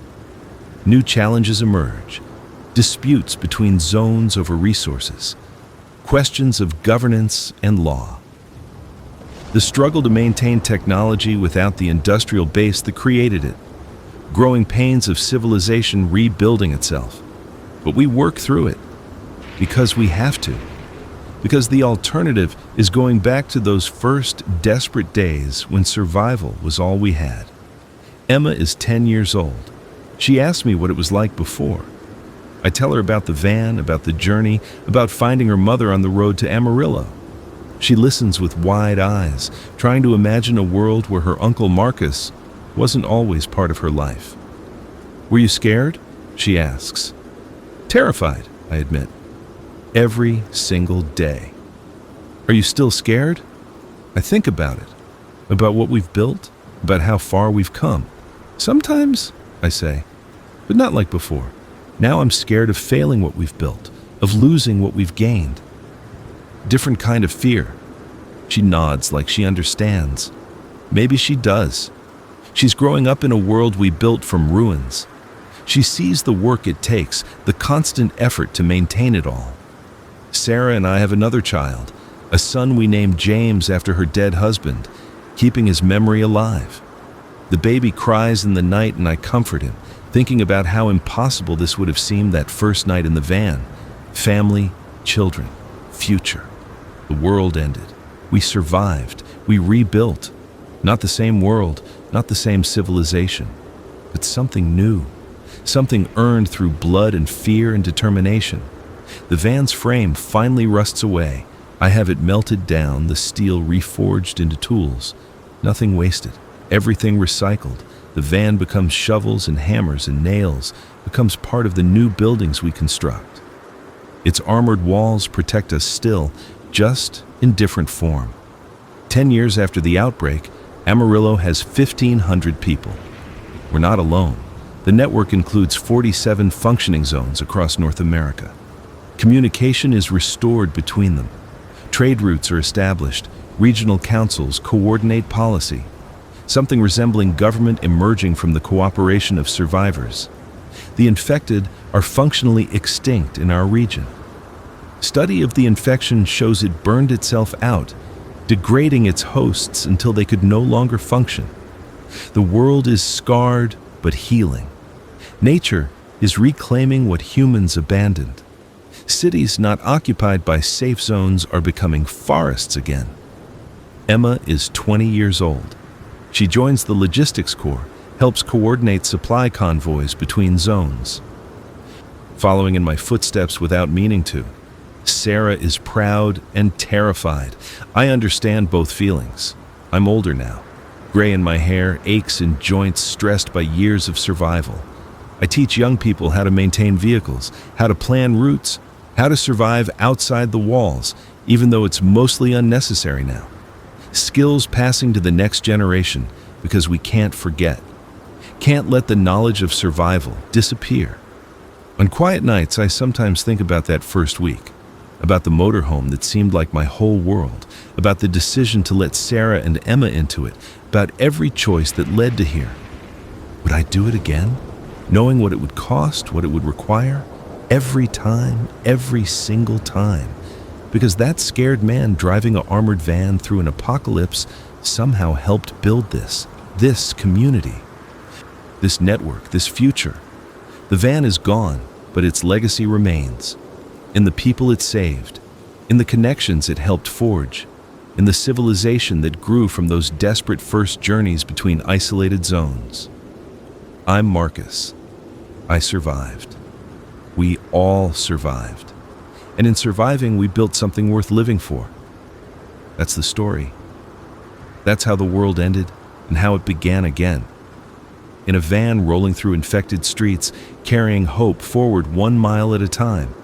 New challenges emerge. Disputes between zones over resources. Questions of governance and law. The struggle to maintain technology without the industrial base that created it. Growing pains of civilization rebuilding itself. But we work through it because we have to. Because the alternative is going back to those first desperate days when survival was all we had. Emma is 10 years old. She asked me what it was like before. I tell her about the van, about the journey, about finding her mother on the road to Amarillo. She listens with wide eyes, trying to imagine a world where her Uncle Marcus wasn't always part of her life. "Were you scared?" she asks. "Terrified," I admit. Every single day. "Are you still scared?" I think about it, about what we've built, about how far we've come. "Sometimes," I say, "but not like before. Now I'm scared of failing what we've built, of losing what we've gained." Different kind of fear. She nods like she understands. Maybe she does. She's growing up in a world we built from ruins. She sees the work it takes, the constant effort to maintain it all. Sarah and I have another child, a son we named James after her dead husband, keeping his memory alive. The baby cries in the night and I comfort him, thinking about how impossible this would have seemed that first night in the van. Family, children, future. The world ended. We survived. We rebuilt. Not the same world, not the same civilization, but something new. Something earned through blood and fear and determination. The van's frame finally rusts away. I have it melted down, the steel reforged into tools. Nothing wasted, everything recycled. The van becomes shovels and hammers and nails, becomes part of the new buildings we construct. Its armored walls protect us still, just in different form. 10 years after the outbreak, Amarillo has 1,500 people. We're not alone. The network includes 47 functioning zones across North America. Communication is restored between them. Trade routes are established. Regional councils coordinate policy. Something resembling government emerging from the cooperation of survivors. The infected are functionally extinct in our region. Study of the infection shows it burned itself out, degrading its hosts until they could no longer function. The world is scarred but healing. Nature is reclaiming what humans abandoned. Cities not occupied by safe zones are becoming forests again. Emma is 20 years old. She joins the logistics corps, helps coordinate supply convoys between zones. Following in my footsteps without meaning to, Sarah is proud and terrified. I understand both feelings. I'm older now. Gray in my hair, aches in joints, stressed by years of survival. I teach young people how to maintain vehicles, how to plan routes, how to survive outside the walls, even though it's mostly unnecessary now. Skills passing to the next generation because we can't forget. Can't let the knowledge of survival disappear. On quiet nights, I sometimes think about that first week, about the motorhome that seemed like my whole world, about the decision to let Sarah and Emma into it, about every choice that led to here. Would I do it again? Knowing what it would cost, what it would require? Every time, every single time. Because that scared man driving an armored van through an apocalypse somehow helped build this. this community, this network, this future. The van is gone, but its legacy remains. In the people it saved, in the connections it helped forge, in the civilization that grew from those desperate first journeys between isolated zones. I'm Marcus. I survived. We all survived. And in surviving, we built something worth living for. That's the story. That's how the world ended and how it began again. In a van rolling through infected streets, carrying hope forward 1 mile at a time.